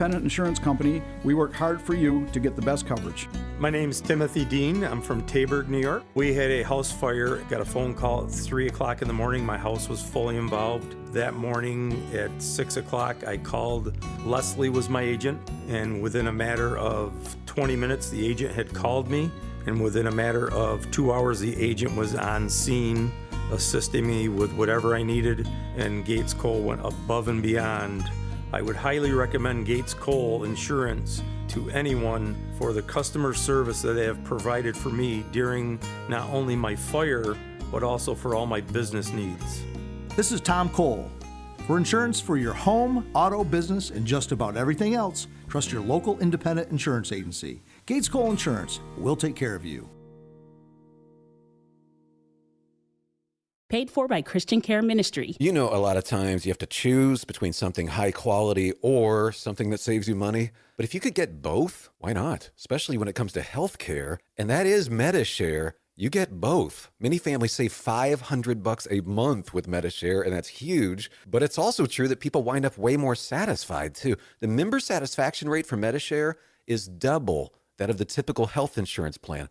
Independent insurance company, we work hard for you to get the best coverage. My name's Timothy Dean. I'm from Taberg, New York. We had a house fire, got a phone call at 3 o'clock in the morning. My house was fully involved. That morning at 6 o'clock, I called. Leslie was my agent, and within a matter of 20 minutes, the agent had called me, and within a matter of 2 hours, the agent was on scene, assisting me with whatever I needed, and Gates Cole went above and beyond. I would highly recommend Gates Cole Insurance to anyone for the customer service that they have provided for me during not only my fire, but also for all my business needs. This is Tom Cole. For insurance for your home, auto, business, and just about everything else, trust your local independent insurance agency. Gates Cole Insurance. We'll take care of you. Paid for by Christian Care Ministry. You know, a lot of times you have to choose between something high quality or something that saves you money. But if you could get both, why not? Especially when it comes to health care. And that is MediShare. You get both. Many families save $500 a month with MediShare, and that's huge. But it's also true that people wind up way more satisfied, too. The member satisfaction rate for MediShare is double that of the typical health insurance plan.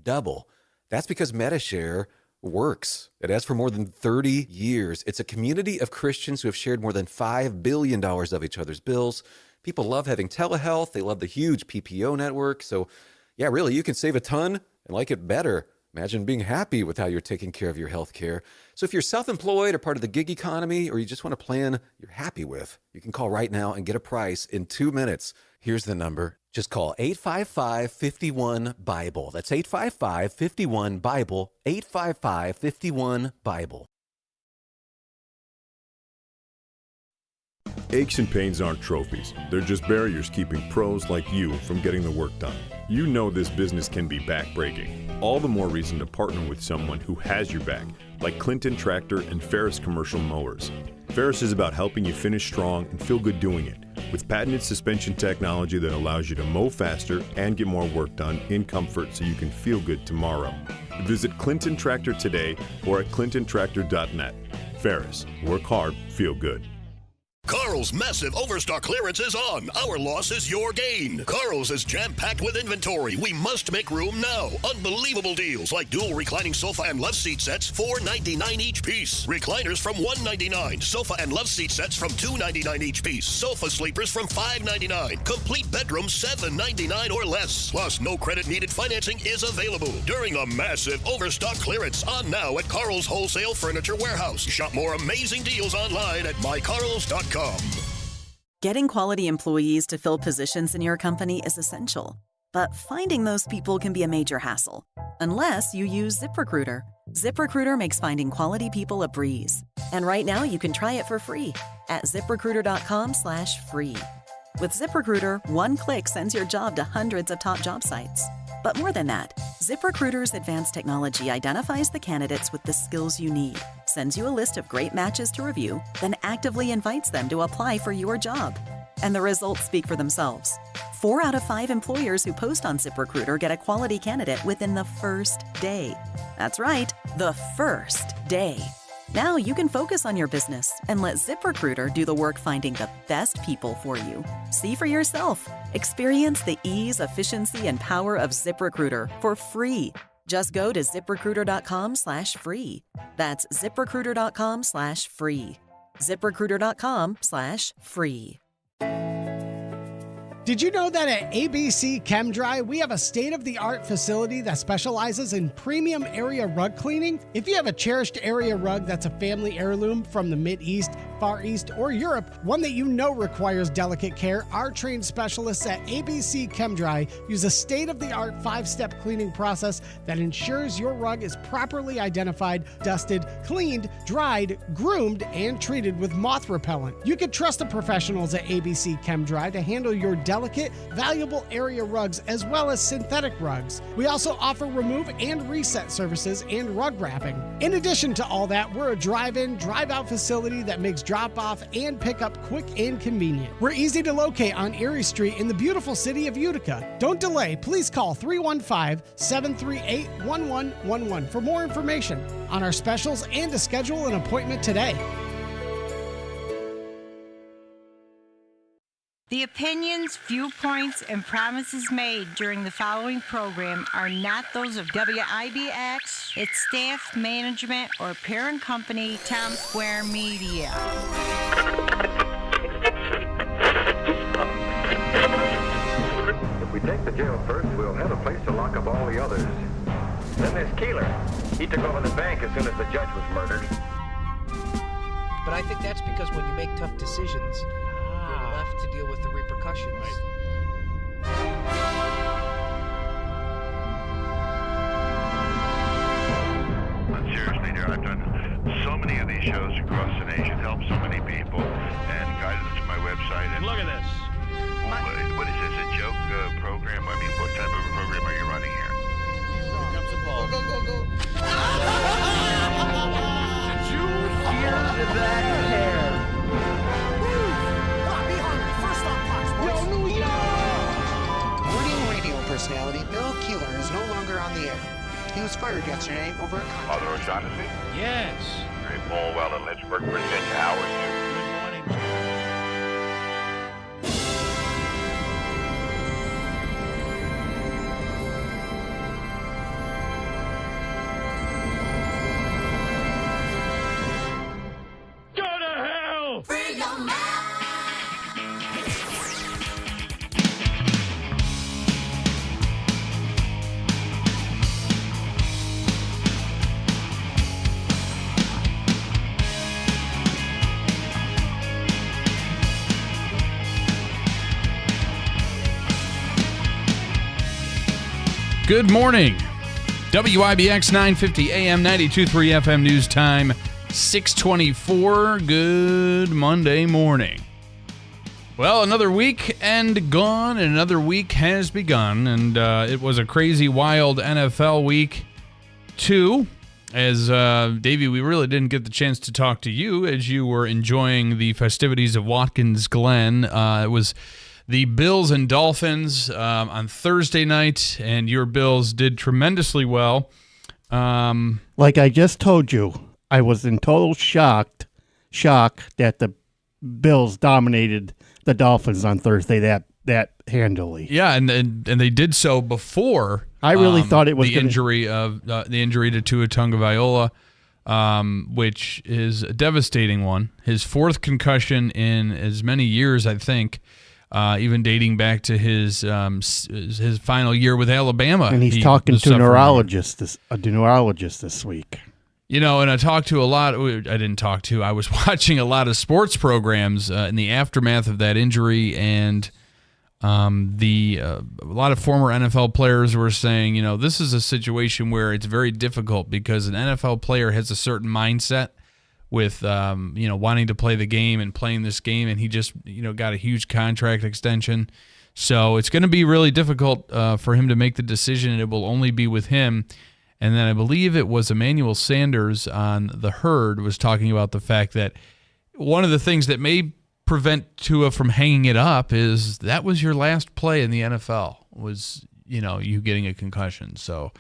Double. That's because MediShare works. It has for more than 30 years. It's a community of Christians who have shared more than $5 billion of each other's bills. People love having telehealth. They love the huge PPO network. So yeah, really, you can save a ton and like it better. Imagine being happy with how you're taking care of your health care. So if you're self-employed or part of the gig economy, or you just want a plan you're happy with, you can call right now and get a price in 2 minutes. Here's the number. Just call 855-51-BIBLE. That's 855-51-BIBLE, 855-51-BIBLE. Aches and pains aren't trophies. They're just barriers keeping pros like you from getting the work done. You know this business can be backbreaking. All the more reason to partner with someone who has your back, like Clinton Tractor and Ferris Commercial Mowers. Ferris is about helping you finish strong and feel good doing it, with patented suspension technology that allows you to mow faster and get more work done in comfort so you can feel good tomorrow. Visit Clinton Tractor today or at clintontractor.net. Ferris, work hard, feel good. Carl's massive overstock clearance is on. Our loss is your gain. Carl's is jam-packed with inventory. We must make room now. Unbelievable deals like dual reclining sofa and love seat sets, $4.99 each piece. Recliners from $1.99. Sofa and love seat sets from $2.99 each piece. Sofa sleepers from $5.99. Complete bedroom $7.99 or less. Plus, no credit needed financing is available during a massive overstock clearance on now at Carl's Wholesale Furniture Warehouse. Shop more amazing deals online at mycarls.com. Getting quality employees to fill positions in your company is essential, but finding those people can be a major hassle, unless you use ZipRecruiter. ZipRecruiter makes finding quality people a breeze. And right now you can try it for free at ZipRecruiter.com/free. With ZipRecruiter, one click sends your job to hundreds of top job sites. But more than that, ZipRecruiter's advanced technology identifies the candidates with the skills you need, sends you a list of great matches to review, then actively invites them to apply for your job. And the results speak for themselves. 4 out of 5 employers who post on ZipRecruiter get a quality candidate within the first day. That's right, the first day. Now you can focus on your business and let ZipRecruiter do the work finding the best people for you. See for yourself. Experience the ease, efficiency, and power of ZipRecruiter for free. Just go to ZipRecruiter.com/free. That's ZipRecruiter.com/free. ZipRecruiter.com/free. Did you know that at ABC ChemDry, we have a state-of-the-art facility that specializes in premium area rug cleaning? If you have a cherished area rug that's a family heirloom from the Mideast, Far East, or Europe, one that you know requires delicate care, our trained specialists at ABC ChemDry use a state-of-the-art 5-step cleaning process that ensures your rug is properly identified, dusted, cleaned, dried, groomed, and treated with moth repellent. You can trust the professionals at ABC ChemDry to handle your delicate, valuable area rugs as well as synthetic rugs. We also offer remove and reset services and rug wrapping. In addition to all that, we're a drive-in, drive-out facility that makes drop-off and pick-up quick and convenient. We're easy to locate on Erie Street in the beautiful city of Utica. Don't delay. Please call 315-738-1111 for more information on our specials and to schedule an appointment today. The opinions, viewpoints, and promises made during the following program are not those of WIBX, its staff, management, or parent company, Town Square Media. If we take the jail first, we'll have a place to lock up all the others. Then there's Keeler. He took over the bank as soon as the judge was murdered. But I think that's because when you make tough decisions, you're left to deal with the repercussions. But seriously, dear, I've done so many of these shows across the nation, helped so many people, and guided them to my website. And look at this. What is this, a joke program? I mean, what type of a program are you running here? Here comes a ball. Go. Did you hear that hair? Radio personality Bill Keeler is no longer on the air. He was fired yesterday over a contract. Father O'Shaughnessy? Yes. Great Paul Well in Lynchburg, Virginia. How are you? Good morning. Go to hell! Free your mind! Good morning. WIBX 950 AM 92.3 FM news time 6:24. Good Monday morning. Well, another week and gone, and another week has begun, and it was a crazy, wild NFL week, too. As, Davey, we really didn't get the chance to talk to you as you were enjoying the festivities of Watkins Glen. It was the Bills and Dolphins on Thursday night, and your Bills did tremendously well. Like I just told you, I was in total shock that the Bills dominated the Dolphins on Thursday that handily. Yeah, and they did so before. I really thought it was the injury to Tua Tagovailoa, which is a devastating one. His fourth concussion in as many years, I think. Even dating back to his final year with Alabama. And he's talking to a neurologist this week. You know, and I was watching a lot of sports programs in the aftermath of that injury, and a lot of former NFL players were saying, you know, this is a situation where it's very difficult because an NFL player has a certain mindset with wanting to play the game and playing this game, and he just got a huge contract extension, so it's going to be really difficult for him to make the decision, and it will only be with him. And then I believe it was Emmanuel Sanders on The Herd was talking about the fact that one of the things that may prevent Tua from hanging it up is that was your last play in the NFL was you getting a concussion. So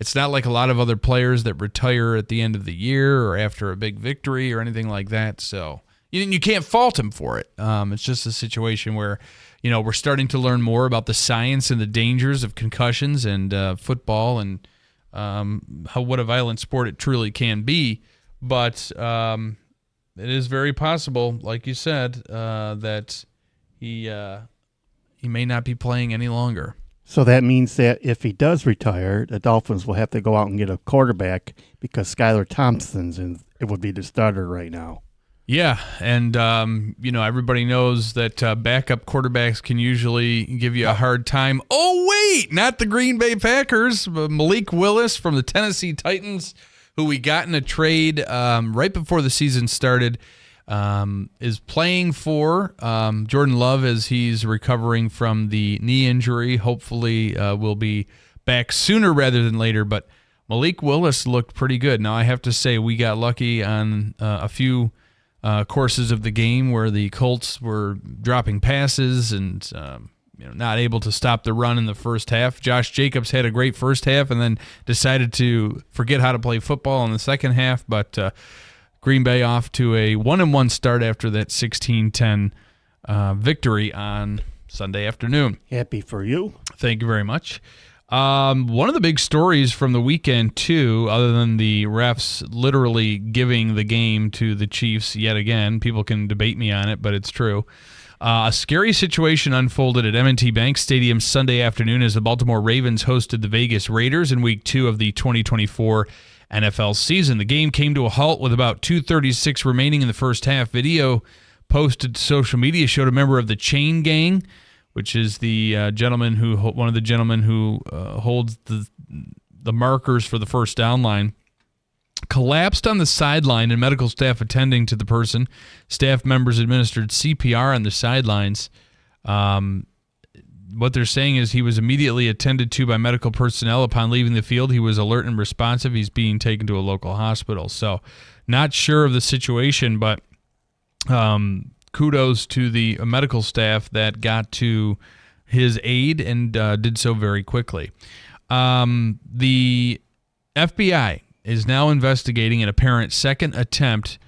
it's not like a lot of other players that retire at the end of the year or after a big victory or anything like that. So you can't fault him for it. It's just a situation where, we're starting to learn more about the science and the dangers of concussions and football and what a violent sport it truly can be. But it is very possible, like you said, that he may not be playing any longer. So that means that if he does retire, the Dolphins will have to go out and get a quarterback because Skylar Thompson's it would be the starter right now. Yeah, and everybody knows that backup quarterbacks can usually give you a hard time. Oh wait, not the Green Bay Packers. Malik Willis from the Tennessee Titans, who we got in a trade right before the season started, is playing for Jordan Love as he's recovering from the knee injury. Hopefully will be back sooner rather than later, but Malik Willis looked pretty good. Now, I have to say we got lucky on a few courses of the game where the Colts were dropping passes and not able to stop the run in the first half. Josh Jacobs had a great first half and then decided to forget how to play football in the second half, but Green Bay off to a 1-1 start after that 16-10 victory on Sunday afternoon. Happy for you. Thank you very much. One of the big stories from the weekend, too, other than the refs literally giving the game to the Chiefs yet again, people can debate me on it, but it's true. A scary situation unfolded at M&T Bank Stadium Sunday afternoon as the Baltimore Ravens hosted the Vegas Raiders in Week 2 of the 2024 NFL season. The game came to a halt with about 2:36 remaining in the first half. Video posted to social media showed a member of the Chain Gang, which is the one of the gentlemen who holds the markers for the first down line, collapsed on the sideline and medical staff attending to the person. Staff members administered CPR on the sidelines. What they're saying is he was immediately attended to by medical personnel upon leaving the field. He was alert and responsive. He's being taken to a local hospital. So not sure of the situation, but kudos to the medical staff that got to his aid and did so very quickly. The FBI is now investigating an apparent second attempt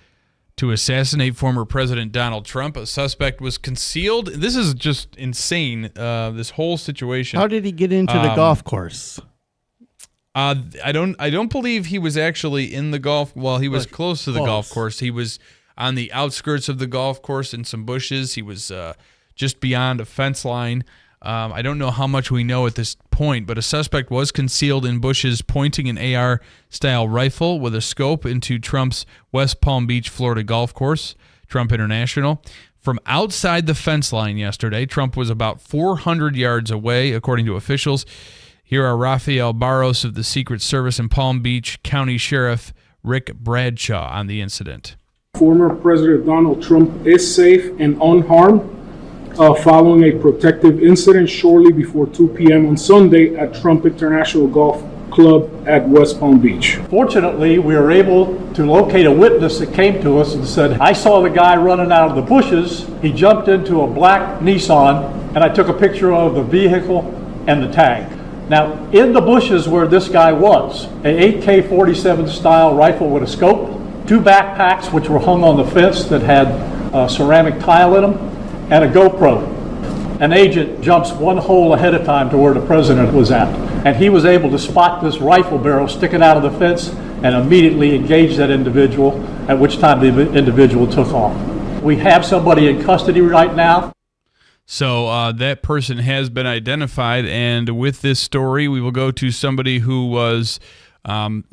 to assassinate former President Donald Trump. A suspect was concealed. This is just insane, this whole situation. How did he get into the golf course? I don't believe he was actually in the golf. Well, he was close to the golf course. He was on the outskirts of the golf course in some bushes. He was just beyond a fence line. I don't know how much we know at this point, but a suspect was concealed in bushes pointing an AR-style rifle with a scope into Trump's West Palm Beach, Florida golf course, Trump International. From outside the fence line yesterday, Trump was about 400 yards away, according to officials. Here are Rafael Barros of the Secret Service and Palm Beach County Sheriff Rick Bradshaw on the incident. Former President Donald Trump is safe and unharmed following a protective incident shortly before 2 p.m. on Sunday at Trump International Golf Club at West Palm Beach. Fortunately, we were able to locate a witness that came to us and said, I saw the guy running out of the bushes. He jumped into a black Nissan, and I took a picture of the vehicle and the tag. Now, in the bushes where this guy was, a AK-47 style rifle with a scope, 2 backpacks which were hung on the fence that had ceramic tile in them, and a GoPro. An agent jumps one hole ahead of time to where the president was at, and he was able to spot this rifle barrel sticking out of the fence and immediately engage that individual, at which time the individual took off. We have somebody in custody right now. So that person has been identified, and with this story, we will go to somebody who was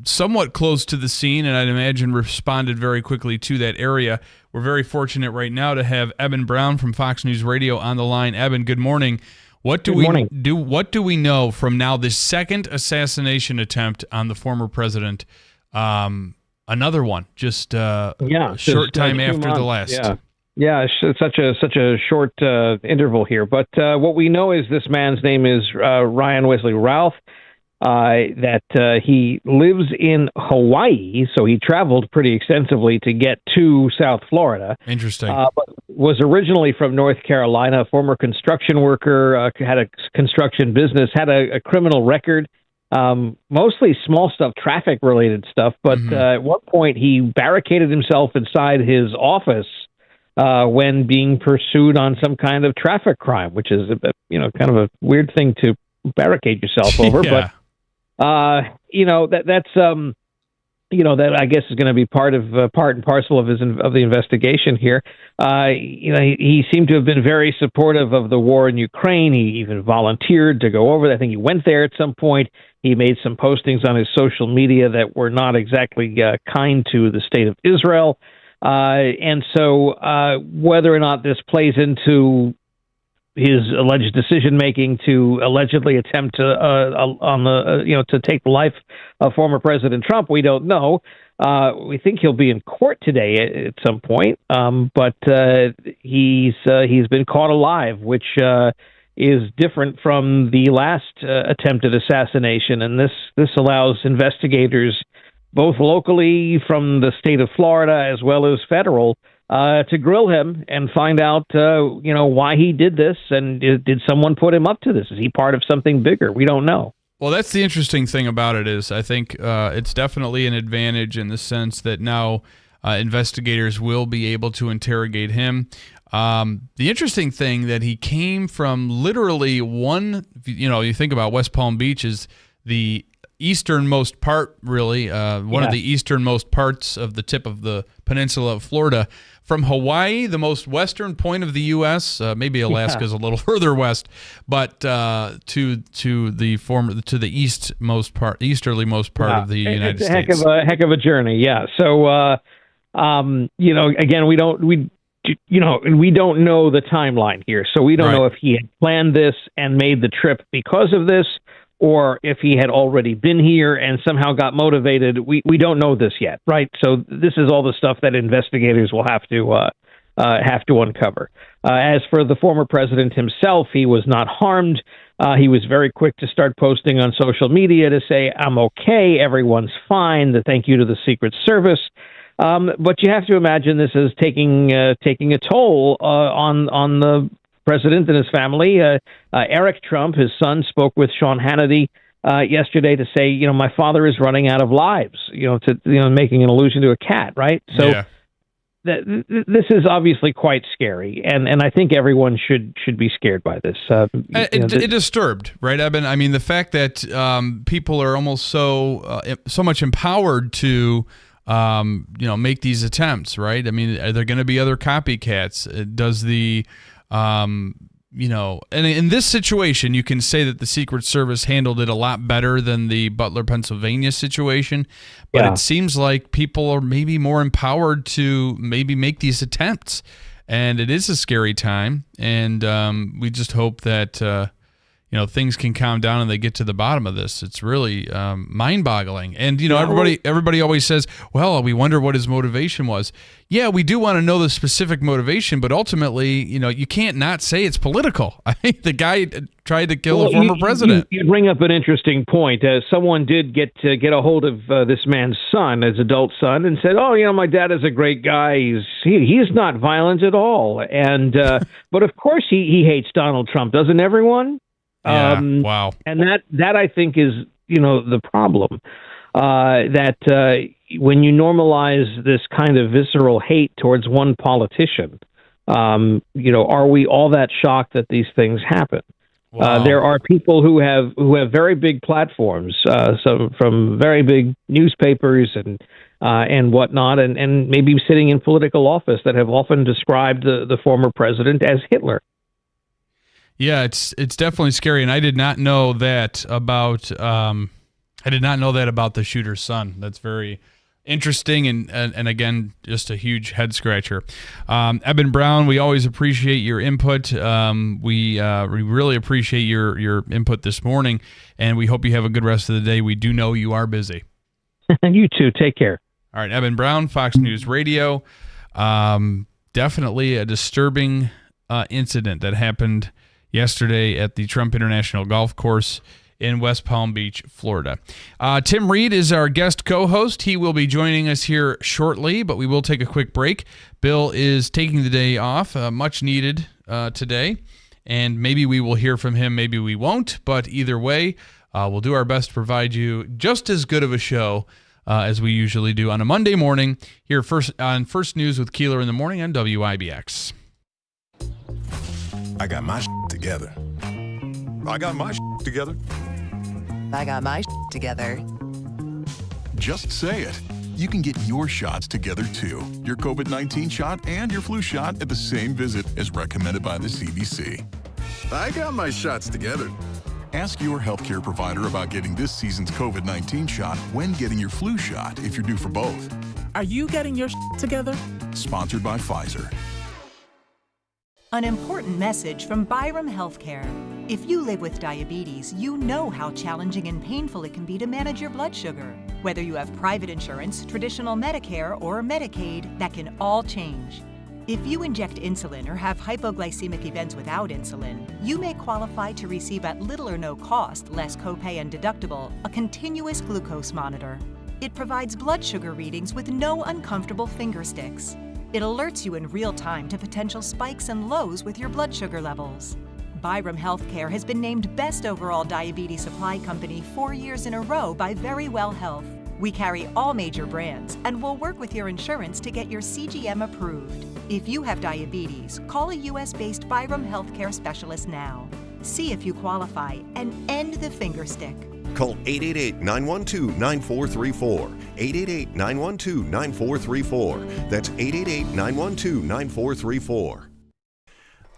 somewhat close to the scene, and I'd imagine responded very quickly to that area. We're very fortunate right now to have Eben Brown from Fox News Radio on the line. Eben, good morning. What do we know from now this second assassination attempt on the former president? Another one, just a short time after the last. Yeah, it's such a short interval here. But what we know is this man's name is Ryan Wesley Routh. That he lives in Hawaii, so he traveled pretty extensively to get to South Florida. Interesting. But was originally from North Carolina, a former construction worker, had a construction business, had a criminal record, mostly small stuff, traffic-related stuff. But at one point, he barricaded himself inside his office when being pursued on some kind of traffic crime, which is kind of a weird thing to barricade yourself over. Yeah. But that's that I guess is going to be part and parcel of the investigation here. He seemed to have been very supportive of the war in Ukraine. He even volunteered to go over. I think he went there at some point. He made some postings on his social media that were not exactly kind to the state of Israel. And so whether or not this plays into his alleged decision-making to allegedly attempt to take the life of former President Trump, we don't know. We think he'll be in court today at some point, but he's been caught alive, which is different from the last attempted assassination, and this allows investigators, both locally from the state of Florida as well as federal, to grill him and find out, why he did this, and did someone put him up to this? Is he part of something bigger? We don't know. Well, that's the interesting thing about it is I think it's definitely an advantage in the sense that now investigators will be able to interrogate him. The interesting thing that he came from literally you think about West Palm Beach is the easternmost part, really, one of the easternmost parts of the tip of the peninsula of Florida. From Hawaii, the most western point of the U.S., maybe Alaska's a little further west, but to the easterlymost part of the United States. It's a heck of a journey, yeah. So, again, we don't know the timeline here, so we don't know if he had planned this and made the trip because of this, or if he had already been here and somehow got motivated. We don't know this yet, right? So this is all the stuff that investigators will have to uncover. As for the former president himself, he was not harmed. He was very quick to start posting on social media to say, "I'm okay, everyone's fine. Thank you to the Secret Service." But you have to imagine this is taking a toll on the president and his family. Eric Trump, his son, spoke with Sean Hannity yesterday to say, my father is running out of lives, making an allusion to a cat, right? So this is obviously quite scary, and I think everyone should be scared by this. It disturbed, right, Eben? I mean, the fact that people are almost so much empowered to make these attempts, right? I mean, are there going to be other copycats? Does the and in this situation, you can say that the Secret Service handled it a lot better than the Butler, Pennsylvania situation, but it seems like people are maybe more empowered to maybe make these attempts, and it is a scary time, and we just hope that things can calm down and they get to the bottom of this. It's really mind-boggling. And, everybody always says, well, we wonder what his motivation was. Yeah, we do want to know the specific motivation, but ultimately, you can't not say it's political. I think the guy tried to kill a former president. You bring up an interesting point. Someone did get a hold of this man's son, his adult son, and said, my dad is a great guy. He's not violent at all. And but of course he hates Donald Trump. Doesn't everyone? Wow. And that I think is, the problem, that when you normalize this kind of visceral hate towards one politician, are we all that shocked that these things happen? Wow. There are people who have very big platforms, some from very big newspapers and whatnot, and maybe sitting in political office that have often described the former president as Hitler. Yeah, it's definitely scary, and I did not know that about the shooter's son. That's very interesting, and again, just a huge head scratcher. Eben Brown, we always appreciate your input. We really appreciate your input this morning, and we hope you have a good rest of the day. We do know you are busy. You too. Take care. All right, Eben Brown, Fox News Radio. Definitely a disturbing incident that happened yesterday at the Trump International Golf Course in West Palm Beach, Florida. Tim Reed is our guest co-host. He will be joining us here shortly, but we will take a quick break. Bill is taking the day off, much needed today, and maybe we will hear from him, maybe we won't, but either way, we'll do our best to provide you just as good of a show as we usually do on a Monday morning here on First News with Keeler in the morning on WIBX. I got my together. I got my together. I got my together. Just say it. You can get your shots together too. Your COVID-19 shot and your flu shot at the same visit as recommended by the CDC. I got my shots together. Ask your healthcare provider about getting this season's COVID-19 shot when getting your flu shot if you're due for both. Are you getting your together? Sponsored by Pfizer. An important message from Byram Healthcare. If you live with diabetes, you know how challenging and painful it can be to manage your blood sugar. Whether you have private insurance, traditional Medicare, or Medicaid, that can all change. If you inject insulin or have hypoglycemic events without insulin, you may qualify to receive at little or no cost, less copay and deductible, a continuous glucose monitor. It provides blood sugar readings with no uncomfortable finger sticks. It alerts you in real time to potential spikes and lows with your blood sugar levels. Byram Healthcare has been named Best Overall Diabetes Supply Company 4 years in a row by Verywell Health. We carry all major brands and will work with your insurance to get your CGM approved. If you have diabetes, call a U.S.-based Byram Healthcare specialist now. See if you qualify and end the finger stick. Call 888-912-9434. 888-912-9434. That's 888-912-9434.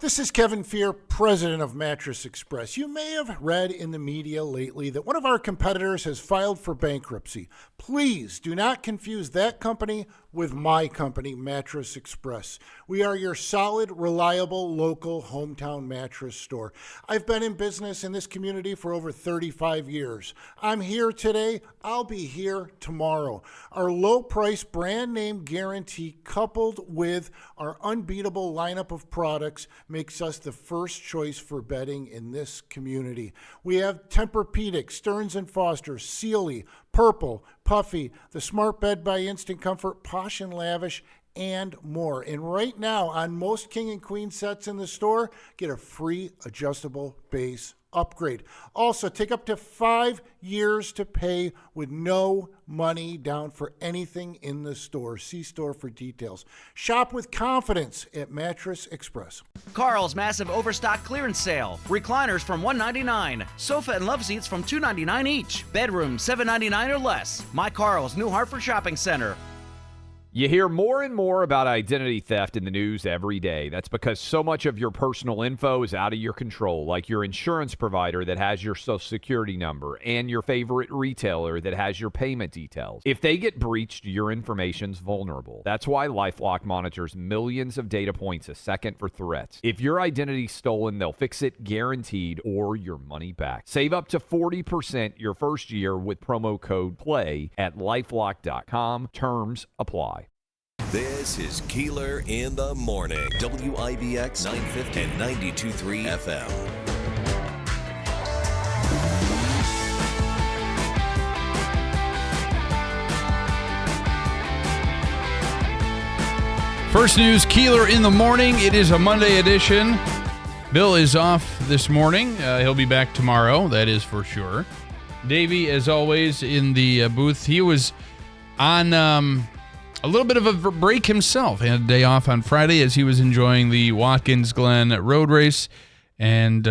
This is Kevin Fear, president of Mattress Express. You may have read in the media lately that one of our competitors has filed for bankruptcy. Please do not confuse that company with my company, Mattress Express. We are your solid, reliable, local hometown mattress store. I've been in business in this community for over 35 years. I'm here today. I'll be here tomorrow. Our low price brand name guarantee coupled with our unbeatable lineup of products makes us the first choice for bedding in this community. We have Tempur-Pedic, Stearns & Foster, Sealy, Purple, Puffy, the Smart Bed by Instant Comfort, Posh and Lavish, and more. And right now, on most king and queen sets in the store, get a free adjustable base upgrade. Also, take up to 5 years to pay with no money down for anything in the store. See store for details. Shop with confidence at Mattress Express. Carl's massive overstock clearance sale. Recliners from $199. Sofa and love seats from $299 each. Bedroom $799 or less. My Carl's New Hartford Shopping Center. You hear more and more about identity theft in the news every day. That's because so much of your personal info is out of your control, like your insurance provider that has your Social Security number and your favorite retailer that has your payment details. If they get breached, your information's vulnerable. That's why LifeLock monitors millions of data points a second for threats. If your identity's stolen, they'll fix it guaranteed or your money back. Save up to 40% your first year with promo code PLAY at LifeLock.com. Terms apply. This is Keeler in the Morning. WIBX 950 and 92.3 FM. First news, Keeler in the Morning. It is a Monday edition. Bill is off this morning. He'll be back tomorrow, that is for sure. Davey, as always, in the booth. He was on a little bit of a break himself. He had a day off on Friday as he was enjoying the Watkins Glen road race, and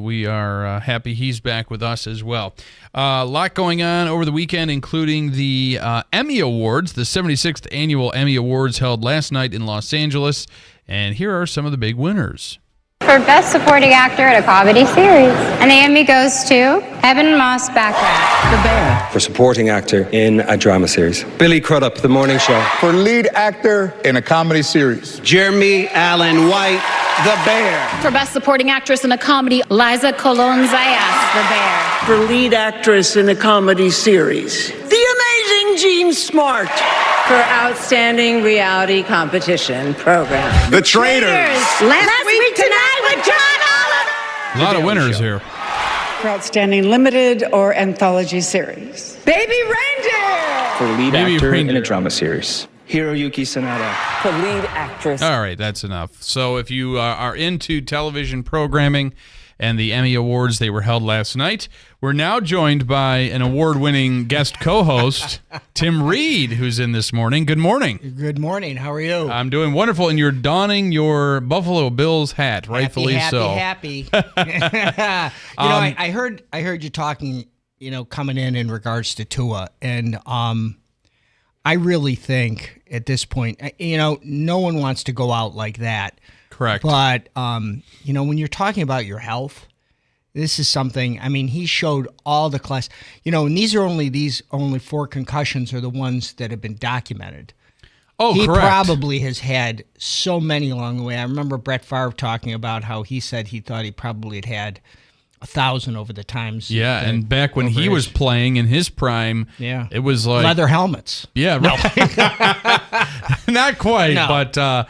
we are happy he's back with us as well. A lot going on over the weekend, including the Emmy Awards, the 76th Annual Emmy Awards held last night in Los Angeles, and here are some of the big winners. For Best Supporting Actor in a Comedy Series. And the Emmy goes to Eben Moss-Bachrach, The Bear. For Supporting Actor in a Drama Series. Billy Crudup, The Morning Show. For Lead Actor in a Comedy Series. Jeremy Allen White, The Bear. For Best Supporting Actress in a Comedy, Liza Colon-Zayas, The Bear. For Lead Actress in a Comedy Series, the amazing Jean Smart. For Outstanding Reality Competition Program. The Traitors. Last Week Tonight with John Oliver. A lot of winners here. For Outstanding Limited or Anthology Series. Baby Reindeer. For Lead Actor in a Drama Series. Hiroyuki Sanada. For Lead Actress. All right, that's enough. So if you are into television programming and the Emmy Awards, they were held last night. We're now joined by an award-winning guest co-host, Tim Reed, who's in this morning. Good morning. Good morning. How are you? I'm doing wonderful, and you're donning your Buffalo Bills hat, rightfully so. Happy. I heard you talking, coming in regards to Tua, and I really think at this point, no one wants to go out like that. Correct. But, when you're talking about your health, this is something, he showed all the class, and these are only 4 concussions are the ones that have been documented. Oh, he correct. probably has had so many along the way. I remember Brett Favre talking about how he said he thought he probably had 1,000 over the times. Yeah, and back when he was playing in his prime, it was like leather helmets. Yeah, right. Not quite, but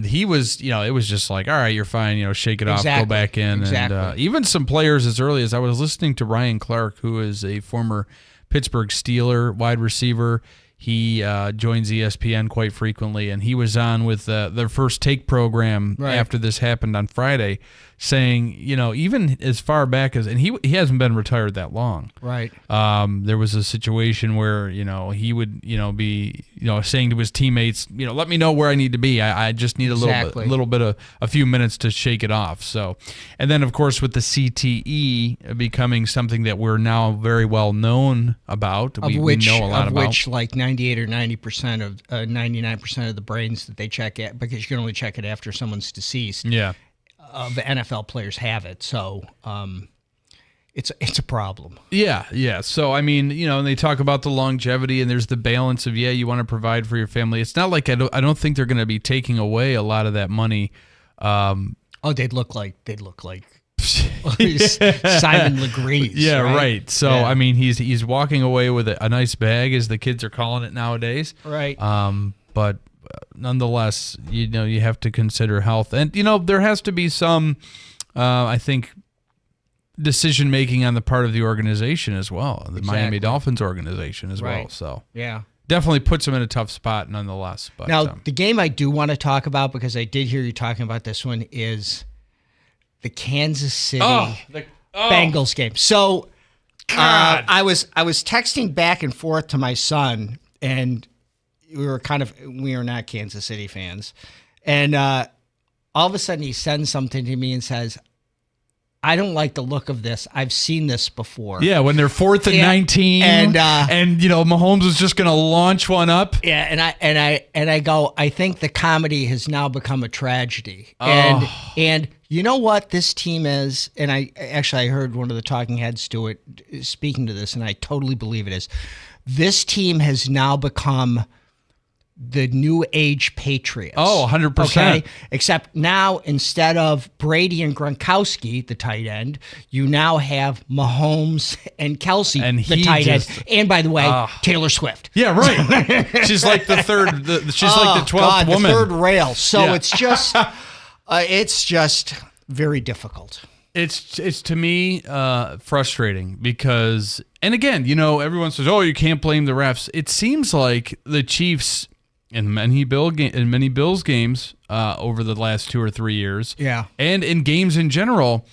he was, it was just like, all right, you're fine, shake it off, go back in. Exactly. And even some players as early as I was listening to Ryan Clark, who is a former Pittsburgh Steeler wide receiver. He joins ESPN quite frequently, and he was on with their First Take program after this happened on Friday, saying, even as far back as, and he hasn't been retired that long. Right. There was a situation where, he would, be, saying to his teammates, let me know where I need to be. I just need a few minutes to shake it off. So, and then of course with the CTE becoming something that we're now very well known about, we know a lot about. Which like 98 or 90% of 99% of the brains that they check at, because you can only check it after someone's deceased. Yeah. Of NFL players have it, so it's a problem. Yeah. So I mean, and they talk about the longevity, and there's the balance of you want to provide for your family. It's not like I don't think they're going to be taking away a lot of that money. They'd look like Simon Legree. Yeah, right. So I mean, he's walking away with a nice bag, as the kids are calling it nowadays. Right. But nonetheless, you have to consider health, and there has to be some, I think, decision making on the part of the organization as well, the Miami Dolphins organization as well. So yeah, definitely puts them in a tough spot, nonetheless. But now the game I do want to talk about, because I did hear you talking about this one, is the Kansas City Bengals game. So I was texting back and forth to my son, and we are not Kansas City fans. And all of a sudden he sends something to me and says, I don't like the look of this. I've seen this before. Yeah, when they're 4th and 19 and Mahomes is just going to launch one up. Yeah, and I go, I think the comedy has now become a tragedy. And you know what this team is, and I heard one of the talking heads do it, speaking to this, and I totally believe it is. This team has now become the new age Patriots. 100%. Okay? Except now, instead of Brady and Gronkowski, the tight end, you now have Mahomes and Kelsey, the tight end. And by the way, Taylor Swift. Yeah, right. She's like the third. She's like the 12th woman. The third rail. So it's just very difficult. It's to me frustrating because, and again, everyone says, "Oh, you can't blame the refs." It seems like the Chiefs in many Bills games over the last 2 or 3 years, and in games in general,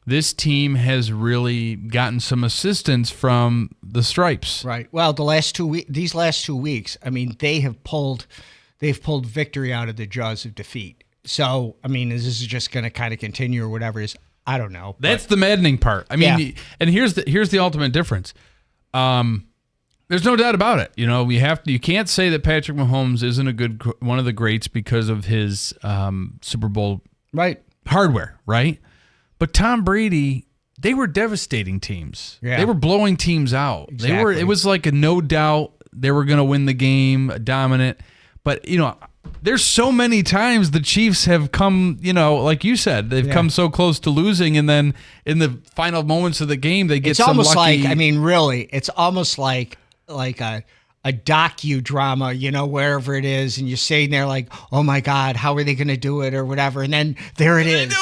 this team has really gotten some assistance from the Stripes. Right. Well, these last 2 weeks, I mean, they've pulled victory out of the jaws of defeat. So, I mean, is this just going to kind of continue or whatever it is? I don't know. That's the maddening part. I mean, and here's the ultimate difference. There's no doubt about it. You can't say that Patrick Mahomes isn't one of the greats because of his Super Bowl hardware, right? But Tom Brady, they were devastating teams. Yeah. They were blowing teams out. Exactly. It was like a no doubt they were going to win the game, dominant. But there's so many times the Chiefs have come, like you said, they've come so close to losing, and then in the final moments of the game, they get some lucky. It's almost like, I mean, really, it's almost like a docudrama, wherever it is, and you're sitting there like, oh my God, how are they going to do it or whatever, and then there it is.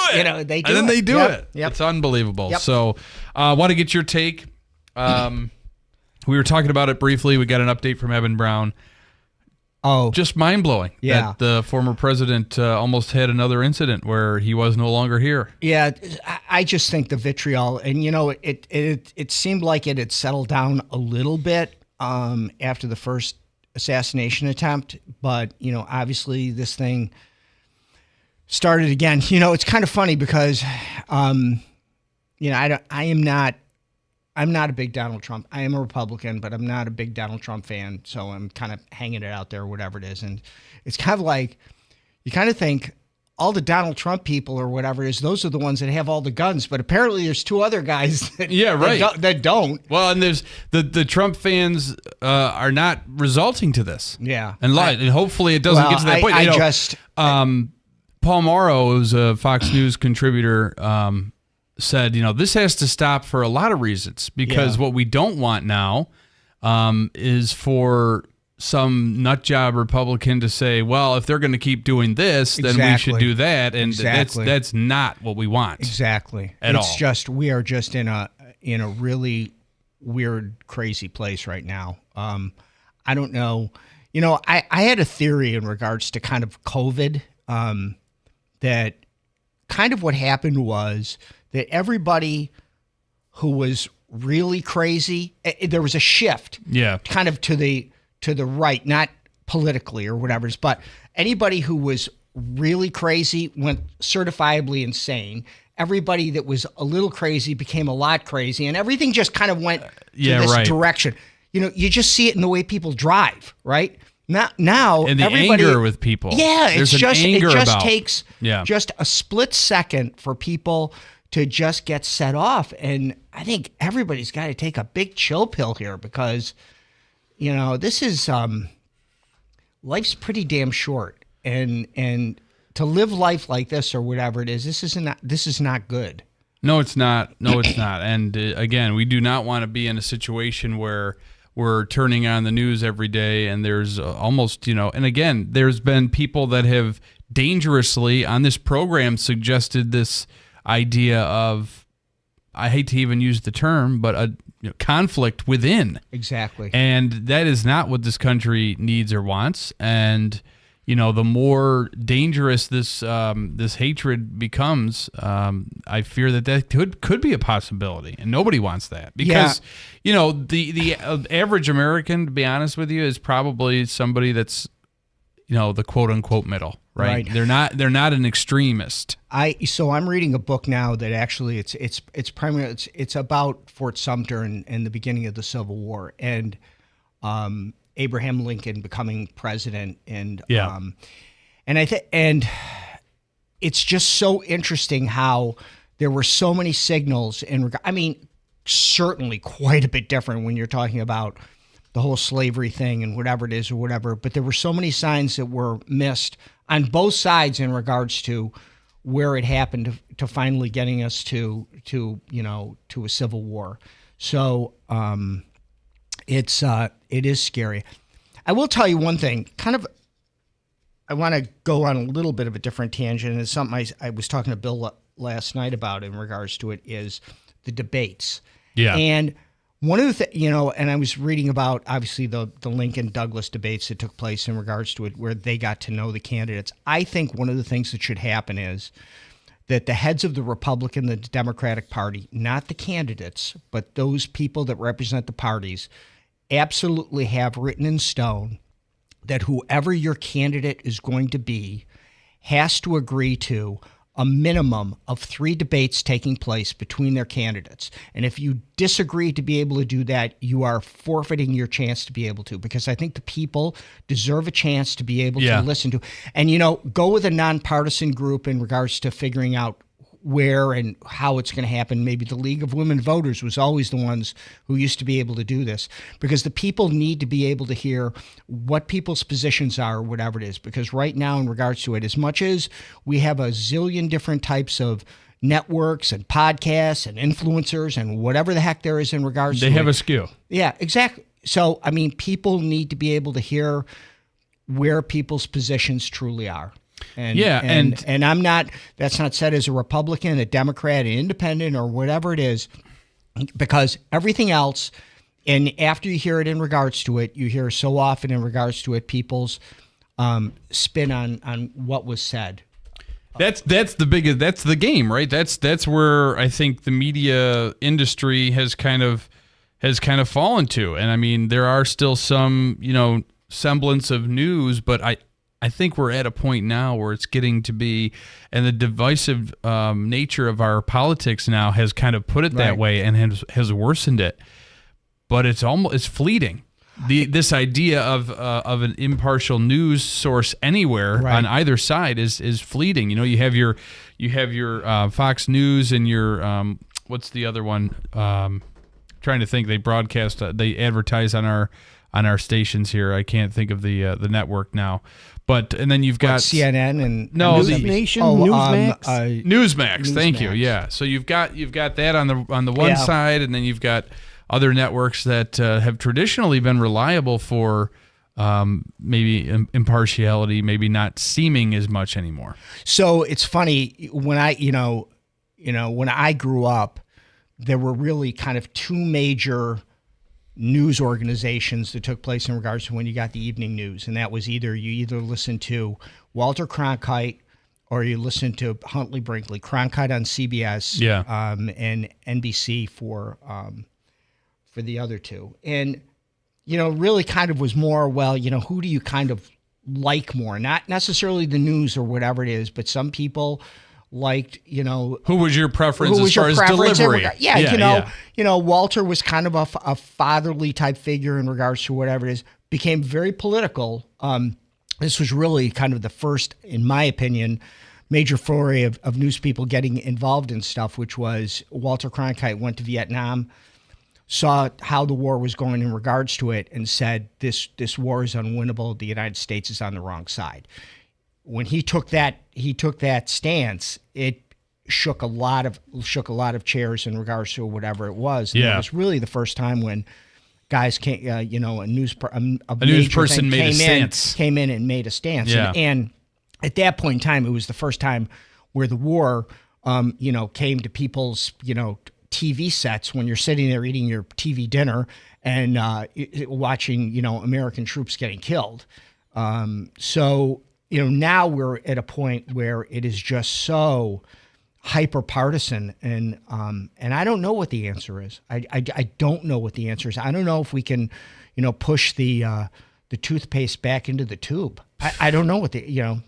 They do it. Yep. It's unbelievable. Yep. So I want to get your take. We were talking about it briefly. We got an update from Evan Brown. Oh, just mind-blowing that the former president almost had another incident where he was no longer here. Yeah, I just think the vitriol, and it seemed like it had settled down a little bit after the first assassination attempt, but obviously this thing started again. It's kind of funny because I'm not a big Donald Trump. I am a Republican, but I'm not a big Donald Trump fan, so I'm kind of hanging it out there or whatever it is. And it's kind of like, you kind of think all the Donald Trump people or whatever it is, those are the ones that have all the guns, but apparently there's 2 other guys that don't. Well, and there's the Trump fans are not resulting to this. Yeah. And hopefully it doesn't get to that point. Paul Morrow, who's a Fox News contributor, said, this has to stop for a lot of reasons, because what we don't want now is for some nutjob Republican to say, well, if they're going to keep doing this, then we should do that. And that's not what we want. Exactly. It's just, we are just in a really weird, crazy place right now. I don't know. I had a theory in regards to kind of COVID, that kind of what happened was that everybody who was really crazy, there was a shift, kind of to the right, not politically or whatever, but anybody who was really crazy went certifiably insane. Everybody that was a little crazy became a lot crazy, and everything just kind of went to this direction. You just see it in the way people drive, right? Now and the everybody, anger with people. Yeah, There's it just takes Yeah. just a split second for people to just get set off. And I think everybody's got to take a big chill pill here because, this is life's pretty damn short, and to live life like this or whatever it is, this is not good. No, it's not. No, it's not. And again, we do not want to be in a situation where we're turning on the news every day and there's almost, and again, there's been people that have dangerously on this program suggested this idea of, I hate to even use the term, but a conflict within. Exactly. And that is not what this country needs or wants. And the more dangerous this hatred becomes, I fear that could be a possibility, and nobody wants that because the average American, to be honest with you, is probably somebody that's the quote unquote middle, right? They're not an extremist. So I'm reading a book now that actually it's primarily it's about Fort Sumter and the beginning of the Civil War and Abraham Lincoln becoming president, and and it's just so interesting how there were so many signals certainly quite a bit different when you're talking about the whole slavery thing and whatever it is or whatever, but there were so many signs that were missed on both sides in regards to where it happened to finally getting us to a civil war. So it is scary. I will tell you one thing, I want to go on a little bit of a different tangent. It's something I was talking to Bill last night about in regards to it is the debates. Yeah. And one of the and I was reading about obviously the Lincoln Douglas debates that took place in regards to it where they got to know the candidates. I think one of the things that should happen is that the heads of the Republican, the Democratic Party, not the candidates, but those people that represent the parties, absolutely have written in stone that whoever your candidate is going to be has to agree to a minimum of 3 debates taking place between their candidates. And if you disagree to be able to do that, you are forfeiting your chance to be able to, because I think the people deserve a chance to be able to listen to. And, go with a nonpartisan group in regards to figuring out where and how it's going to happen. Maybe the League of Women Voters was always the ones who used to be able to do this, because the people need to be able to hear what people's positions are, or whatever it is. Because right now, in regards to it, as much as we have a zillion different types of networks and podcasts and influencers and whatever the heck there is in regards to it. They have a skew. Yeah, exactly. So, people need to be able to hear where people's positions truly are. And I'm not, that's not said as a Republican, a Democrat, an independent, or whatever it is, because everything else, and after you hear it in regards to it, you hear so often in regards to it, people's spin on what was said. That's the game, right? That's where I think the media industry has kind of fallen to. And there are still some, semblance of news, but I think we're at a point now where it's getting to be, and the divisive nature of our politics now has kind of put it that way and has worsened it. But it's fleeting. This idea of an impartial news source anywhere on either side is fleeting. You have your Fox News and your what's the other one? Trying to think. They broadcast. They advertise on our stations here. I can't think of the network now. And then you've got CNN and News Nation, Newsmax. Newsmax. Thank you. Yeah. So you've got that on the one side, and then you've got other networks that have traditionally been reliable for maybe impartiality, maybe not seeming as much anymore. So it's funny when when I grew up, there were really kind of 2 major news organizations that took place in regards to when you got the evening news, and that was you either listened to Walter Cronkite or you listened to Huntley Brinkley. Cronkite on CBS, and NBC for the other two, and really kind of was more who do you kind of like more? Not necessarily the news or whatever it is, but some people liked, who was your preference as far as delivery? Walter was kind of a fatherly type figure in regards to whatever it is, became very political. This was really kind of the first, in my opinion, major foray of news people getting involved in stuff, which was Walter Cronkite went to Vietnam, saw how the war was going in regards to it, and said, this war is unwinnable. The United States is on the wrong side. When he took that stance, it shook a lot of chairs in regards to whatever it was. And it was really the first time when guys came, a news person came in and made a stance. Yeah. And at that point in time, it was the first time where the war, came to people's, TV sets when you're sitting there eating your TV dinner and watching, American troops getting killed. So now we're at a point where it is just so hyper partisan, and I don't know what the answer is. I don't know what the answer is. I don't know if we can, push the toothpaste back into the tube. I don't know what a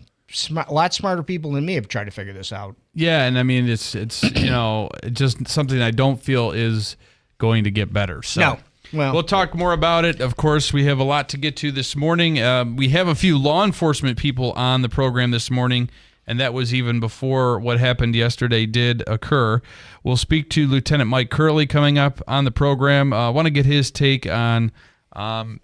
lot smarter people than me have tried to figure this out. Yeah, and I mean it's just something I don't feel is going to get better. So. No. Well, we'll talk more about it. Of course, we have a lot to get to this morning. We have a few law enforcement people on the program this morning, and that was even before what happened yesterday did occur. We'll speak to Lieutenant Mike Curley coming up on the program. I want to get his take on, to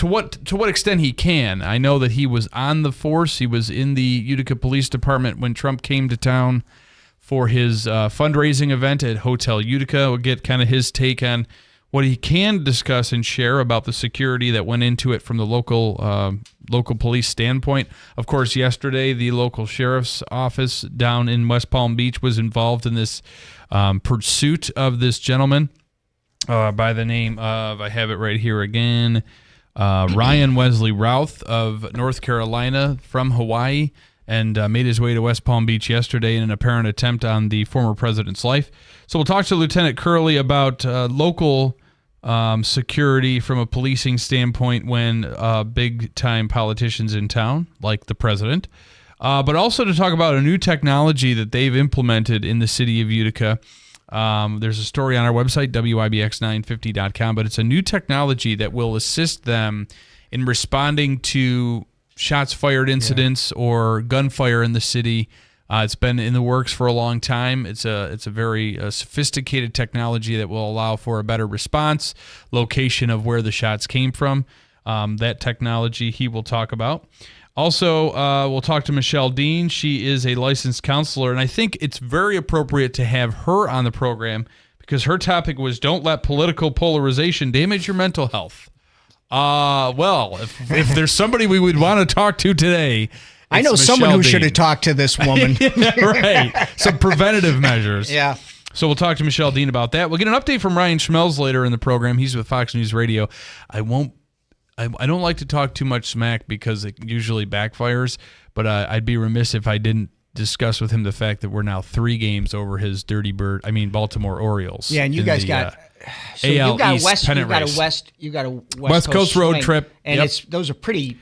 what extent he can. I know that he was on the force. He was in the Utica Police Department when Trump came to town for his fundraising event at Hotel Utica. We'll get kind of his take on what he can discuss and share about the security that went into it from the local police standpoint. Of course, yesterday, the local sheriff's office down in West Palm Beach was involved in this pursuit of this gentleman by the name of, I have it right here again, Ryan Wesley Routh of North Carolina from Hawaii, and made his way to West Palm Beach yesterday in an apparent attempt on the former president's life. So we'll talk to Lieutenant Curley about local security from a policing standpoint when big-time politicians in town, like the president, but also to talk about a new technology that they've implemented in the city of Utica. There's a story on our website, WIBX950.com, but it's a new technology that will assist them in responding to shots fired incidents or gunfire in the city. It's been in the works for a long time. It's a very sophisticated technology that will allow for a better response, location of where the shots came from. That technology he will talk about. Also, we'll talk to Michelle Dean. She is a licensed counselor, and I think it's very appropriate to have her on the program because her topic was don't let political polarization damage your mental health. Well, if there's somebody we would want to talk to today, I know someone who should have talked to this woman. Right. Some preventative measures. Yeah. So we'll talk to Michelle Dean about that. We'll get an update from Ryan Schmelz later in the program. He's with Fox News Radio. I don't like to talk too much smack because it usually backfires, but I'd be remiss if I didn't discuss with him the fact that we're now 3 games over his Baltimore Orioles. Yeah, and you guys got AL you got East West, pennant you got a West Coast road swing, trip, and those are pretty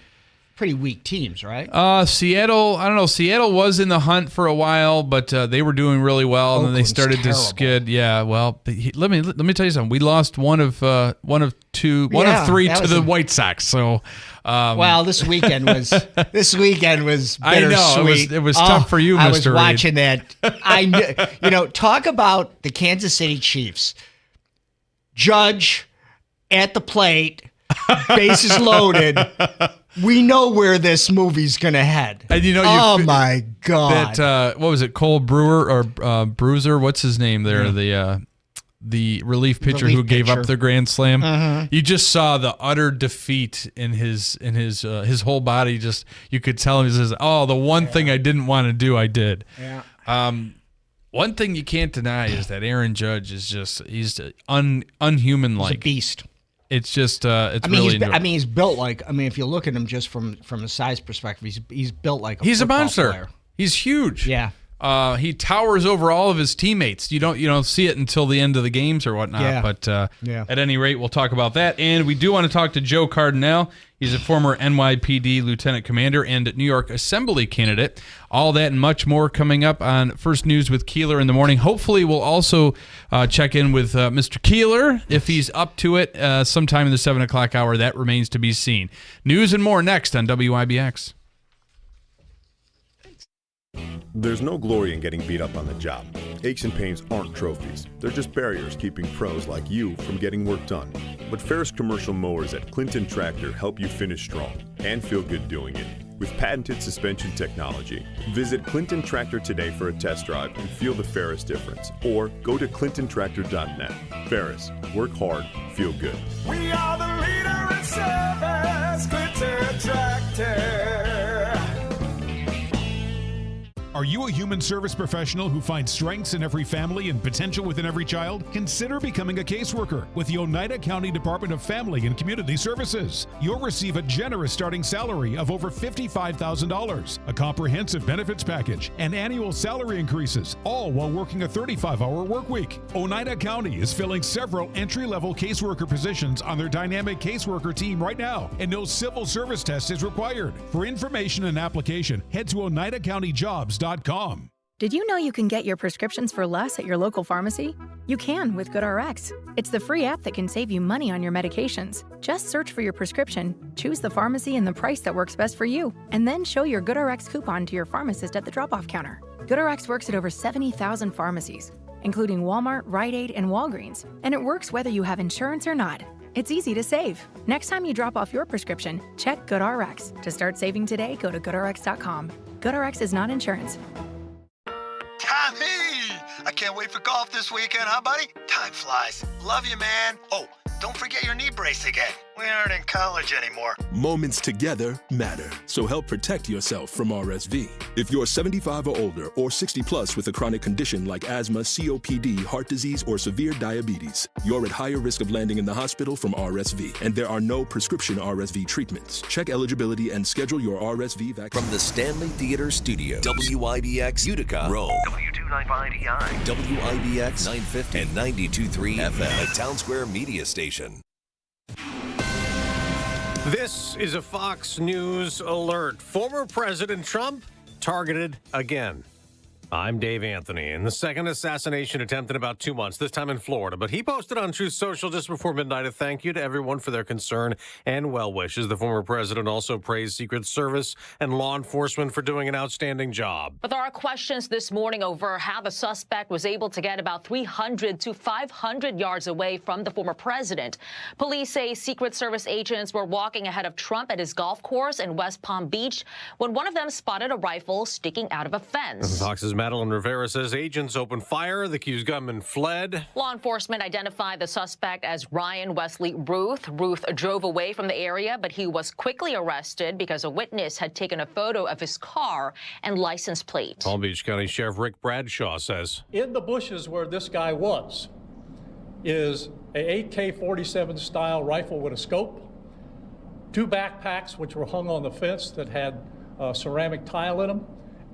weak teams, right? Seattle, I don't know. Seattle was in the hunt for a while, but they were doing really well, and then they started to skid. Yeah, well, let me tell you something. We lost one of 3 to the White Sox. So, well, this weekend was bittersweet. I know it was tough for you, Mr. I was Reed. watching that. I knew, talk about the Kansas City Chiefs. Judge at the plate, bases loaded. We know where this movie's gonna head. And oh my God! That what was it? Cole Brewer or Bruiser? What's his name there? Yeah. The relief pitcher who gave up the grand slam. Uh-huh. You just saw the utter defeat in his whole body. Just you could tell him. He says, "Oh, the one thing I didn't want to do, I did." Yeah. One thing you can't deny is that Aaron Judge is he's unhuman-like. He's a beast. It's just it's I mean, really. he's built like. I mean, if you look at him just from a size perspective, he's built like he's a football monster. player. He's huge. Yeah. He towers over all of his teammates. You don't see it until the end of the games or whatnot. Yeah. But Yeah. at any rate, we'll talk about that. And we do want to talk to Joe Cardinale. He's a former NYPD lieutenant commander and New York Assembly candidate. All that and much more coming up on First News with Keeler in the morning. Hopefully, we'll also check in with Mr. Keeler if he's up to it sometime in the 7 o'clock hour. That remains to be seen. News and more next on WIBX. There's no glory in getting beat up on the job. Aches and pains aren't trophies. They're just barriers keeping pros like you from getting work done. But Ferris commercial mowers at Clinton Tractor help you finish strong and feel good doing it with patented suspension technology. Visit Clinton Tractor today for a test drive and feel the Ferris difference. Or go to clintontractor.net. Ferris, work hard, feel good. We are the leader in service, Clinton Tractor. Are you a human service professional who finds strengths in every family and potential within every child? Consider becoming a caseworker with the Oneida County Department of Family and Community Services. You'll receive a generous starting salary of over $55,000, a comprehensive benefits package, and annual salary increases, all while working a 35-hour work week. Oneida County is filling several entry-level caseworker positions on their dynamic caseworker team right now, and no civil service test is required. For information and application, head to OneidaCountyJobs.com. Did you know you can get your prescriptions for less at your local pharmacy? You can with GoodRx. It's the free app that can save you money on your medications. Just search for your prescription, choose the pharmacy and the price that works best for you, and then show your GoodRx coupon to your pharmacist at the drop-off counter. GoodRx works at over 70,000 pharmacies, including Walmart, Rite Aid, and Walgreens, and it works whether you have insurance or not. It's easy to save. Next time you drop off your prescription, check GoodRx. To start saving today, go to GoodRx.com. GoodRx is not insurance. Tommy! I can't wait for golf this weekend, huh, buddy? Time flies. Love you, man. Oh, don't forget your knee brace again. We aren't in college anymore. Moments together matter, so help protect yourself from RSV. If you're 75 or older or 60 plus with a chronic condition like asthma, COPD, heart disease, or severe diabetes, you're at higher risk of landing in the hospital from RSV, and there are no prescription RSV treatments. Check eligibility and schedule your RSV vaccine. From the Stanley Theater Studios, WIBX Utica, Rome, W295EI, WIBX 950 and 92.3 FM, a Town Square media station. This is a Fox News alert. Former President Trump targeted again. I'm Dave Anthony. In the second assassination attempt in about 2 months, this time in Florida. But he posted on Truth Social just before midnight a thank you to everyone for their concern and well wishes. The former president also praised Secret Service and law enforcement for doing an outstanding job. But there are questions this morning over how the suspect was able to get about 300 to 500 yards away from the former president. Police say Secret Service agents were walking ahead of Trump at his golf course in West Palm Beach when one of them spotted a rifle sticking out of a fence. Fox's Madeline Rivera says agents opened fire. The accused gunman fled. Law enforcement identified the suspect as Ryan Wesley Ruth. Ruth drove away from the area, but he was quickly arrested because a witness had taken a photo of his car and license plate. Palm Beach County Sheriff Rick Bradshaw says, In the bushes where this guy was is a AK-47 style rifle with a scope, 2 backpacks which were hung on the fence that had ceramic tile in them,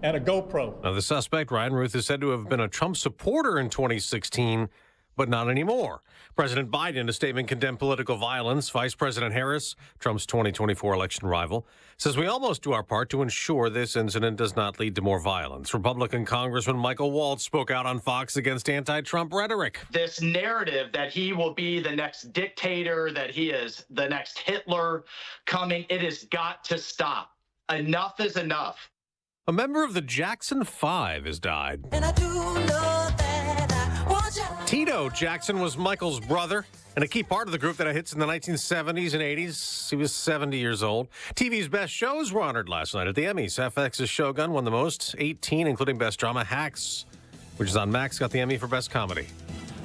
and a GoPro. Now, the suspect, Ryan Ruth, is said to have been a Trump supporter in 2016, but not anymore. President Biden, in a statement, condemned political violence. Vice President Harris, Trump's 2024 election rival, says we all must do our part to ensure this incident does not lead to more violence. Republican Congressman Michael Waltz spoke out on Fox against anti-Trump rhetoric. This narrative that he will be the next dictator, that he is the next Hitler coming, it has got to stop. Enough is enough. A member of the Jackson 5 has died. And I do know that I want you. Tito Jackson was Michael's brother and a key part of the group that had hits in the 1970s and 80s. He was 70 years old. TV's best shows were honored last night at the Emmys. FX's Shogun won the most, 18, including Best Drama. Hacks, which is on Max, got the Emmy for Best Comedy.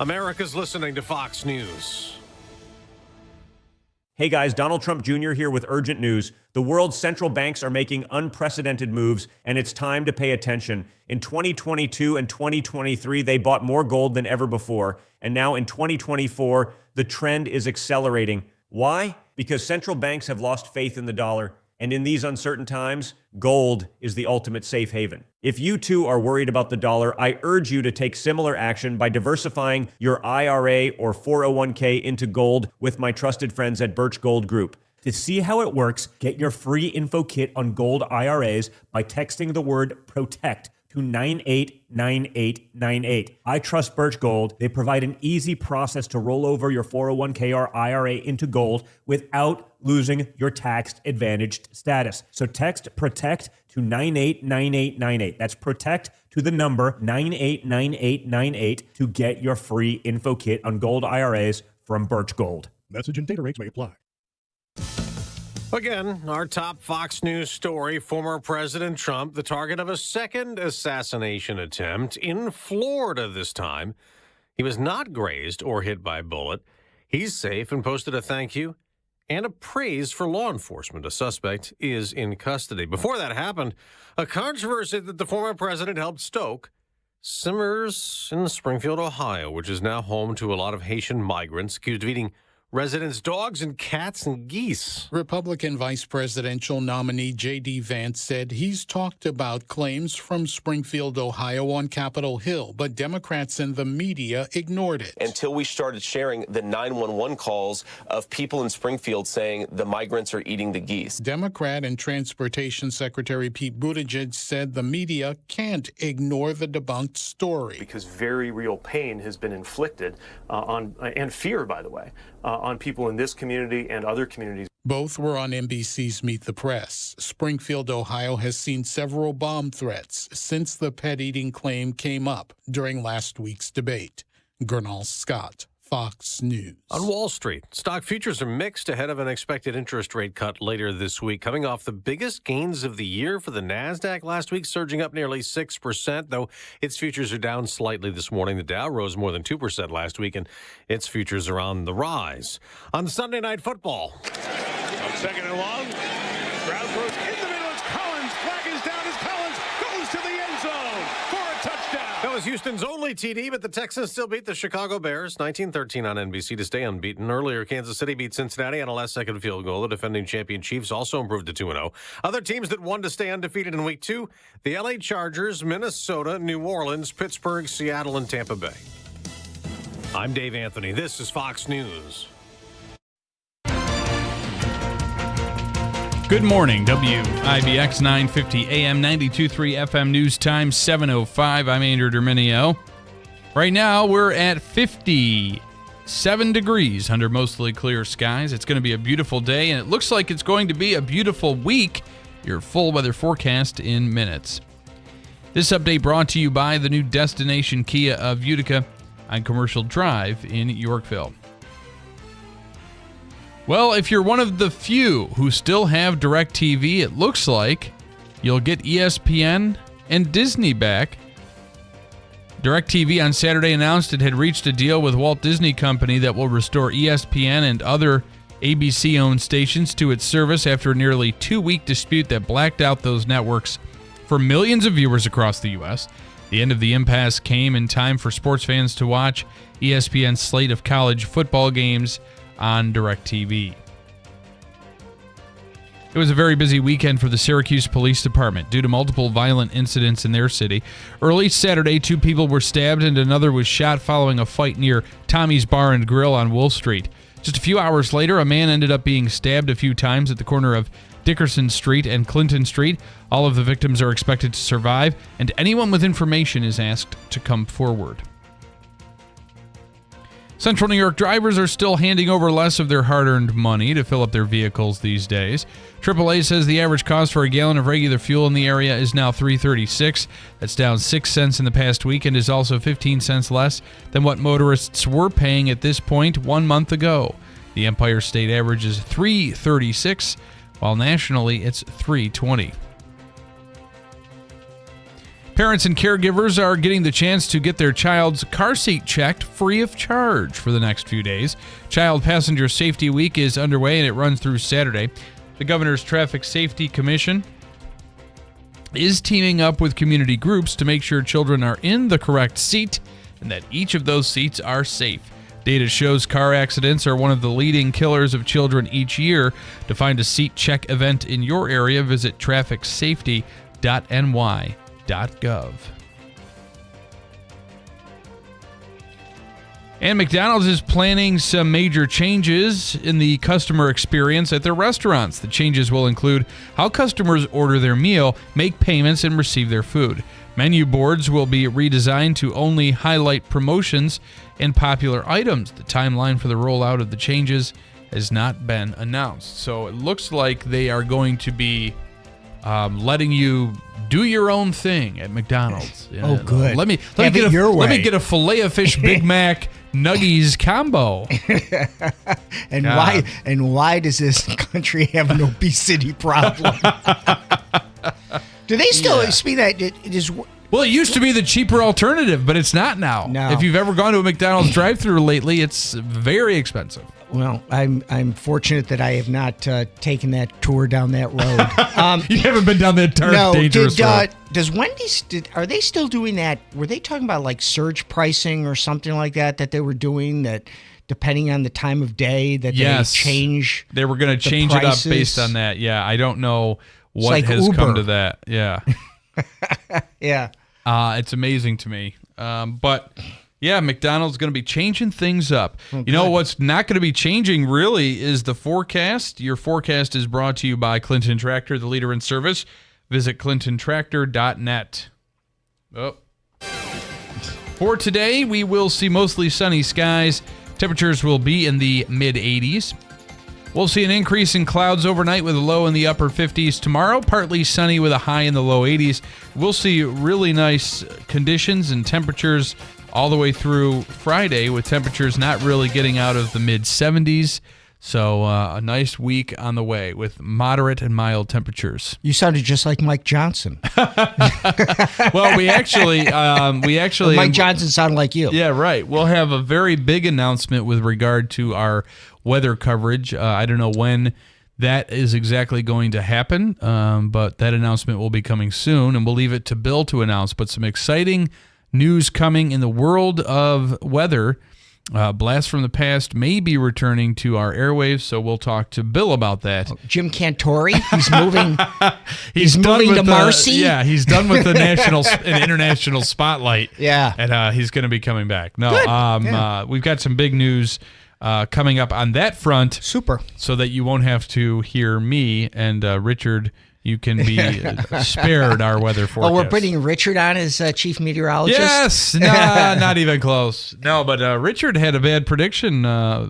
America's listening to Fox News. Hey guys, Donald Trump Jr. here with urgent news. The world's central banks are making unprecedented moves, and it's time to pay attention. In 2022 and 2023, they bought more gold than ever before. And now in 2024, the trend is accelerating. Why? Because central banks have lost faith in the dollar, and in these uncertain times, gold is the ultimate safe haven. If you too are worried about the dollar, I urge you to take similar action by diversifying your IRA or 401k into gold with my trusted friends at Birch Gold Group. To see how it works, get your free info kit on gold IRAs by texting the word PROTECT to 989898. I trust Birch Gold. They provide an easy process to roll over your 401k or IRA into gold without losing your tax advantaged status. So text PROTECT to 989898. That's PROTECT to the number 989898 to get your free info kit on gold IRAs from Birch Gold. Message and data rates may apply. Again, our top Fox News story, former President Trump, the target of a second assassination attempt in Florida this time. He was not grazed or hit by a bullet. He's safe and posted a thank you and a praise for law enforcement. A suspect is in custody. Before that happened, a controversy that the former president helped stoke simmers in Springfield, Ohio, which is now home to a lot of Haitian migrants accused of eating residents' dogs and cats and geese. Republican vice presidential nominee J.D. Vance said he's talked about claims from Springfield, Ohio on Capitol Hill, but Democrats and the media ignored it. Until we started sharing the 911 calls of people in Springfield saying the migrants are eating the geese. Democrat and Transportation Secretary Pete Buttigieg said the media can't ignore the debunked story. Because very real pain has been inflicted and fear, by the way, on people in this community and other communities. Both were on NBC's Meet the Press. Springfield, Ohio has seen several bomb threats since the pet eating claim came up during last week's debate. Gernal Scott, Fox News. On Wall Street, stock futures are mixed ahead of an expected interest rate cut later this week, coming off the biggest gains of the year for the NASDAQ last week, surging up nearly 6%, though its futures are down slightly this morning. The Dow rose more than 2% last week, and its futures are on the rise. On Sunday Night Football. Second and long. Crowd throws in the middle. It's Collins. Flag is down as Collins goes to the end zone for a touchdown. That was Houston's only TD, but the Texans still beat the Chicago Bears 19-13 on NBC to stay unbeaten. Earlier, Kansas City beat Cincinnati on a last-second field goal. The defending champion Chiefs also improved to 2-0. Other teams that won to stay undefeated in Week 2, the LA Chargers, Minnesota, New Orleans, Pittsburgh, Seattle, and Tampa Bay. I'm Dave Anthony. This is Fox News. Good morning, WIBX 950 AM 92.3 FM News Time 7:05. I'm Andrew Derminio. Right now, we're at 57 degrees under mostly clear skies. It's going to be a beautiful day, and it looks like it's going to be a beautiful week. Your full weather forecast in minutes. This update brought to you by the new Destination Kia of Utica on Commercial Drive in Yorkville. Well, if you're one of the few who still have DirecTV, it looks like you'll get ESPN and Disney back. DirecTV on Saturday announced it had reached a deal with Walt Disney Company that will restore ESPN and other ABC-owned stations to its service after a nearly 2-week dispute that blacked out those networks for millions of viewers across the U.S. The end of the impasse came in time for sports fans to watch ESPN's slate of college football games on DirecTV. It was a very busy weekend for the Syracuse Police Department due to multiple violent incidents in their city. Early Saturday, 2 people were stabbed and another was shot following a fight near Tommy's Bar and Grill on Wolf Street. Just a few hours later, a man ended up being stabbed a few times at the corner of Dickerson Street and Clinton Street. All of the victims are expected to survive, and anyone with information is asked to come forward. Central New York drivers are still handing over less of their hard-earned money to fill up their vehicles these days. AAA says the average cost for a gallon of regular fuel in the area is now $3.36. That's down 6 cents in the past week and is also 15 cents less than what motorists were paying at this point 1 month ago. The Empire State average is $3.36, while nationally it's $3.20. Parents and caregivers are getting the chance to get their child's car seat checked free of charge for the next few days. Child Passenger Safety Week is underway and it runs through Saturday. The Governor's Traffic Safety Commission is teaming up with community groups to make sure children are in the correct seat and that each of those seats are safe. Data shows car accidents are one of the leading killers of children each year. To find a seat check event in your area, visit trafficsafety.ny.gov. And McDonald's is planning some major changes in the customer experience at their restaurants. The changes will include how customers order their meal, make payments, and receive their food. Menu boards will be redesigned to only highlight promotions and popular items. The timeline for the rollout of the changes has not been announced. So it looks like they are going to be letting you do your own thing at McDonald's. Oh, good. Let me Have get it your way. Let me get a Filet-O-Fish Big Mac Nuggies combo. And why does this country have an obesity problem? Do they still speak that it is? Well, it used to be the cheaper alternative, but it's not now. No. If you've ever gone to a McDonald's drive-thru lately, it's very expensive. Well, I'm fortunate that I have not taken that tour down that road. You haven't been down that dark, dangerous road. Does Wendy's? Are they still doing that? Were they talking about like surge pricing or something like that they were doing that? Depending on the time of day, that they change. They were going to change it up based on that. Yeah, I don't know what like has Uber. come to that. Yeah. Yeah. It's amazing to me. But yeah, McDonald's going to be changing things up. Oh, you know good. what's not going to be changing really is the forecast. Your forecast is brought to you by Clinton Tractor, the leader in service. Visit clintontractor.net. Oh. For today, we will see mostly sunny skies. Temperatures will be in the mid-80s. We'll see an increase in clouds overnight with a low in the upper 50s tomorrow. Partly sunny with a high in the low 80s. We'll see really nice conditions and temperatures all the way through Friday, with temperatures not really getting out of the mid-70s. So a nice week on the way with moderate and mild temperatures. You sounded just like Mike Johnson. Well, we actually Mike Johnson sounded like you. Yeah, right. We'll have a very big announcement with regard to our weather coverage. I don't know when that is exactly going to happen, but that announcement will be coming soon, and we'll leave it to Bill to announce. But some exciting news coming in the world of weather. Blast from the Past may be returning to our airwaves, so we'll talk to Bill about that. Jim Cantori, he's moving. he's done moving with to Marcy. Yeah, he's done with the national and international spotlight. Yeah, and he's going to be coming back. No, Good. We've got some big news coming up on that front. Super. So that you won't have to hear me and Richard. You can be spared our weather forecast. Oh, we're putting Richard on as chief meteorologist? Yes. Nah, not even close. No, but Richard had a bad prediction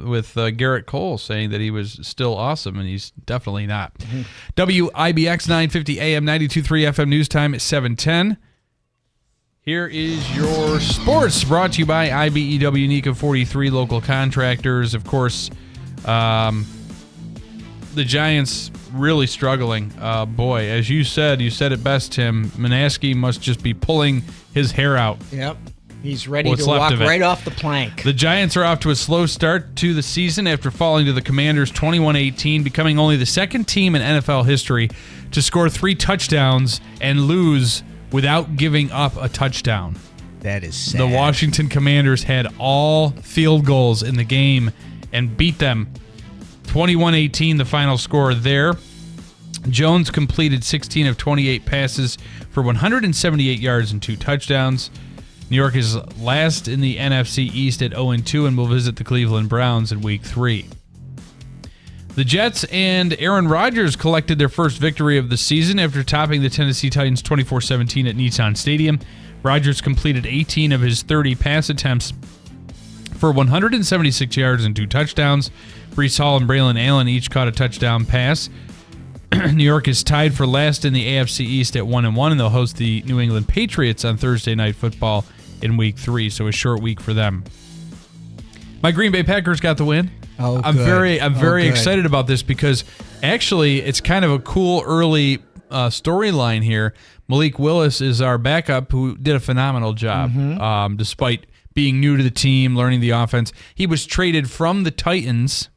with Garrett Cole saying that he was still awesome, and he's definitely not. Mm-hmm. WIBX 950 AM 92.3 FM news time at 7:10. Here is your sports, brought to you by IBEW NECA 43 local contractors. Of course, the Giants really struggling. Boy, as you said it best, Tim. Manaski must just be pulling his hair out. Yep. He's ready What's to left walk of it. right off the plank. The Giants are off to a slow start to the season after falling to the Commanders 21-18, becoming only the second team in NFL history to score 3 touchdowns and lose without giving up a touchdown. That is sad. The Washington Commanders had all field goals in the game and beat them 21-18, the final score there. Jones completed 16 of 28 passes for 178 yards and 2 touchdowns. New York is last in the NFC East at 0-2 and will visit the Cleveland Browns in Week 3. The Jets and Aaron Rodgers collected their first victory of the season after topping the Tennessee Titans 24-17 at Nissan Stadium. Rodgers completed 18 of his 30 pass attempts for 176 yards and 2 touchdowns. Breece Hall and Braylon Allen each caught a touchdown pass. New York is tied for last in the AFC East at 1-1, and they'll host the New England Patriots on Thursday Night Football in Week 3, so a short week for them. My Green Bay Packers got the win. Oh, I'm good. very good. excited about this because actually it's kind of a cool early storyline here. Malik Willis is our backup who did a phenomenal job despite being new to the team, learning the offense. He was traded from the Titans,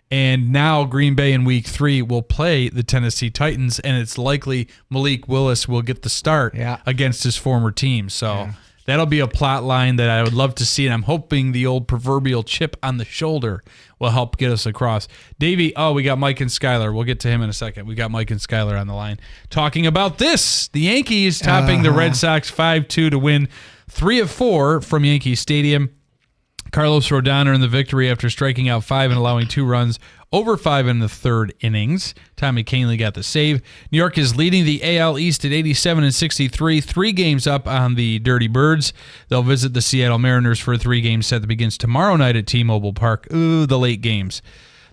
and now Green Bay in Week 3 will play the Tennessee Titans, and it's likely Malik Willis will get the start against his former team. So that'll be a plot line that I would love to see, and I'm hoping the old proverbial chip on the shoulder will help get us across. Davey, we got Mike and Skyler. We'll get to him in a second. We got Mike and Skyler on the line talking about this. The Yankees topping the Red Sox 5-2 to win 3 of 4 from Yankee Stadium. Carlos Rodon earned the victory after striking out 5 and allowing 2 runs over 5 in the third innings. Tommy Kahnle got the save. New York is leading the AL East at 87-63, 3 games up on the Dirty Birds. They'll visit the Seattle Mariners for a 3-game set that begins tomorrow night at T-Mobile Park. Ooh, the late games.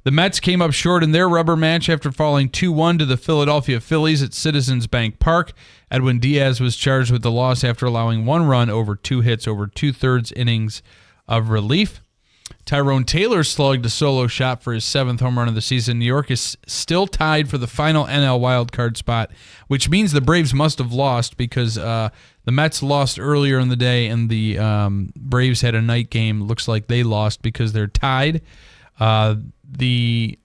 The Mets came up short in their rubber match after falling 2-1 to the Philadelphia Phillies at Citizens Bank Park. Edwin Diaz was charged with the loss after allowing 1 run over 2 hits over 2/3 innings of relief. Tyrone Taylor slugged a solo shot for his 7th home run of the season. New York is still tied for the final NL wildcard spot, which means the Braves must have lost because the Mets lost earlier in the day and the Braves had a night game. Looks like they lost because they're tied. New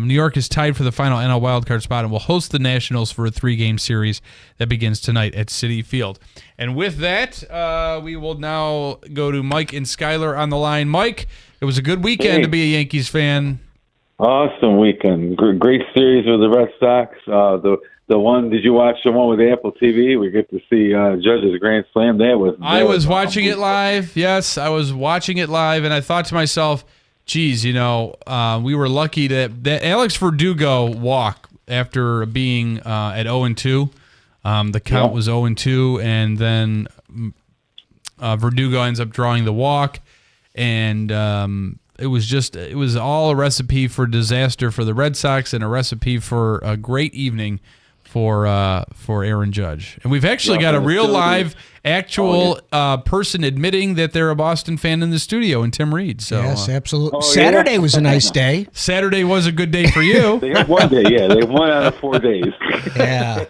York is tied for the final NL wildcard spot and will host the Nationals for a 3-game series that begins tonight at Citi Field. And with that, we will now go to Mike and Skyler on the line. Mike, it was a good weekend to be a Yankees fan. Awesome weekend. Great series with the Red Sox. The one, did you watch the one with Apple TV? We get to see Judge's Grand Slam. I was watching it live. Yes, I was watching it live, and I thought to myself, geez, we were lucky that Alex Verdugo walked after being at 0-2. The count was 0-2, and then Verdugo ends up drawing the walk, and it was all a recipe for disaster for the Red Sox and a recipe for a great evening for Aaron Judge. And we've actually got a real live actual person admitting that they're a Boston fan in the studio, and Tim Reed. So yes, absolutely. Saturday was a nice day. Saturday was a good day for you. They had one day, yeah. They had 1 out of 4 days. Yeah.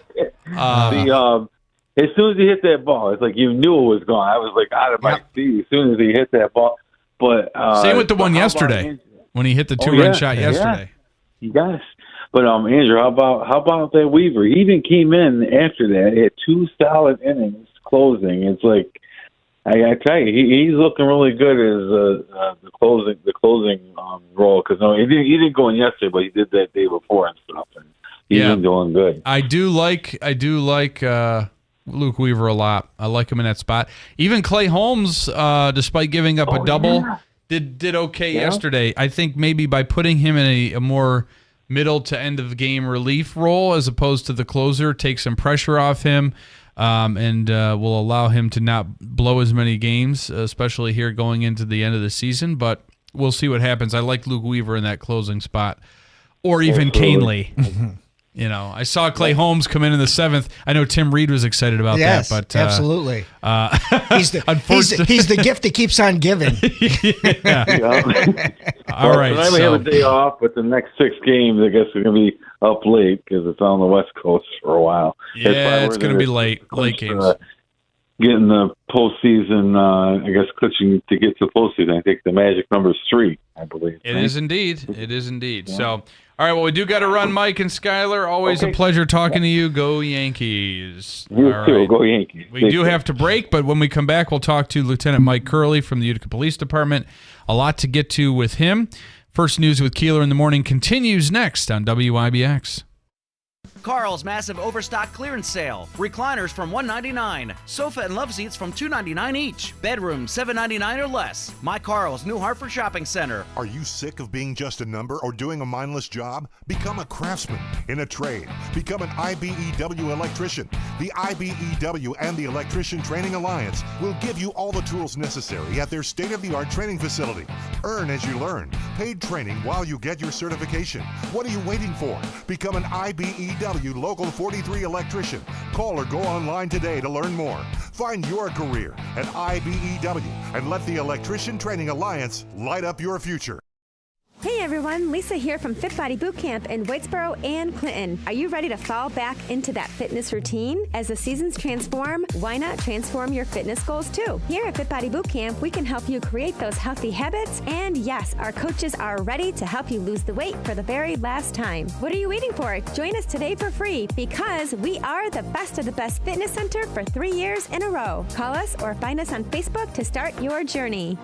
As soon as he hit that ball, it's like you knew it was gone. I was like out of my seat as soon as he hit that ball. But same with the one yesterday when he hit the 2-run shot yesterday. Yes. But Andrew, how about that Weaver? He even came in after that. He had 2 solid innings closing. It's like I tell you, he's looking really good as the closing role because he didn't go in yesterday, but he did that day before and stuff. And he's been doing good. I do like Luke Weaver a lot. I like him in that spot. Even Clay Holmes, despite giving up a double, did okay yesterday. I think maybe by putting him in a more middle to end of the game relief role as opposed to the closer, take some pressure off him, and will allow him to not blow as many games, especially here going into the end of the season. But we'll see what happens. I like Luke Weaver in that closing spot, or even Kahnle. I saw Clay Holmes come in the 7th. I know Tim Reed was excited about that. But absolutely. He's the gift that keeps on giving. All right. Tonight we have a day off, but the next 6 games, I guess, are going to be up late because it's on the West Coast for a while. Yeah, it's going to be late games. Getting the postseason, I guess, clinching to get to the postseason. I think the magic number is 3, I believe. It is indeed. Yeah. So, all right, well, we do got to run, Mike and Skyler. Always a pleasure talking to you. Go Yankees. You too. Right. Go Yankees. We do have to break, but when we come back, we'll talk to Lieutenant Mike Curley from the Utica Police Department. A lot to get to with him. First News with Keeler in the Morning continues next on WIBX. Carl's massive overstock clearance sale. Recliners from $199. Sofa and love seats from $299 each. Bedroom $799 or less. My Carl's New Hartford Shopping Center. Are you sick of being just a number or doing a mindless job? Become a craftsman in a trade. Become an IBEW electrician. The IBEW and the Electrician Training Alliance will give you all the tools necessary at their state-of-the-art training facility. Earn as you learn. Paid training while you get your certification. What are you waiting for? Become an IBEW Local 43 electrician. Call or go online today to learn more. Find your career at IBEW and let the Electrician Training Alliance light up your future. Hey Hey everyone, Lisa here from Fit Body Bootcamp in Whitesboro and Clinton. Are you ready to fall back into that fitness routine? As the seasons transform, why not transform your fitness goals too? Here at Fit Body Bootcamp, we can help you create those healthy habits, and yes, our coaches are ready to help you lose the weight for the very last time. What are you waiting for? Join us today for free because we are the best of the best fitness center for 3 years in a row. Call us or find us on Facebook to start your journey.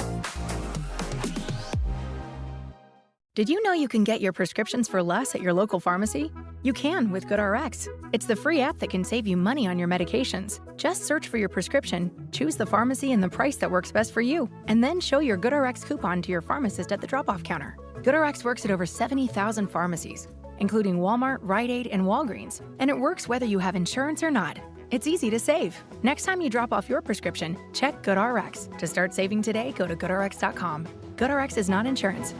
Did you know you can get your prescriptions for less at your local pharmacy? You can with GoodRx. It's the free app that can save you money on your medications. Just search for your prescription, choose the pharmacy and the price that works best for you, and then show your GoodRx coupon to your pharmacist at the drop-off counter. GoodRx works at over 70,000 pharmacies, including Walmart, Rite Aid, and Walgreens, and it works whether you have insurance or not. It's easy to save. Next time you drop off your prescription, check GoodRx. To start saving today, go to GoodRx.com. GoodRx is not insurance.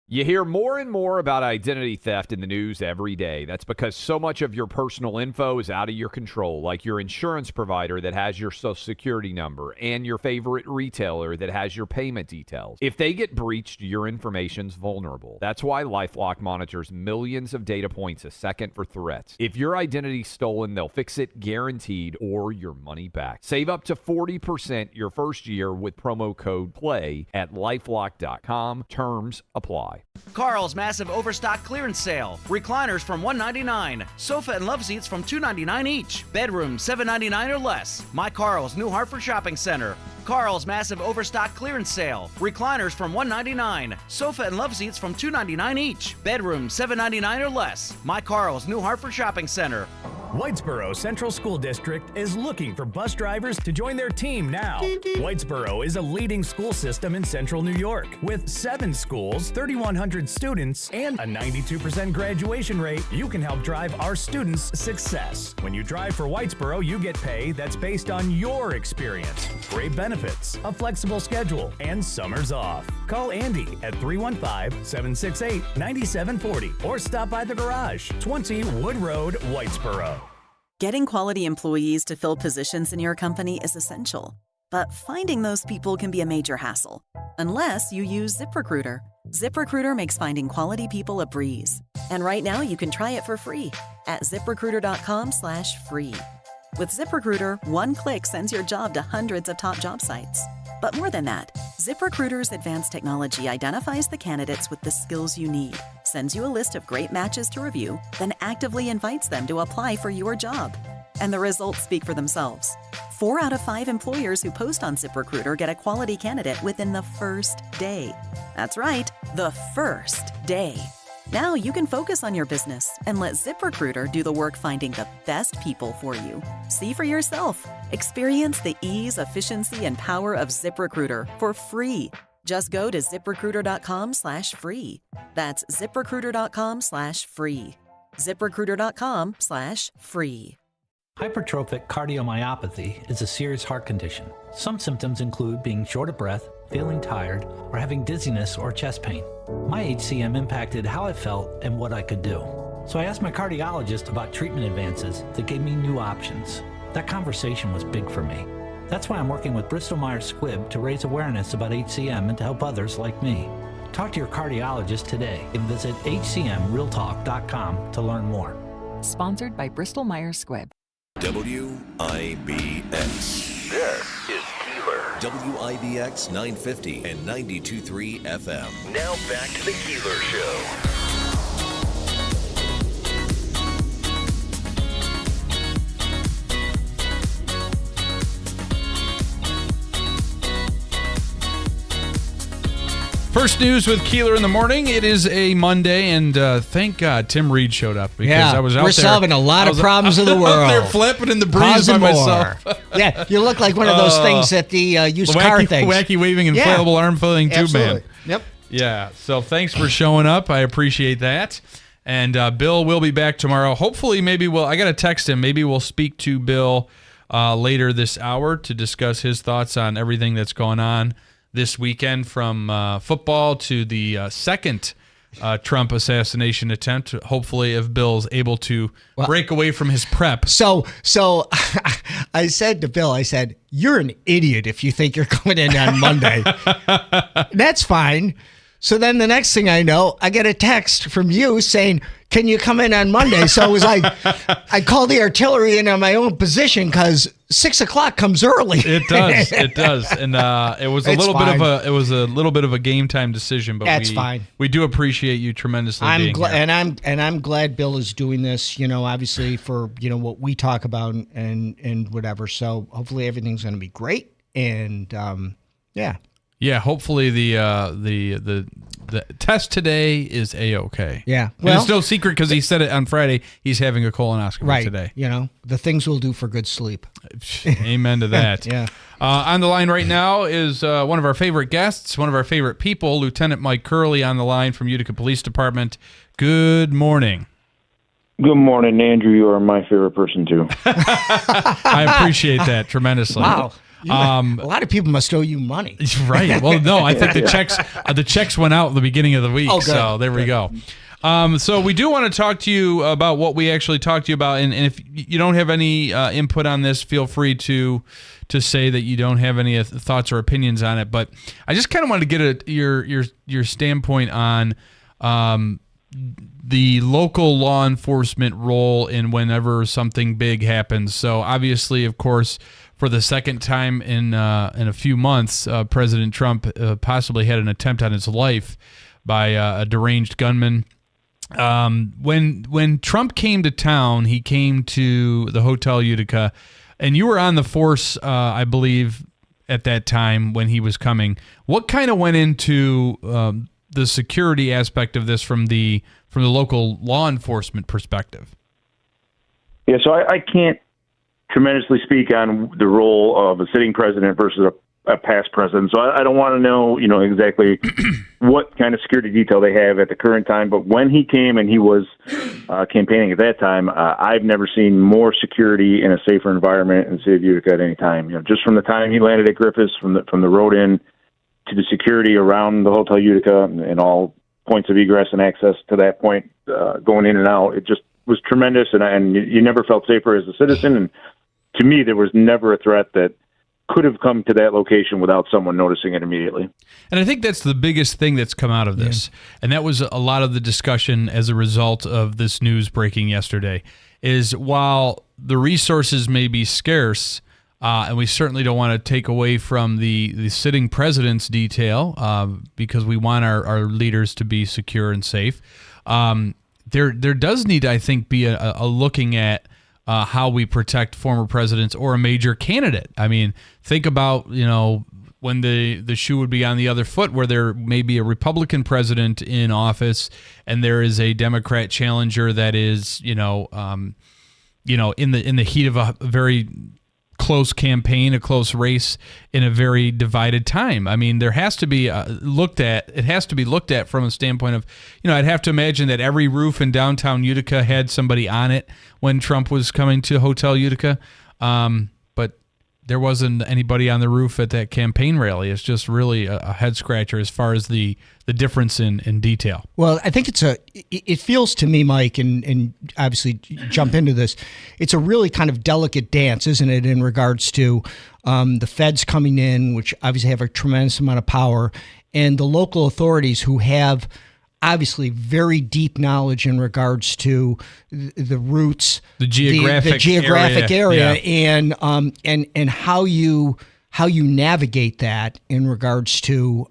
You hear more and more about identity theft in the news every day. That's because so much of your personal info is out of your control, like your insurance provider that has your social security number and your favorite retailer that has your payment details. If they get breached, your information's vulnerable. That's why LifeLock monitors millions of data points a second for threats. If your identity's stolen, they'll fix it guaranteed or your money back. Save up to 40% your first year with promo code PLAY at LifeLock.com. Terms apply. Carl's massive overstock clearance sale. Recliners from $199. Sofa and love seats from $299 each. Bedroom $799 or less. My Carl's New Hartford Shopping Center. Carl's massive overstock clearance sale. Recliners from $199. Sofa and love seats from $299 each. Bedroom $799 or less. My Carl's New Hartford Shopping Center. Whitesboro Central School District is looking for bus drivers to join their team now. Whitesboro is a leading school system in central New York with 7 schools, 3,100 students, and a 92% graduation rate. You can help drive our students' success. When you drive for Whitesboro, you get pay that's based on your experience. Great benefits, a flexible schedule, and summers off. Call Andy at 315-768-9740 or stop by the garage, 20 Wood Road, Whitesboro. Getting quality employees to fill positions in your company is essential, but finding those people can be a major hassle, unless you use ZipRecruiter. ZipRecruiter makes finding quality people a breeze. And right now you can try it for free at ZipRecruiter.com/free. With ZipRecruiter, one click sends your job to hundreds of top job sites. But more than that, ZipRecruiter's advanced technology identifies the candidates with the skills you need, sends you a list of great matches to review, then actively invites them to apply for your job. And the results speak for themselves. 4 out of 5 employers who post on ZipRecruiter get a quality candidate within the first day. That's right, the first day. Now you can focus on your business and let ZipRecruiter do the work finding the best people for you. See for yourself. Experience the ease, efficiency, and power of ZipRecruiter for free. Just go to ZipRecruiter.com/free. That's ZipRecruiter.com/free. ZipRecruiter.com/free. Hypertrophic cardiomyopathy is a serious heart condition. Some symptoms include being short of breath, feeling tired, or having dizziness or chest pain. My HCM impacted how I felt and what I could do. So I asked my cardiologist about treatment advances that gave me new options. That conversation was big for me. That's why I'm working with Bristol Myers Squibb to raise awareness about HCM and to help others like me. Talk to your cardiologist today and visit hcmrealtalk.com to learn more. Sponsored by Bristol Myers Squibb. WIBX. This is Keeler. WIBX 950 and 92.3 FM. Now back to the Keeler Show. First news with Keeler in the morning. It is a Monday, and thank God Tim Reed showed up because I was out we're there. solving a lot of problems of the world. Out there flipping in the breeze by myself. Yeah, you look like one of those things at the used car things. Wacky waving inflatable arm flailing tube man. Yep. Yeah. So thanks for showing up. I appreciate that. And Bill will be back tomorrow. Hopefully, maybe I got to text him. Maybe we'll speak to Bill later this hour to discuss his thoughts on everything that's going on this weekend, from football to the second Trump assassination attempt. Hopefully, if Bill's able to break away from his prep. So I said to Bill, I said, "You're an idiot if you think you're coming in on Monday." That's fine. So then the next thing I know, I get a text from you saying, can you come in on Monday? So it was like, I called the artillery in on my own position because 6 o'clock comes early. It does. And it was a little bit of a game time decision, but that's fine. We do appreciate you tremendously being here. And I'm glad Bill is doing this, obviously for, what we talk about and whatever. So hopefully everything's going to be great. And yeah. Yeah, hopefully the test today is A-okay. Yeah. Well, it's no secret because he said it on Friday. He's having a colonoscopy today. The things will do for good sleep. Amen to that. Yeah. On the line right now is one of our favorite guests, one of our favorite people, Lieutenant Mike Curley on the line from Utica Police Department. Good morning. Good morning, Andrew. You are my favorite person, too. I appreciate that tremendously. Wow. A lot of people must owe you money. Right. Well, no, I think the checks went out at the beginning of the week. Oh, good. So there we go. So we do want to talk to you about what we actually talked to you about. And if you don't have any input on this, feel free to say that you don't have any thoughts or opinions on it. But I just kind of wanted to get your standpoint on the local law enforcement role in whenever something big happens. So obviously, of course, for the second time in a few months, President Trump possibly had an attempt on his life by a deranged gunman. When Trump came to town, he came to the Hotel Utica, and you were on the force, I believe, at that time when he was coming. What kind of went into the security aspect of this from the local law enforcement perspective? Yeah, so I can't tremendously speak on the role of a sitting president versus a past president. So I don't want to know, exactly what kind of security detail they have at the current time. But when he came and he was campaigning at that time, I've never seen more security in a safer environment in the city of Utica at any time. Just from the time he landed at Griffiths, from the road in to the security around the Hotel Utica and all points of egress and access to that point, going in and out, it just was tremendous. And you never felt safer as a citizen. And to me, there was never a threat that could have come to that location without someone noticing it immediately. And I think that's the biggest thing that's come out of this. Yeah. And that was a lot of the discussion as a result of this news breaking yesterday, is while the resources may be scarce, and we certainly don't want to take away from the sitting president's detail because we want our leaders to be secure and safe, there does need, I think, be a looking at how we protect former presidents or a major candidate. I mean, think about, when the shoe would be on the other foot, where there may be a Republican president in office and there is a Democrat challenger that is, in the heat of a very close campaign, a close race in a very divided time. I mean, there has to be looked at from a standpoint of, I'd have to imagine that every roof in downtown Utica had somebody on it when Trump was coming to Hotel Utica. But there wasn't anybody on the roof at that campaign rally. It's just really a head scratcher as far as the difference in detail. Well, I think it feels to me, Mike, and obviously jump into this, it's a really kind of delicate dance, isn't it, in regards to the feds coming in, which obviously have a tremendous amount of power, and the local authorities who have obviously very deep knowledge in regards to the roots, the geographic area. Yeah. And how you navigate that in regards to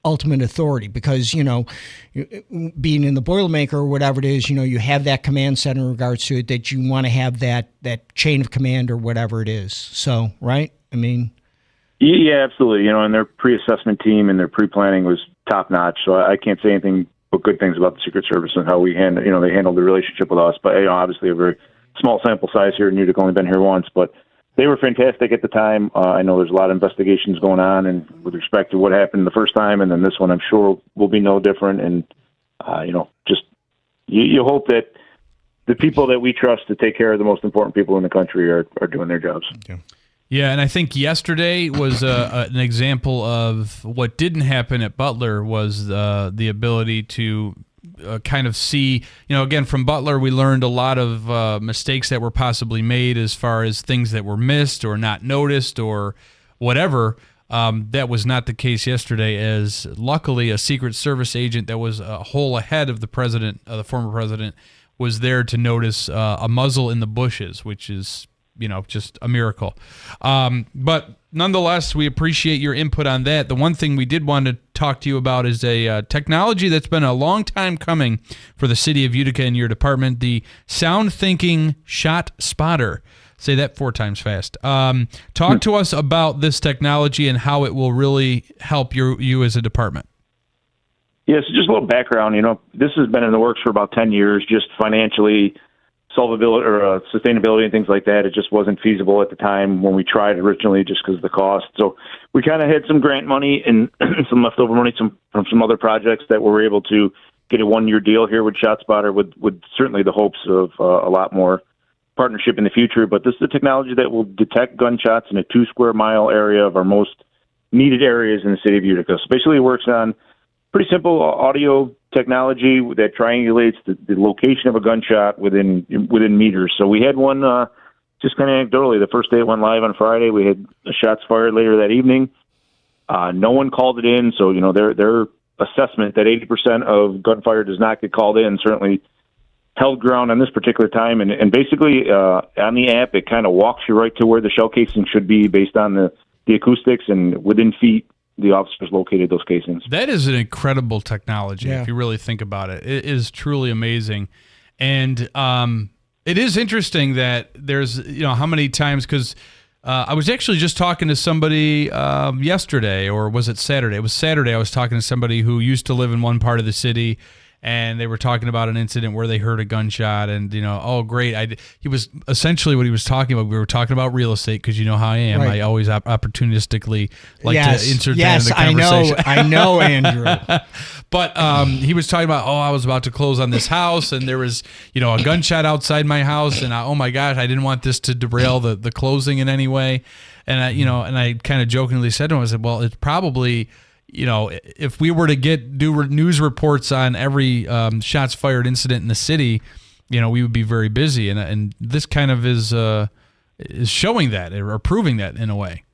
ultimate authority, because being in the Boilermaker or whatever it is, you have that command center in regards to it, that you want to have that chain of command or whatever it is. So, right? I mean, yeah, absolutely. And their pre-assessment team and their pre-planning was top notch. So I can't say anything but good things about the Secret Service and how they handled the relationship with us. But obviously a very small sample size here in Utica, only been here once, but they were fantastic at the time. I know there's a lot of investigations going on, and with respect to what happened the first time, and then this one, I'm sure will be no different. And you hope that the people that we trust to take care of the most important people in the country are doing their jobs. Yeah. Yeah, and I think yesterday was an example of what didn't happen at Butler was the ability to kind of see, again, from Butler, we learned a lot of mistakes that were possibly made as far as things that were missed or not noticed or whatever. That was not the case yesterday, as luckily a Secret Service agent that was a hole ahead of the president, the former president, was there to notice a muzzle in the bushes, which is, just a miracle. But nonetheless, we appreciate your input on that. The one thing we did want to talk to you about is a technology that's been a long time coming for the city of Utica and your department, the Sound Thinking Shot Spotter. Say that 4 times fast. Talk to us about this technology and how it will really help you as a department. Yeah, so just a little background. This has been in the works for about 10 years, just financially, solvability or sustainability and things like that. It just wasn't feasible at the time when we tried originally just because of the cost. So we kind of had some grant money and some leftover money from some other projects that we were able to get a 1-year deal here with ShotSpotter with certainly the hopes of a lot more partnership in the future. But this is a technology that will detect gunshots in a 2 square mile area of our most needed areas in the city of Utica. So basically it works on pretty simple audio technology that triangulates the location of a gunshot within meters. So we had one just kind of anecdotally. The first day it went live on Friday, we had shots fired later that evening. No one called it in, so their assessment that 80% of gunfire does not get called in certainly held ground on this particular time. And basically on the app, it kind of walks you right to where the shell casing should be based on the acoustics, and within feet the officers located those casings. That is an incredible technology, if you really think about it. It is truly amazing. And it is interesting that there's, how many times, because I was actually just talking to somebody yesterday, or was it Saturday? It was Saturday. I was talking to somebody who used to live in one part of the city, and they were talking about an incident where they heard a gunshot, and oh great! He was essentially what he was talking about. We were talking about real estate, because you know how I am. Right. I always opportunistically like to insert that in the conversation. I know, Andrew. But he was talking about, I was about to close on this house, and there was a gunshot outside my house, and oh my gosh, I didn't want this to derail the closing in any way. And I kind of jokingly said to him, I said, well, it's probably, if we were to do news reports on every shots fired incident in the city, we would be very busy. And this kind of is showing that, or proving that in a way.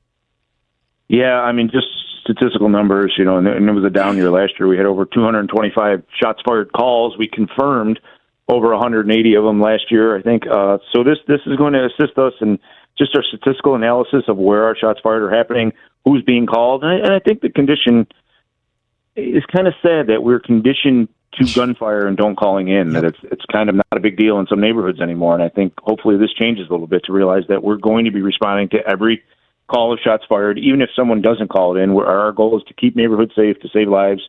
Yeah, I mean, just statistical numbers, and it was a down year last year. We had over 225 shots fired calls. We confirmed over 180 of them last year, I think. So this is going to assist us in just our statistical analysis of where our shots fired are happening, who's being called. And I think the condition is kind of sad that we're conditioned to gunfire and don't calling in, that it's kind of not a big deal in some neighborhoods anymore. And I think hopefully this changes a little bit to realize that we're going to be responding to every call of shots fired, even if someone doesn't call it in. Our goal is to keep neighborhoods safe, to save lives,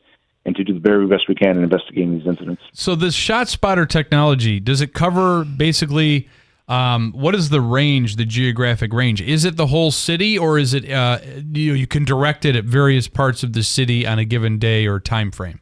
and to do the very best we can in investigating these incidents. So this ShotSpotter technology, does it cover basically what is the range, the geographic range? Is it the whole city, or is it you can direct it at various parts of the city on a given day or time frame?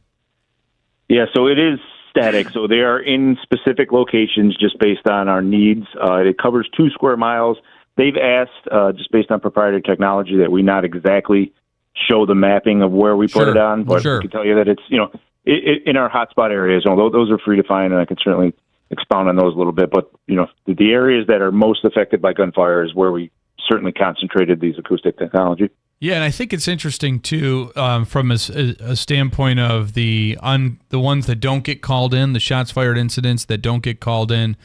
Yeah, so it is static. So they are in specific locations just based on our needs. It covers 2 square miles. They've asked, just based on proprietary technology, that we not exactly show the mapping of where we put it on, but I can tell you that it's, in our hotspot areas. Those are free to find, and I can certainly expound on those a little bit. But, the areas that are most affected by gunfire is where we certainly concentrated these acoustic technology. Yeah, and I think it's interesting, too, from a standpoint of the ones that don't get called in, the shots fired incidents that don't get called in.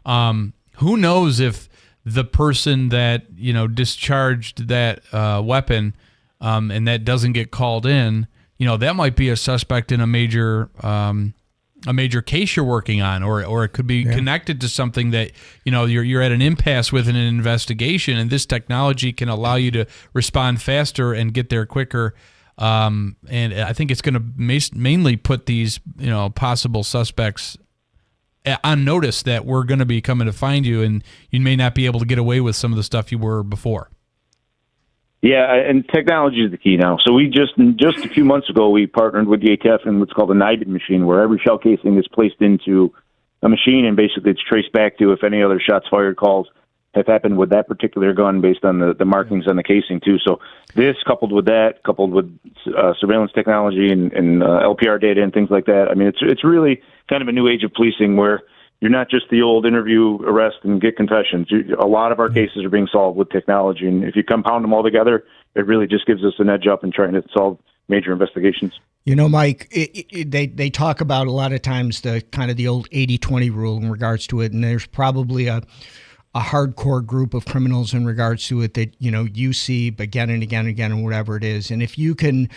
Who knows if the person that, discharged that weapon and that doesn't get called in, that might be a suspect in a major case you're working on, or it could be connected to something that, you're at an impasse with in an investigation, and this technology can allow you to respond faster and get there quicker. And I think it's going to mainly put these, possible suspects on notice that we're going to be coming to find you, and you may not be able to get away with some of the stuff you were before. Yeah, and technology is the key now. So we just a few months ago, we partnered with the ATF in what's called a NIBID machine, where every shell casing is placed into a machine, and basically it's traced back to if any other shots fired calls have happened with that particular gun based on the markings on the casing, too. So this, coupled with surveillance technology and LPR data and things like that, I mean, it's really kind of a new age of policing where you're not just the old interview, arrest, and get confessions. A lot of our cases are being solved with technology, and if you compound them all together, it really just gives us an edge up in trying to solve major investigations. You know, Mike, they talk about a lot of times the kind of the old 80-20 rule in regards to it, and there's probably a hardcore group of criminals in regards to it that, you see again and again and again and whatever it is. And if you can,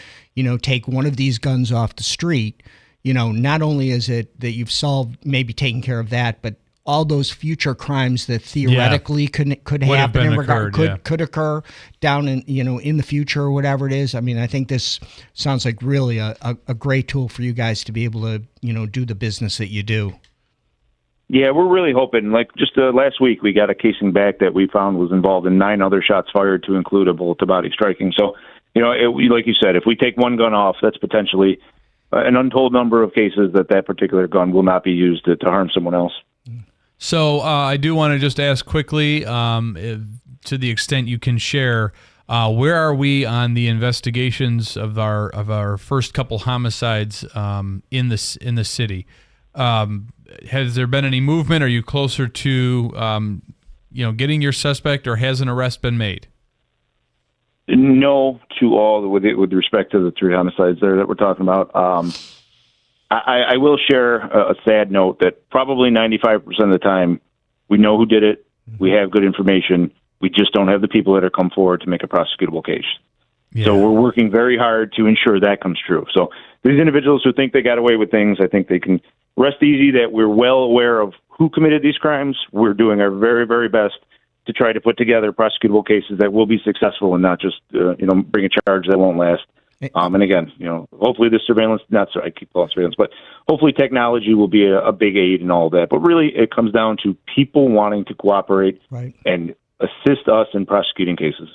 take one of these guns off the street, not only is it that you've solved, maybe taken care of that, but all those future crimes that theoretically could happen in regard could occur down in in the future or whatever it is. I mean, I think this sounds like really a great tool for you guys to be able to do the business that you do. Yeah, we're really hoping. Like just last week, we got a casing back that we found was involved in 9 other shots fired, to include a bullet-to-body striking. So, like you said, if we take one gun off, that's potentially an untold number of cases that particular gun will not be used to harm someone else. So I do want to just ask quickly, to the extent you can share, where are we on the investigations of our first couple homicides in the city? Has there been any movement? Are you closer to getting your suspect, or has an arrest been made? No to all with respect to the 3 homicides there that we're talking about. I will share a sad note that probably 95% of the time we know who did it. We have good information. We just don't have the people that are come forward to make a prosecutable case. Yeah. So we're working very hard to ensure that comes true. So these individuals who think they got away with things, I think they can rest easy that we're well aware of who committed these crimes. We're doing our very, very best to try to put together prosecutable cases that will be successful and not just bring a charge that won't last. And again, hopefully this surveillance, I keep calling surveillance, but hopefully technology will be a big aid in all that. But really, it comes down to people wanting to cooperate and assist us in prosecuting cases.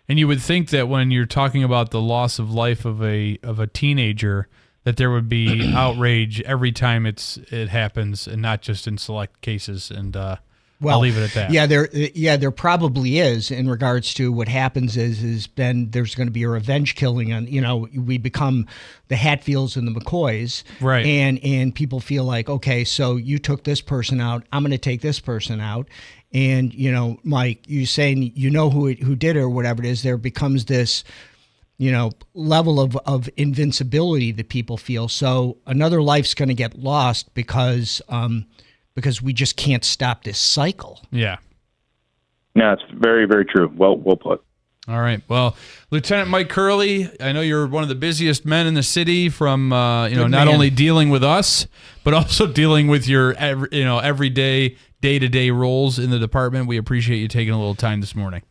And you would think that when you're talking about the loss of life of a teenager, that there would be outrage every time it happens, and not just in select cases. And I'll leave it at that. There probably is in regards to what happens is there's going to be a revenge killing on, we become the Hatfields and the McCoys. Right. And people feel like, okay, so you took this person out, I'm going to take this person out. And, Mike, you saying, who did it or whatever it is, there becomes this, level of invincibility that people feel. So another life's going to get lost because we just can't stop this cycle. Yeah. No, it's very, very true. Well put. All right. Well, Lieutenant Mike Curley, I know you're one of the busiest men in the city from, not only dealing with us, but also dealing with your, everyday, day-to-day roles in the department. We appreciate you taking a little time this morning.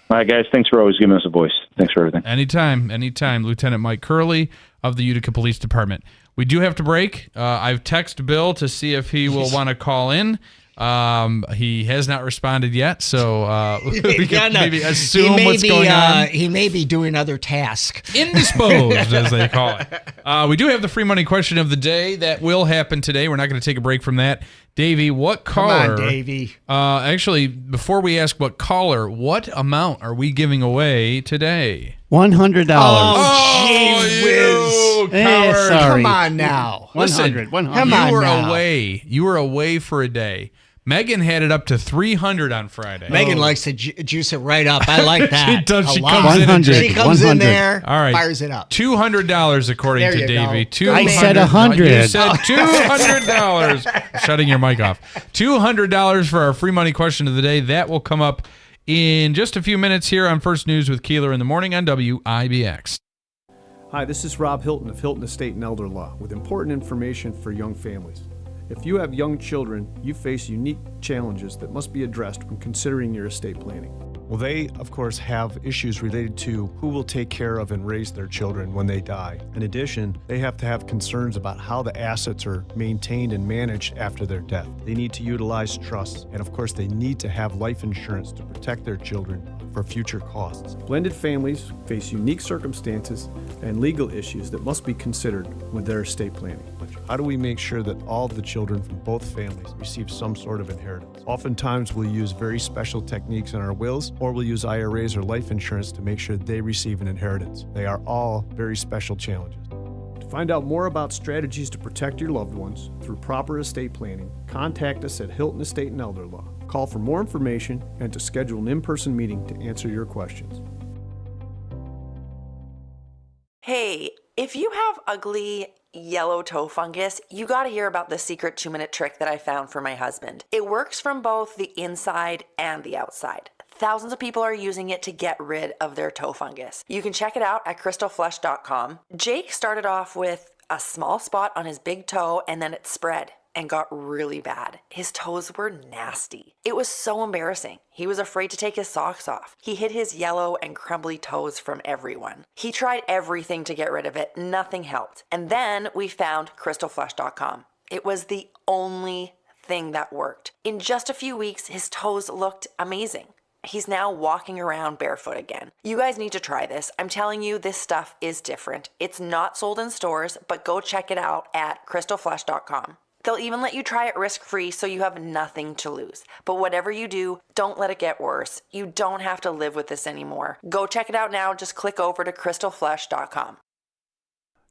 All right, guys. Thanks for always giving us a voice. Thanks for everything. Anytime. Lieutenant Mike Curley of the Utica Police Department. We do have to break. I've texted Bill to see if he will want to call in. He has not responded yet, so we can maybe assume what's going on. He may be doing other tasks. Indisposed, as they call it. We do have the free money question of the day. That will happen today. We're not going to take a break from that. Davey, what caller? Come on, Davey. Actually, before we ask what caller, what amount are we giving away today? $100. Oh, gee whiz. Sorry. Come on now. 100. Come on now. You were away for a day. Megan had it up to 300 on Friday. Megan likes to juice it right up. I like that. She does. She comes in there, all right, fires it up. $200 according to Davey. I said 100. You said $200. Shutting your mic off. $200 for our free money question of the day. That will come up in just a few minutes here on First News with Keeler in the morning on WIBX. Hi, this is Rob Hilton of Hilton Estate and Elder Law with important information for young families. If you have young children, you face unique challenges that must be addressed when considering your estate planning. Well, they, of course, have issues related to who will take care of and raise their children when they die. In addition, they have to have concerns about how the assets are maintained and managed after their death. They need to utilize trusts, and of course, they need to have life insurance to protect their children for future costs. Blended families face unique circumstances and legal issues that must be considered with their estate planning. How do we make sure that all of the children from both families receive some sort of inheritance? Oftentimes we'll use very special techniques in our wills, or we'll use IRAs or life insurance to make sure they receive an inheritance. They are all very special challenges. To find out more about strategies to protect your loved ones through proper estate planning, contact us at Hilton Estate and Elder Law. Call for more information and to schedule an in-person meeting to answer your questions. If you have ugly yellow toe fungus, you got to hear about the secret 2-minute trick that I found for my husband. It works from both the inside and the outside. Thousands of people are using it to get rid of their toe fungus. You can check it out at crystalflesh.com. Jake started off with a small spot on his big toe, and then it spread and got really bad. His toes were nasty. It was so embarrassing. He was afraid to take his socks off. He hid his yellow and crumbly toes from everyone. He tried everything to get rid of it. Nothing helped. And then we found crystalflesh.com. It was the only thing that worked. In just a few weeks, his toes looked amazing. He's now walking around barefoot again. You guys need to try this. I'm telling you, this stuff is different. It's not sold in stores, but go check it out at crystalflesh.com. They'll even let you try it risk-free, so you have nothing to lose. But whatever you do, don't let it get worse. You don't have to live with this anymore. Go check it out now. Just click over to crystalflesh.com.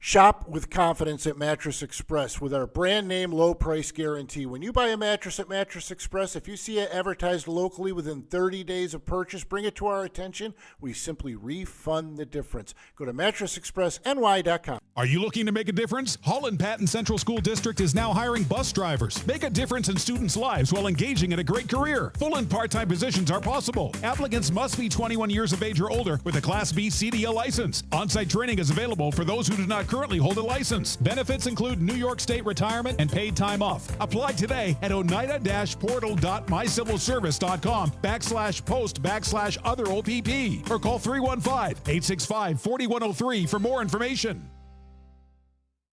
Shop with confidence at Mattress Express with our brand name low price guarantee. When you buy a mattress at Mattress Express, if you see it advertised locally within 30 days of purchase, bring it to our attention. We simply refund the difference. Go to mattressexpressny.com. Are you looking to make a difference? Holland Patton Central School District is now hiring bus drivers. Make a difference in students' lives while engaging in a great career. Full and part-time positions are possible. Applicants must be 21 years of age or older with a Class B CDL license. On-site training is available for those who do not currently hold a license. Benefits include New York State retirement and paid time off. Apply today at oneida-portal.mycivilservice.com/post/other OPP or call 315-865-4103 for more information.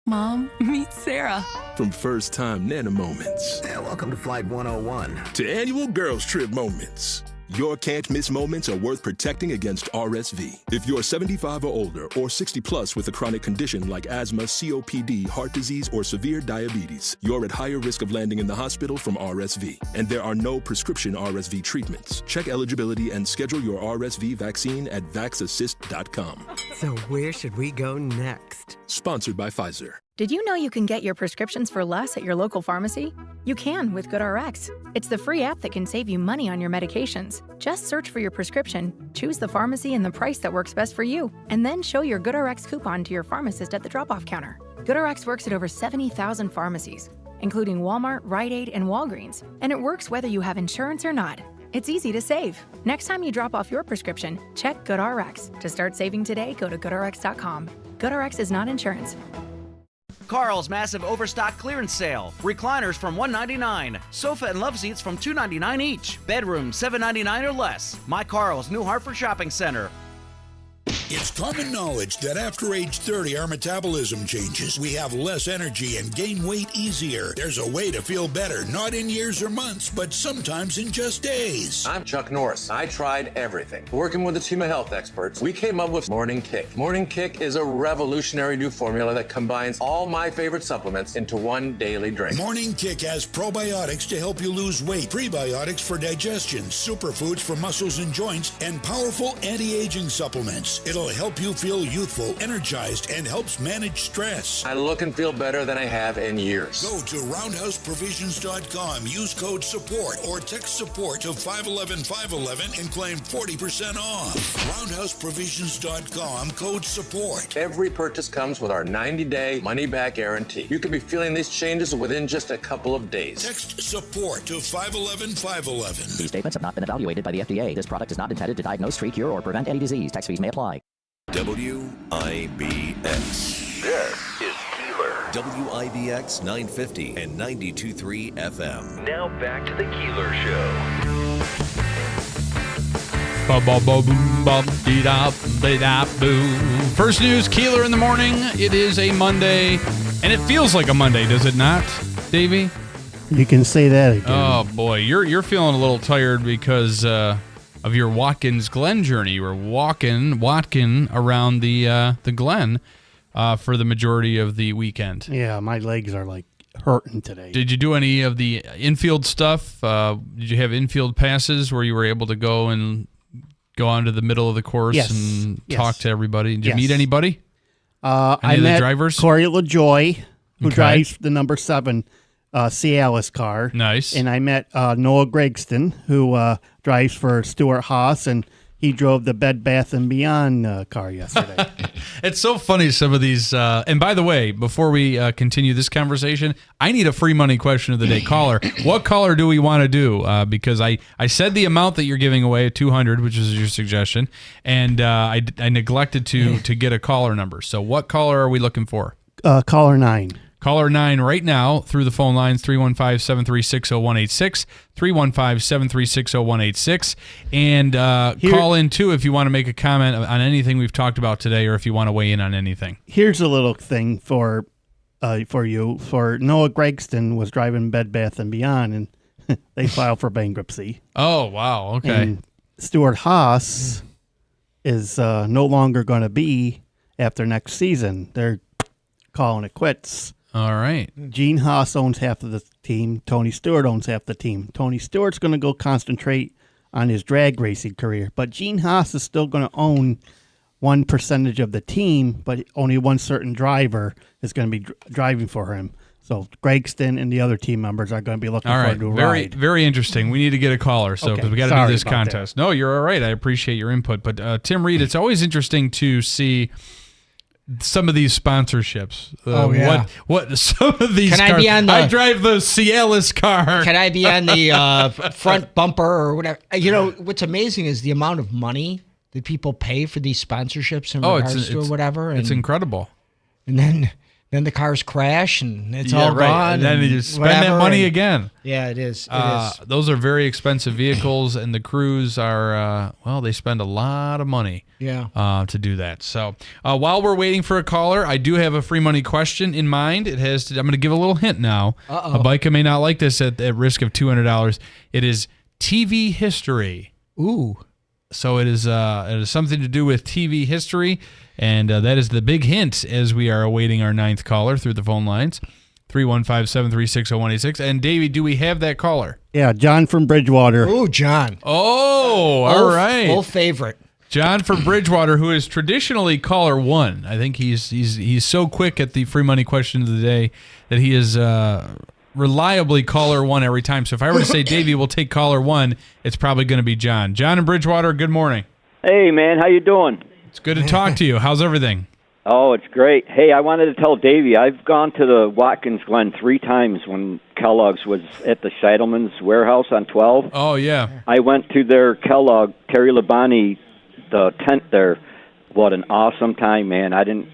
Mom, meet Sarah. From first-time Nana moments. Welcome to Flight 101. To annual girls trip moments. Your can't-miss moments are worth protecting against RSV. If you're 75 or older or 60 plus with a chronic condition like asthma, COPD, heart disease, or severe diabetes, you're at higher risk of landing in the hospital from RSV. And there are no prescription RSV treatments. Check eligibility and schedule your RSV vaccine at vaxassist.com. So where should we go next? Sponsored by Pfizer. Did you know you can get your prescriptions for less at your local pharmacy? You can with GoodRx. It's the free app that can save you money on your medications. Just search for your prescription, choose the pharmacy and the price that works best for you, and then show your GoodRx coupon to your pharmacist at the drop-off counter. GoodRx works at over 70,000 pharmacies, including Walmart, Rite Aid, and Walgreens, and it works whether you have insurance or not. It's easy to save. Next time you drop off your prescription, check GoodRx. To start saving today, go to goodrx.com. GoodRx is not insurance. Carl's massive overstock clearance sale. Recliners from $199. Sofa and love seats from $299 each. Bedroom $799 or less. My Carl's New Hartford Shopping Center. It's common knowledge that after age 30, our metabolism changes. We have less energy and gain weight easier. There's a way to feel better, not in years or months, but sometimes in just days. I'm Chuck Norris. I tried everything. Working with a team of health experts, we came up with Morning Kick. Morning Kick is a revolutionary new formula that combines all my favorite supplements into one daily drink. Morning Kick has probiotics to help you lose weight, prebiotics for digestion, superfoods for muscles and joints, and powerful anti-aging supplements. It'll help you feel youthful, energized, and helps manage stress. I look and feel better than I have in years. Go to roundhouseprovisions.com, use code SUPPORT, or text SUPPORT to 511-511 and claim 40% off. roundhouseprovisions.com, code SUPPORT. Every purchase comes with our 90-day money-back guarantee. You could be feeling these changes within just a couple of days. Text SUPPORT to 511-511. These statements have not been evaluated by the FDA. This product is not intended to diagnose, treat, cure, or prevent any disease. Tax fees may apply. WIBX. This is Keeler. WIBX 950 and 92.3 FM. Now back to the Keeler Show. First news, Keeler in the morning. It is a Monday, and it feels like a Monday, does it not, Davey? You can say that again. Oh boy, you're feeling a little tired because of your Watkins Glen journey. You were walking around the Glen for the majority of the weekend. Yeah, my legs are like hurting today. Did you do any of the infield stuff? Did you have infield passes where you were able to go onto the middle of the course and talk to everybody? Did you meet anybody? I met drivers? Corey LaJoy, who drives the number 7 Cialis car. Nice. And I met Noah Gregston, who drives for Stuart Haas, and he drove the Bed Bath & Beyond car yesterday. It's so funny, some of these. And by the way, before we continue this conversation, I need a free money question of the day. Caller, what caller do we want to do? Because I said the amount that you're giving away at 200, which is your suggestion, and I neglected to get a caller number. So what caller are we looking for? Caller 9. Caller 9 right now through the phone lines, 315-736-0186, 315-736-0186. And call in, too, if you want to make a comment on anything we've talked about today or if you want to weigh in on anything. Here's a little thing for you. For Noah Gregston was driving Bed Bath & Beyond, and they filed for bankruptcy. Oh, wow. Okay. And Stuart Haas is no longer going to be after next season. They're calling it quits. All right. Gene Haas owns half of the team. Tony Stewart owns half the team. Tony Stewart's going to go concentrate on his drag racing career, but Gene Haas is still going to own 1% of the team, but only one certain driver is going to be driving for him. So Gregston and the other team members are going to be looking for a new ride. Very interesting. We need to get a caller, so because we got to do this contest. That. No, you're all right. I appreciate your input, but Tim Reed, it's always interesting to see some of these sponsorships. What some of these Can cars. I be on the, I drive the Cialis car. Can I be on the front bumper or whatever? You know, what's amazing is the amount of money that people pay for these sponsorships in regards to or whatever. It's incredible. And then the cars crash and it's all gone. And then you spend that money again. Yeah, it is. Those are very expensive vehicles, and the crews are, they spend a lot of money to do that. So while we're waiting for a caller, I do have a free money question in mind. I'm going to give a little hint now. A biker may not like this at risk of $200. It is TV history. Ooh. So it is something to do with TV history. And that is the big hint as we are awaiting our ninth caller through the phone lines, 315-736-0186. And, Davey, do we have that caller? Yeah, John from Bridgewater. Ooh, John. Oh, all right. Old favorite. John from Bridgewater, who is traditionally caller one. I think he's so quick at the free money question of the day that he is reliably caller one every time. So if I were to say, Davey, we'll take caller one, it's probably going to be John. John in Bridgewater, good morning. Hey, man, how you doing? It's good to talk to you. How's everything? Oh, it's great. Hey, I wanted to tell Davey, I've gone to the Watkins Glen 3 times when Kellogg's was at the Scheidelman's warehouse on 12. Oh, yeah. I went to their Kellogg, Terry Labonte, the tent there. What an awesome time, man. Didn't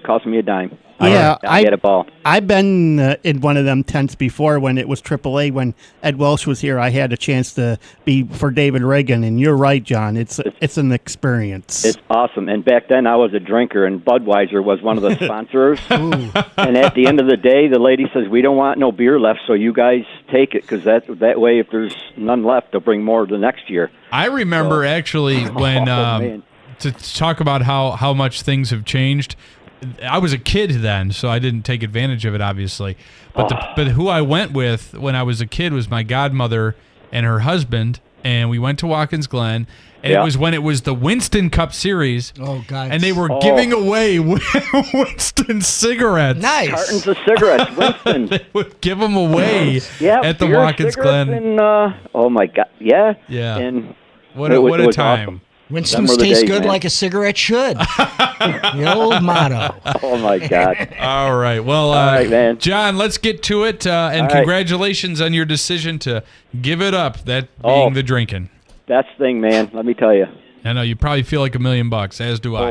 cost me a dime. Yeah, I get a ball. I've been in one of them tents before when it was AAA. When Ed Welsh was here, I had a chance to be for David Reagan, and you're right, John. It's an experience. It's awesome. And back then, I was a drinker, and Budweiser was one of the sponsors. And at the end of the day, the lady says, "We don't want no beer left, so you guys take it, because that way, if there's none left, they'll bring more the next year." I remember actually when to talk about how much things have changed. I was a kid then, so I didn't take advantage of it, obviously. But who I went with when I was a kid was my godmother and her husband, and we went to Watkins Glen. And it was when it was the Winston Cup Series. Oh, God. And they were giving away Winston cigarettes. Nice. Cartons of cigarettes, Winston. They would give them away at the Watkins Glen. And, oh, my God. Yeah. Yeah. And what a time. Awesome. Winston's tastes good like a cigarette should. The old motto. Oh, my God. All right. Well, all right, man. John, let's get to it. And congratulations on your decision to give it up, that being the drinking. Best thing, man. Let me tell you. I know. You probably feel like $1 million, as do I.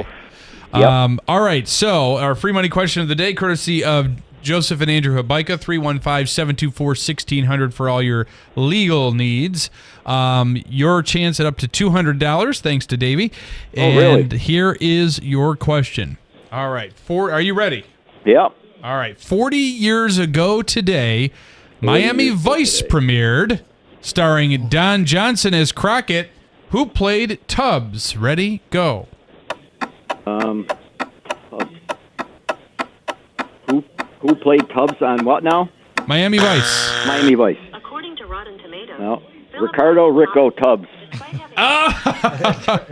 Yep. All right. So our free money question of the day, courtesy of Joseph and Andrew Habaika, 315-724-1600 for all your legal needs. Your chance at up to $200, thanks to Davey. And here is your question. All right. Are you ready? Yep. All right. 40 years ago today, Miami Vice premiered, starring Don Johnson as Crockett. Who played Tubbs? Ready? Go. Who played Tubbs on what now? Miami Vice. Miami Vice. According to Rotten Tomatoes. No. Ricardo Rico Tubbs. Oh.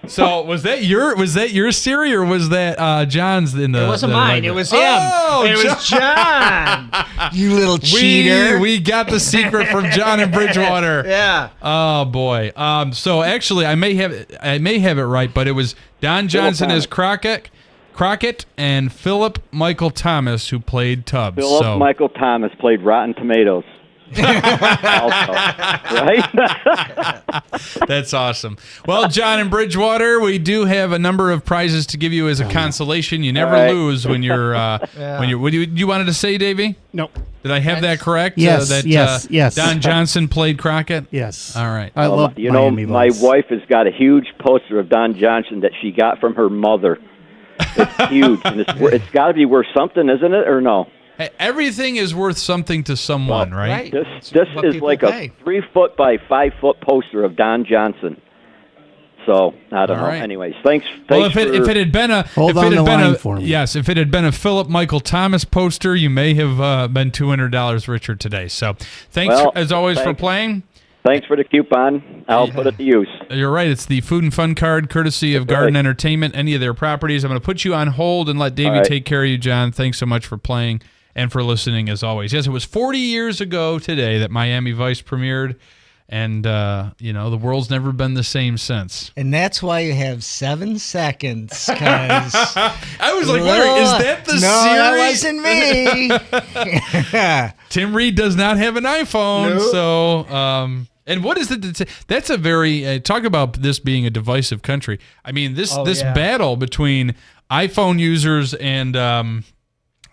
So was that your Siri or was that John's in the? It wasn't mine. It was him. Oh, it was John. You little cheater. We got the secret from John in Bridgewater. Yeah. Oh boy. So actually, I may have it right, but it was Don Johnson as Crockett, and Philip Michael Thomas who played Tubbs. Philip Michael Thomas played Rotten Tomatoes. Also, right? That's awesome. Well, John in Bridgewater, we do have a number of prizes to give you as a consolation. You never lose when you're What you wanted to say, Davey? Nope. Did I have that correct? Yes, yes. Don Johnson played Crockett? Yes. All right. I love Miami my Vice. wife has got a huge poster of Don Johnson that she got from her mother. It's huge, and it's got to be worth something, isn't it, or no? Hey, everything is worth something to someone, right? This is like a 3-foot by 5-foot poster of Don Johnson. So I don't know. Right. Anyways, thanks. Well, if it had been a if it had been a Philip Michael Thomas poster, you may have been $200 richer today. So thanks as always for playing. Thanks for the coupon. I'll put it to use. You're right. It's the Food and Fun card, courtesy of Garden Entertainment, any of their properties. I'm going to put you on hold and let Davey take care of you, John. Thanks so much for playing and for listening, as always. Yes, it was 40 years ago today that Miami Vice premiered, and, the world's never been the same since. And that's why you have 7 seconds, because... I was like, wait, is that the series? No, that wasn't me. Tim Reed does not have an iPhone, so... And what is it? That's a very talk about this being a divisive country. I mean, this battle between iPhone users and I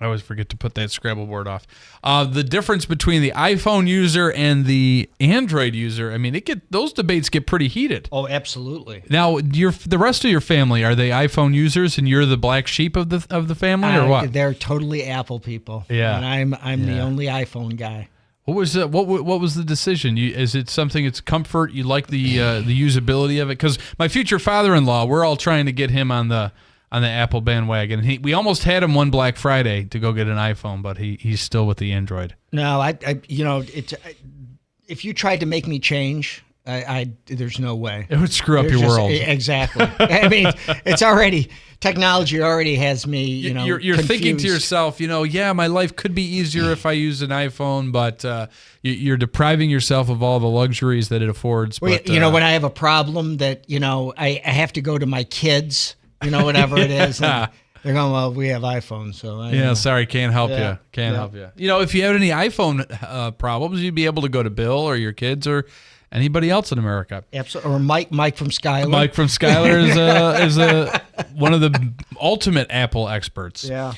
always forget to put that Scrabble board off. The difference between the iPhone user and the Android user. I mean, those debates get pretty heated. Oh, absolutely. Now, the rest of your family, are they iPhone users, and you're the black sheep of the family, or what? They're totally Apple people. Yeah, and I'm the only iPhone guy. What was the decision? Is it something? It's comfort. You like the usability of it? Because my future father-in-law, we're all trying to get him on the Apple bandwagon. We almost had him one Black Friday to go get an iPhone, but he's still with the Android. No, if you tried to make me change, there's no way. It would screw up your world. Exactly. I mean, technology already has me, You're confused. thinking to yourself, my life could be easier if I used an iPhone, but you're depriving yourself of all the luxuries that it affords. Well, but, when I have a problem that, I have to go to my kids, whatever it is. And they're going, well, we have iPhones, so sorry, can't help you. Can't help you. If you had any iPhone problems, you'd be able to go to Bill or your kids or anybody else in America. Absolutely. Or Mike from Skyler. Mike from Skyler is one of the ultimate Apple experts. Yeah.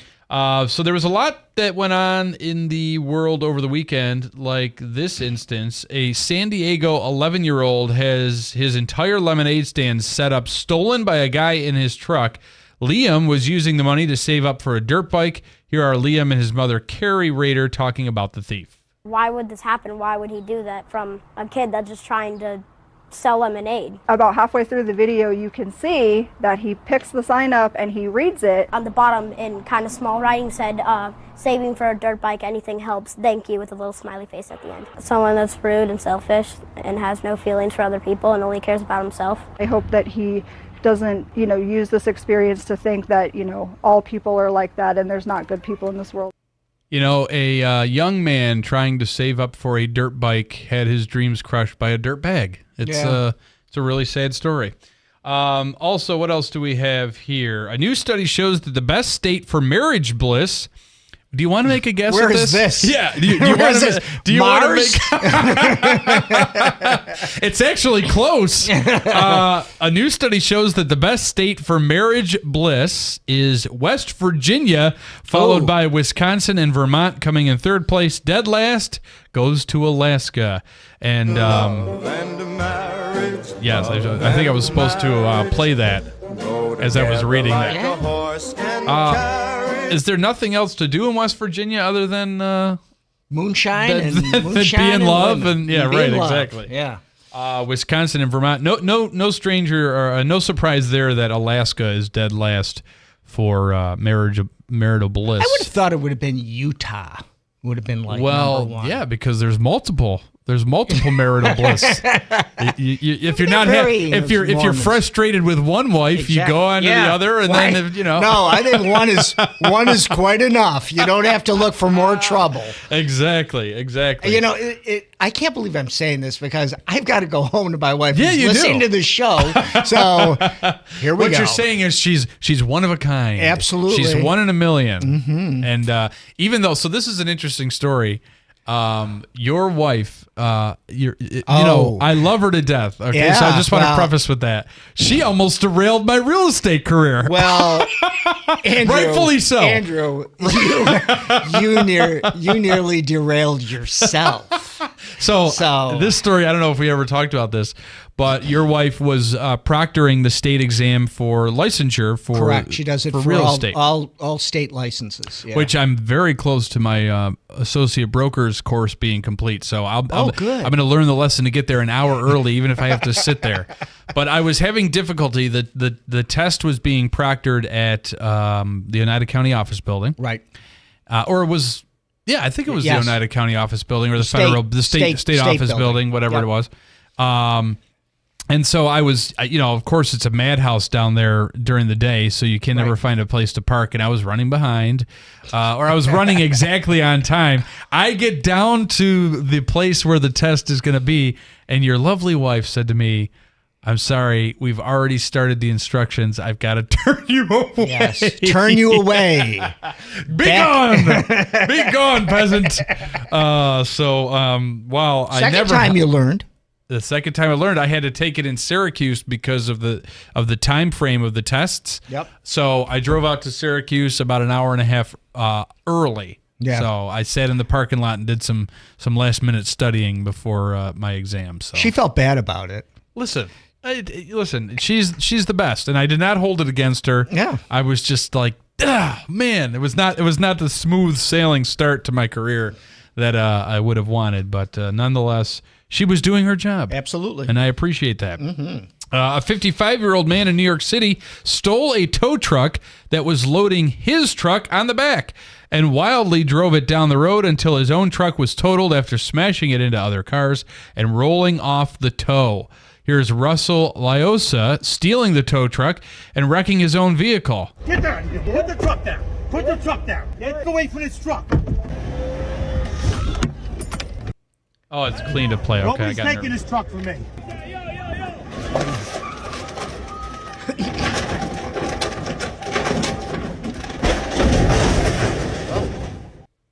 So there was a lot that went on in the world over the weekend. Like this instance, a San Diego 11-year-old has his entire lemonade stand set up, stolen by a guy in his truck. Liam was using the money to save up for a dirt bike. Here are Liam and his mother, Carrie Rader, talking about the thief. Why would this happen? Why would he do that from a kid that's just trying to sell lemonade? About halfway through the video, you can see that he picks the sign up and he reads it. On the bottom, in kind of small writing, said, saving for a dirt bike, anything helps, thank you, with a little smiley face at the end. Someone that's rude and selfish and has no feelings for other people and only cares about himself. I hope that he doesn't, use this experience to think that, all people are like that and there's not good people in this world. A young man trying to save up for a dirt bike had his dreams crushed by a dirt bag. It's a really sad story. Also, what else do we have here? A new study shows that the best state for marriage bliss. Do you want to make a guess? Where at is this? Yeah. Do you want to make? It's actually close. A new study shows that the best state for marriage bliss is West Virginia, followed by Wisconsin and Vermont, coming in third place. Dead last goes to Alaska. And yes, I think I was supposed to play that as I was reading that. Is there nothing else to do in West Virginia other than moonshine and be in love and exactly. Yeah. Wisconsin and Vermont. No stranger or no surprise there that Alaska is dead last for marital bliss. I would have thought it would have been Utah. Would have been like number one. Yeah, because there's multiple There's multiple marital bliss. If you're not if you're frustrated with one wife, you go on to the other, and then No, I think one is quite enough. You don't have to look for more trouble. Exactly. I can't believe I'm saying this because I've got to go home to my wife. Yeah, who's you listening do. to the show. So here we go. What you're saying is she's one of a kind. Absolutely. She's one in a million. Mm-hmm. And even though, so this is an interesting story. Your wife, I love her to death. Okay, Yeah, so I just want to preface with that. She almost derailed my real estate career. Well, Andrew, rightfully so. Andrew, you nearly derailed yourself. So this story, I don't know if we ever talked about this, but your wife was proctoring the state exam for licensure for correct. She does it for real all, estate, all state licenses. Yeah. which I'm very close to my associate broker's course being complete. So I'm good. I'm going to learn the lesson to get there an hour early, even if I have to sit there. But I was having difficulty. The test was being proctored at the Oneida County office building, right? Or it was. Yeah, I think it was Yes. the Oneida County office building or the state office building, whatever it was. And so I was, of course, it's a madhouse down there during the day, so you can never find a place to park. And I was running behind, or I was running exactly on time. I get down to the place where the test is going to be, and your lovely wife said to me, "I'm sorry, we've already started the instructions. I've got to turn you away." Yes, turn you away. Be gone, peasant. While Second time you learned. The second time I learned, I had to take it in Syracuse because of the time frame of the tests. Yep. So I drove out to Syracuse about an hour and a half early. Yeah. So I sat in the parking lot and did some last minute studying before my exam. So She felt bad about it. listen, she's the best, and I did not hold it against her. Yeah. I was just like, man, it was not the smooth sailing start to my career that I would have wanted, but nonetheless, she was doing her job. Absolutely. And I appreciate that. Mm-hmm. A 55-year-old man in New York City stole a tow truck that was loading his truck on the back and wildly drove it down the road until his own truck was totaled after smashing it into other cars and rolling off the tow. Here's Russell Liosa stealing the tow truck and wrecking his own vehicle. Get down! Put the truck down! Put the truck down! Get away from this truck! Oh, it's clean to play. Okay, Nobody's I got taking nervous. this truck from me.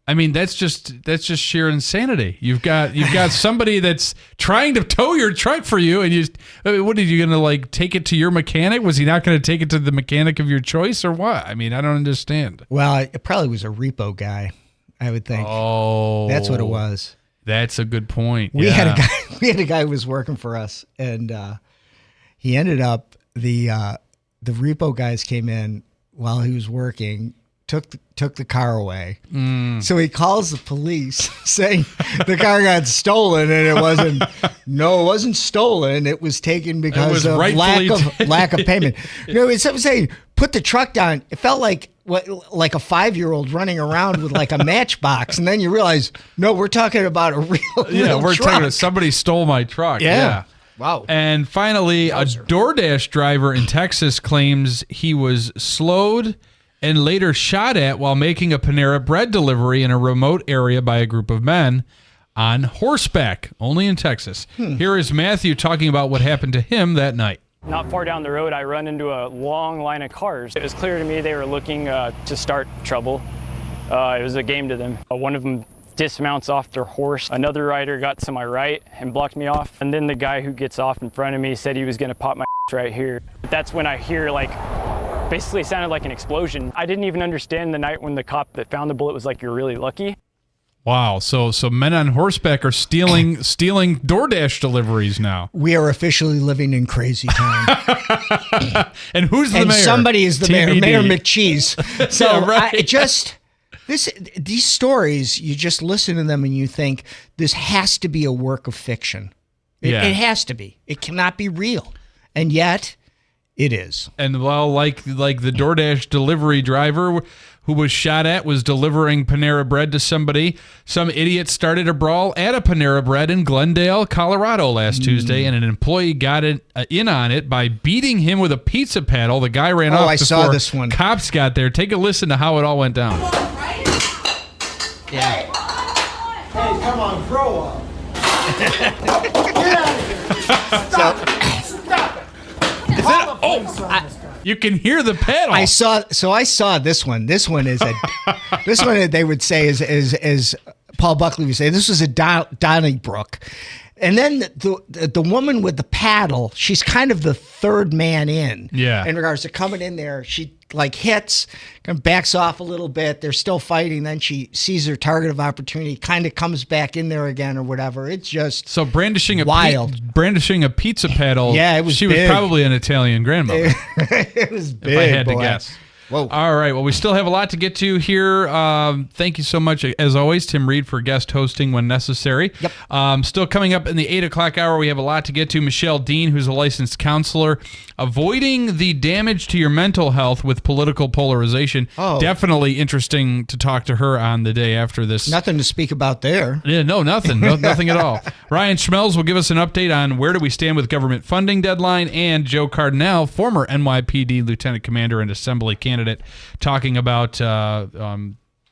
I mean, that's just sheer insanity. You've got somebody that's trying to tow your truck for you, and what are you going to take it to your mechanic? Was he not going to take it to the mechanic of your choice, or what? I mean, I don't understand. Well, it probably was a repo guy, I would think. Oh, that's what it was. That's a good point. We had a guy who was working for us, and he ended up the repo guys came in while he was working, took the car away. So he calls the police saying the car got stolen, and it wasn't stolen. It was taken because of lack of payment. It's saying put the truck down. It felt like a 5-year-old running around with a matchbox, and then you realize, no, we're talking about a real we're truck. talking about somebody stole my truck. Yeah. Wow. And finally, a DoorDash driver in Texas claims he was slowed and later shot at while making a Panera Bread delivery in a remote area by a group of men on horseback, only in Texas. Here is Matthew talking about what happened to him that night. Not far down the road, I run into a long line of cars. It was clear to me they were looking to start trouble. It was a game to them. One of them dismounts off their horse. Another rider got to my right and blocked me off. And then the guy who gets off in front of me said he was going to pop my right here. That's when I hear basically it sounded like an explosion. I didn't even understand the night when the cop that found the bullet was like, "You're really lucky." Wow. So men on horseback are stealing DoorDash deliveries now. We are officially living in crazy time. And who's the mayor? And somebody is the TBD. mayor, Mayor McCheese. So Yeah, right. these stories, you just listen to them and you think this has to be a work of fiction. It has to be. It cannot be real. And yet, It is. And well, like the DoorDash delivery driver who was shot at was delivering Panera Bread to somebody. Some idiot started a brawl at a Panera Bread in Glendale, Colorado last Tuesday, and an employee got in on it by beating him with a pizza paddle. The guy ran off I before saw this one. cops got there. Take a listen to how it all went down. Yeah. Hey, come on, grow up. Get out of here. Stop it. Stop it. You can hear the pedal. I saw this one. This one is this one they would say is Paul Buckley would say this was a Donnybrook. And then the woman with the paddle, she's kind of the third man in. Yeah. In regards to coming in there, she like hits, kind of backs off a little bit. They're still fighting. Then she sees her target of opportunity, kind of comes back in there again or whatever. It's just so brandishing wild. A pizza paddle. Yeah, it was. She big. was probably an Italian grandmother. It was big. If I had to guess. Whoa. All right. Well, we still have a lot to get to here. Thank you so much, as always, Tim Reed, for guest hosting when necessary. Yep. Still coming up in the 8 o'clock hour, we have a lot to get to. Michelle Dean, who's a licensed counselor, avoiding the damage to your mental health with political polarization. Oh. Definitely interesting to talk to her on the day after this. Nothing to speak about there. Yeah, no, nothing. Nothing at all. Ryan Schmelz will give us an update on where do we stand with government funding deadline, and Joe Cardinale, former NYPD lieutenant commander and assembly candidate, talking about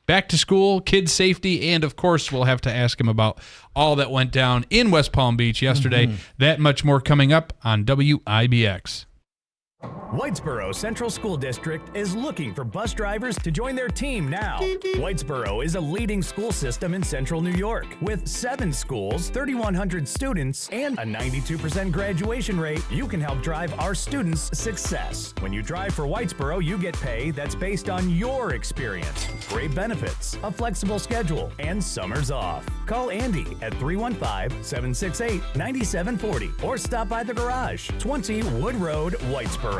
back to school, kids safety, and of course we'll have to ask him about all that went down in West Palm Beach yesterday. That much more coming up on WIBX. Whitesboro Central School District is looking for bus drivers to join their team now. Whitesboro is a leading school system in Central New York with 7 schools, 3,100 students, and a 92% graduation rate. You can help drive our students' success. When you drive for Whitesboro, you get pay that's based on your experience, great benefits, a flexible schedule, and summers off. Call Andy at 315-768-9740 or stop by the garage, 20 Wood Road, Whitesboro.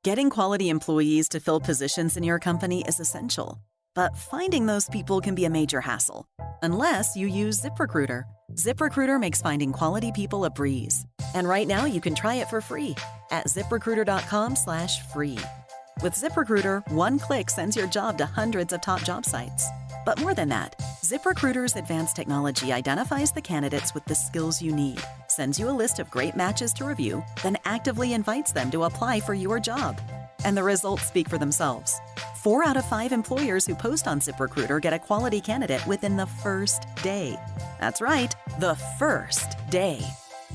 Getting quality employees to fill positions in your company is essential, but finding those people can be a major hassle, unless you use ZipRecruiter. ZipRecruiter makes finding quality people a breeze. And right now you can try it for free at ZipRecruiter.com/free. With ZipRecruiter, one click sends your job to hundreds of top job sites. But more than that, ZipRecruiter's advanced technology identifies the candidates with the skills you need, sends you a list of great matches to review, then actively invites them to apply for your job. And the results speak for themselves. 4 out of 5 employers who post on ZipRecruiter get a quality candidate within the first day. That's right, the first day.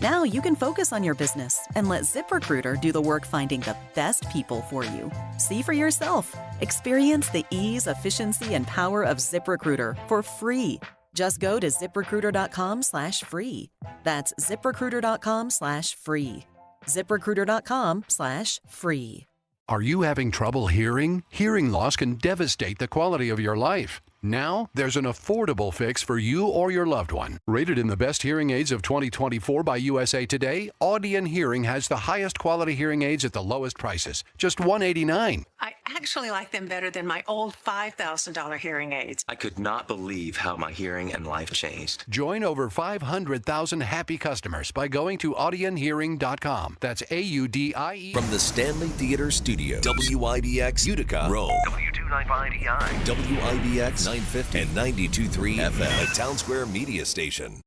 Now you can focus on your business and let ZipRecruiter do the work finding the best people for you. See for yourself. Experience the ease, efficiency, and power of ZipRecruiter for free. Just go to ZipRecruiter.com/free. That's ZipRecruiter.com/free. ZipRecruiter.com/free. Are you having trouble hearing? Hearing loss can devastate the quality of your life. Now, there's an affordable fix for you or your loved one. Rated in the best hearing aids of 2024 by USA Today, Audion Hearing has the highest quality hearing aids at the lowest prices, just $189. I actually like them better than my old $5,000 hearing aids. I could not believe how my hearing and life changed. Join over 500,000 happy customers by going to audionhearing.com. That's AUDIE. From the Stanley Theater Studio, WIBX Utica, Rome. W295EI. WIBX 950 and 92.3 FM, a Town Square media station.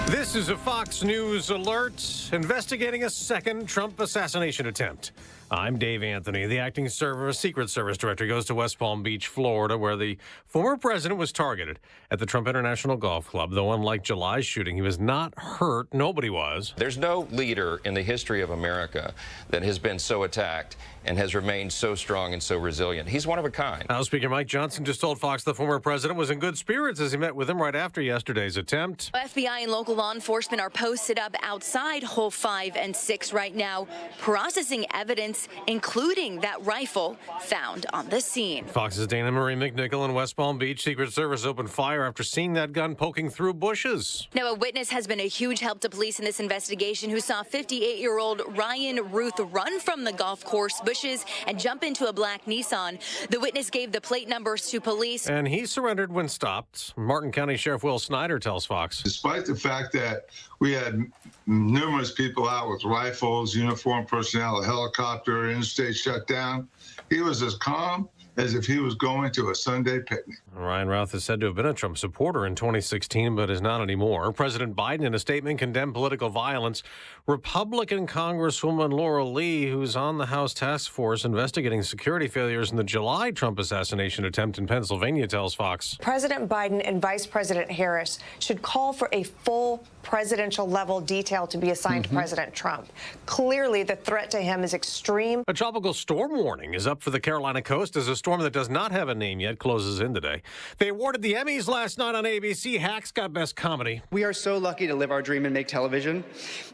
This is a Fox News alert investigating a second Trump assassination attempt. I'm Dave Anthony. The acting Secret Service director goes to West Palm Beach, Florida, where the former president was targeted at the Trump International Golf Club. Though unlike July's shooting, he was not hurt. Nobody was. There's no leader in the history of America that has been so attacked and has remained so strong and so resilient. He's one of a kind. House Speaker Mike Johnson just told Fox the former president was in good spirits as he met with him right after yesterday's attempt. FBI and local law enforcement are posted up outside Hole 5 and 6 right now, processing evidence evidence, including that rifle found on the scene. Fox's Dana Marie McNichol in West Palm Beach. Secret Service opened fire after seeing that gun poking through bushes. Now, a witness has been a huge help to police in this investigation who saw 58-year-old Ryan Ruth run from the golf course bushes and jump into a black Nissan. The witness gave the plate numbers to police. And he surrendered when stopped. Martin County Sheriff Will Snyder tells Fox. Despite the fact that we had numerous people out with rifles, uniformed personnel, a helicopter, interstate shutdown, he was as calm as if he was going to a Sunday picnic. Ryan Routh is said to have been a Trump supporter in 2016, but is not anymore. President Biden, in a statement, condemned political violence. Republican Congresswoman Laura Lee, who's on the House task force investigating security failures in the July Trump assassination attempt in Pennsylvania, tells Fox. President Biden and Vice President Harris should call for a full presidential level detail to be assigned to President Trump. Clearly, the threat to him is extreme. A tropical storm warning is up for the Carolina coast as a storm that does not have a name yet closes in today. They awarded the Emmys last night on ABC. Hacks got Best Comedy. We are so lucky to live our dream and make television,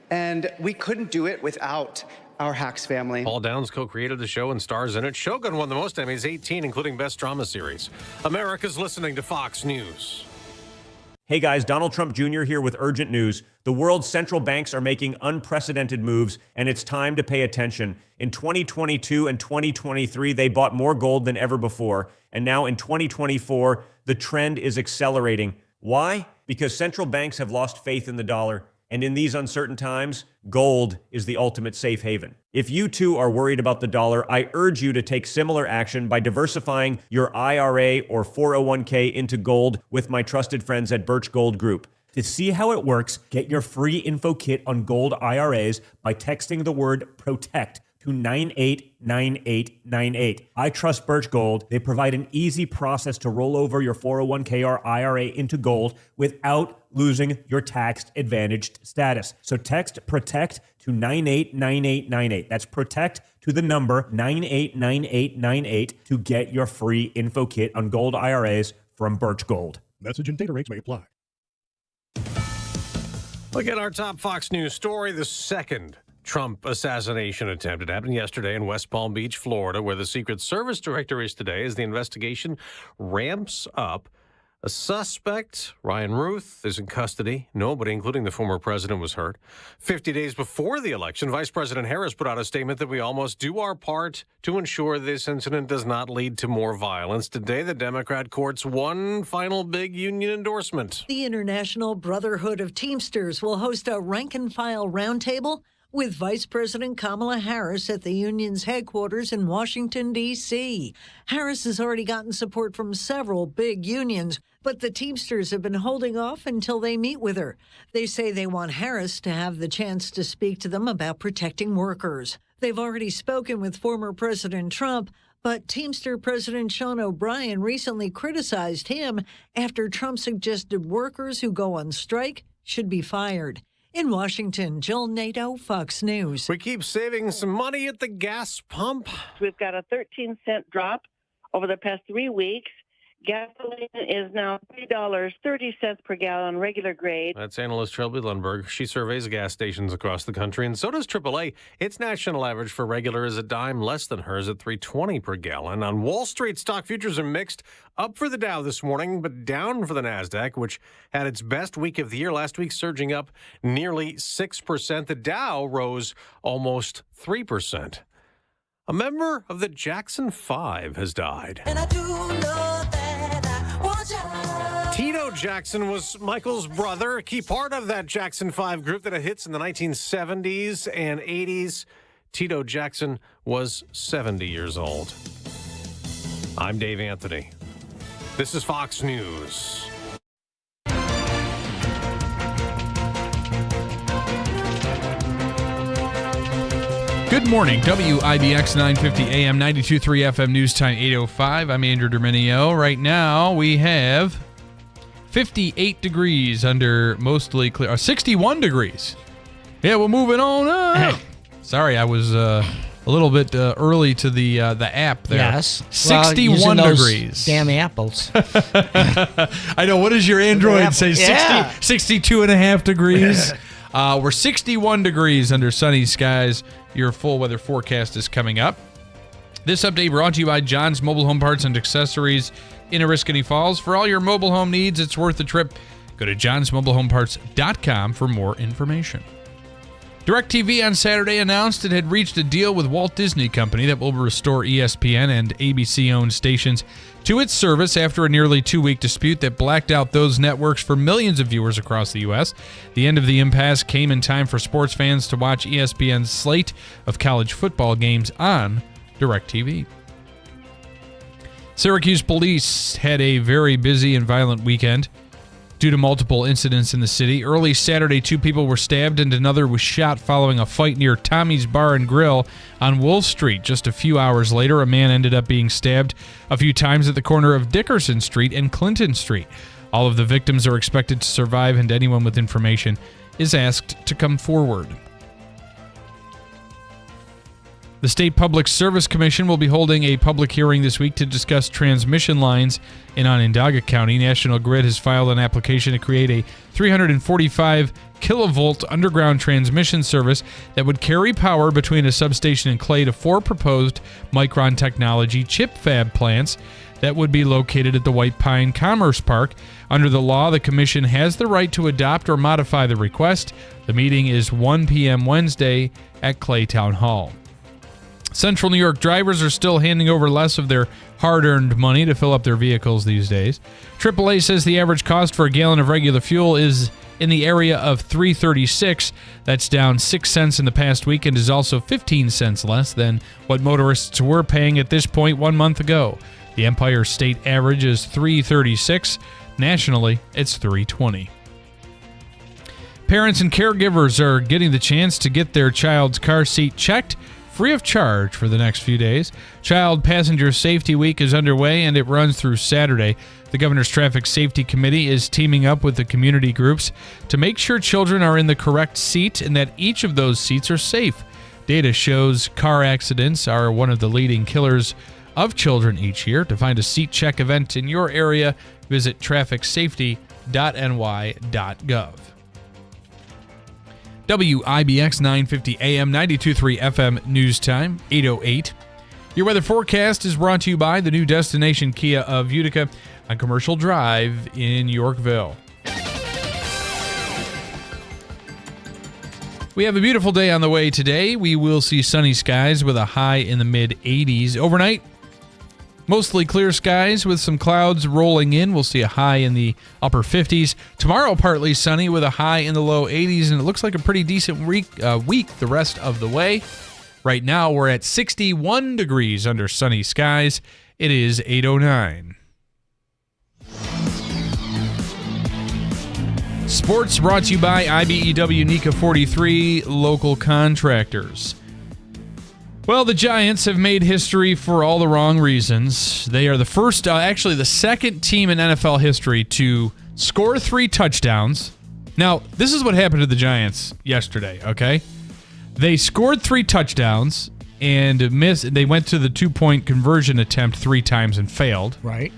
and we couldn't do it without our Hacks family. Paul Downs co-created the show and stars in it. Shogun won the most Emmys, 18, including Best Drama Series. America's listening to Fox News. Hey guys, Donald Trump Jr. here with urgent news. The world's central banks are making unprecedented moves, and it's time to pay attention. In 2022 and 2023, they bought more gold than ever before. And now in 2024, the trend is accelerating. Why? Because central banks have lost faith in the dollar. And in these uncertain times, gold is the ultimate safe haven. If you too are worried about the dollar, I urge you to take similar action by diversifying your IRA or 401k into gold with my trusted friends at Birch Gold Group. To see how it works, get your free info kit on gold IRAs by texting the word PROTECT to 989898. I trust Birch Gold. They provide an easy process to roll over your 401k or IRA into gold without losing your tax-advantaged status. So text PROTECT to 989898. That's PROTECT to the number 989898 to get your free info kit on gold IRAs from Birch Gold. Message and data rates may apply. Look at our top Fox News story, the second Trump assassination attempt. It happened yesterday in West Palm Beach, Florida, where the Secret Service director is today as the investigation ramps up. A suspect, Ryan Ruth, is in custody. Nobody, including the former president, was hurt. 50 days before the election, Vice President Harris put out a statement that we all must do our part to ensure this incident does not lead to more violence. Today, the Democrat court's one final big union endorsement. The International Brotherhood of Teamsters will host a rank-and-file roundtable with Vice President Kamala Harris at the union's headquarters in Washington, D.C. Harris has already gotten support from several big unions, but the Teamsters have been holding off until they meet with her. They say they want Harris to have the chance to speak to them about protecting workers. They've already spoken with former President Trump, but Teamster President Sean O'Brien recently criticized him after Trump suggested workers who go on strike should be fired. In Washington, Jill Nato, Fox News. We keep saving some money at the gas pump. We've got a 13-cent drop over the past 3 weeks. Gasoline is now $3.30 per gallon, regular grade. That's analyst Shelby Lundberg. She surveys gas stations across the country, and so does AAA. Its national average for regular is a dime less than hers at $3.20 per gallon. On Wall Street, stock futures are mixed. Up for the Dow this morning, but down for the NASDAQ, which had its best week of the year last week, surging up nearly 6%. The Dow rose almost 3%. A member of the Jackson 5 has died. And I do know that Tito Jackson was Michael's brother, a key part of that Jackson 5 group that had hits in the 1970s and 80s. Tito Jackson was 70 years old. I'm Dave Anthony. This is Fox News. Good morning, WIBX 950 AM 92.3 FM News Time 8:05. I'm Andrew Dominio. Right now we have 58 degrees under mostly clear, 61 degrees. Yeah, we're moving on up. Sorry, I was a little bit early to the app there. Yes. 61 degrees. Damn apples. I know. What does your Android say? 60, 62 and a half degrees. We're 61 degrees under sunny skies. Your full weather forecast is coming up. This update brought to you by John's Mobile Home Parts and Accessories in Oriskany Falls. For all your mobile home needs, it's worth the trip. Go to johnsmobilehomeparts.com for more information. DirecTV on Saturday announced it had reached a deal with Walt Disney Company that will restore ESPN and ABC-owned stations to its service after a nearly 2-week dispute that blacked out those networks for millions of viewers across the U.S. The end of the impasse came in time for sports fans to watch ESPN's slate of college football games on DirecTV. Syracuse police had a very busy and violent weekend due to multiple incidents in the city. Early Saturday, 2 people were stabbed and another was shot following a fight near Tommy's Bar and Grill on Wolf Street. Just a few hours later, a man ended up being stabbed a few times at the corner of Dickerson Street and Clinton Street. All of the victims are expected to survive, and anyone with information is asked to come forward. The State Public Service Commission will be holding a public hearing this week to discuss transmission lines in Onondaga County. National Grid has filed an application to create a 345 kilovolt underground transmission service that would carry power between a substation in Clay to 4 proposed Micron Technology chip fab plants that would be located at the White Pine Commerce Park. Under the law, the commission has the right to adopt or modify the request. The meeting is 1 p.m. Wednesday at Clay Town Hall. Central New York drivers are still handing over less of their hard-earned money to fill up their vehicles these days. AAA says the average cost for a gallon of regular fuel is in the area of $3.36. That's down 6 cents in the past week and is also 15 cents less than what motorists were paying at this point 1 month ago. The Empire State average is $3.36. Nationally, it's $3.20. Parents and caregivers are getting the chance to get their child's car seat checked free of charge for the next few days. Child Passenger Safety Week is underway, and it runs through Saturday. The Governor's Traffic Safety Committee is teaming up with the community groups to make sure children are in the correct seat and that each of those seats are safe. Data shows car accidents are one of the leading killers of children each year. To find a seat check event in your area, visit trafficsafety.ny.gov. WIBX 950 AM, 92.3 FM News Time, 8:08. Your weather forecast is brought to you by the new destination Kia of Utica on Commercial Drive in Yorkville. We have a beautiful day on the way today. We will see sunny skies with a high in the mid-80s. Overnight, mostly clear skies with some clouds rolling in. We'll see a high in the upper 50s. Tomorrow, partly sunny with a high in the low 80s, and it looks like a pretty decent week the rest of the way. Right now, we're at 61 degrees under sunny skies. It is 8:09. Sports brought to you by IBEW NECA 43 local contractors. Well, the Giants have made history for all the wrong reasons. They are the first, actually the second team in NFL history to score 3 touchdowns. Now, this is what happened to the Giants yesterday, okay? They scored 3 touchdowns and missed. They went to the 2-point conversion attempt 3 times and failed. Right.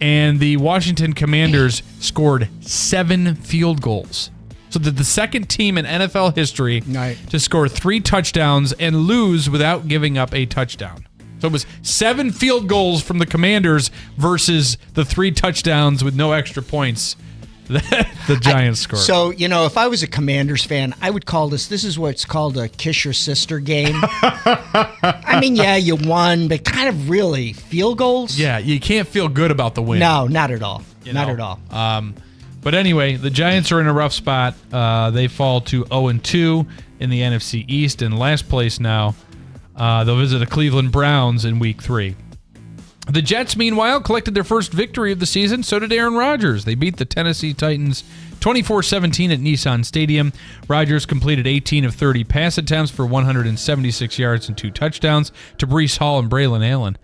And the Washington Commanders scored 7 field goals. So they're the second team in NFL history to score 3 touchdowns and lose without giving up a touchdown. So it was 7 field goals from the Commanders versus the 3 touchdowns with no extra points that the Giants scored. So, if I was a Commanders fan, I would call this is what's called a kiss your sister game. I mean, yeah, you won, but kind of really field goals? Yeah, you can't feel good about the win. No, not at all. Not at all. But anyway, the Giants are in a rough spot. They fall to 0-2 in the NFC East. In last place now, they'll visit the Cleveland Browns in Week 3. The Jets, meanwhile, collected their first victory of the season. So did Aaron Rodgers. They beat the Tennessee Titans 24-17 at Nissan Stadium. Rodgers completed 18 of 30 pass attempts for 176 yards and 2 touchdowns to Breece Hall and Braylon Allen.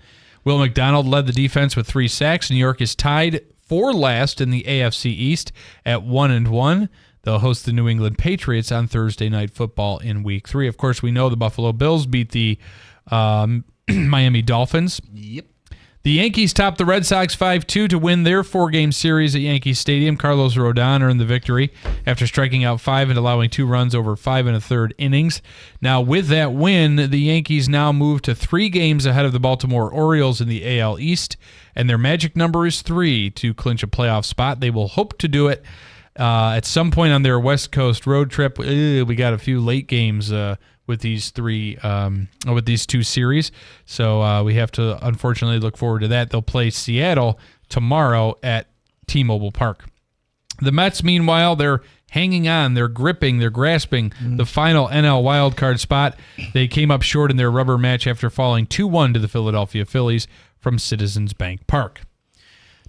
Will McDonald led the defense with 3 sacks. New York is tied for last in the AFC East at 1-1. They'll host the New England Patriots on Thursday Night Football in Week 3. Of course, we know the Buffalo Bills beat the Miami Dolphins. Yep. The Yankees topped the Red Sox 5-2 to win their 4-game series at Yankee Stadium. Carlos Rodon earned the victory after striking out 5 and allowing 2 runs over 5 1/3 innings. Now, with that win, the Yankees now move to 3 games ahead of the Baltimore Orioles in the AL East, and their magic number is 3 to clinch a playoff spot. They will hope to do it at some point on their West Coast road trip. We got a few late games with these 2 series. So we have to unfortunately look forward to that. They'll play Seattle tomorrow at T-Mobile Park. The Mets, meanwhile, they're hanging on, they're gripping, they're grasping the final NL wildcard spot. They came up short in their rubber match after falling 2-1 to the Philadelphia Phillies from Citizens Bank Park.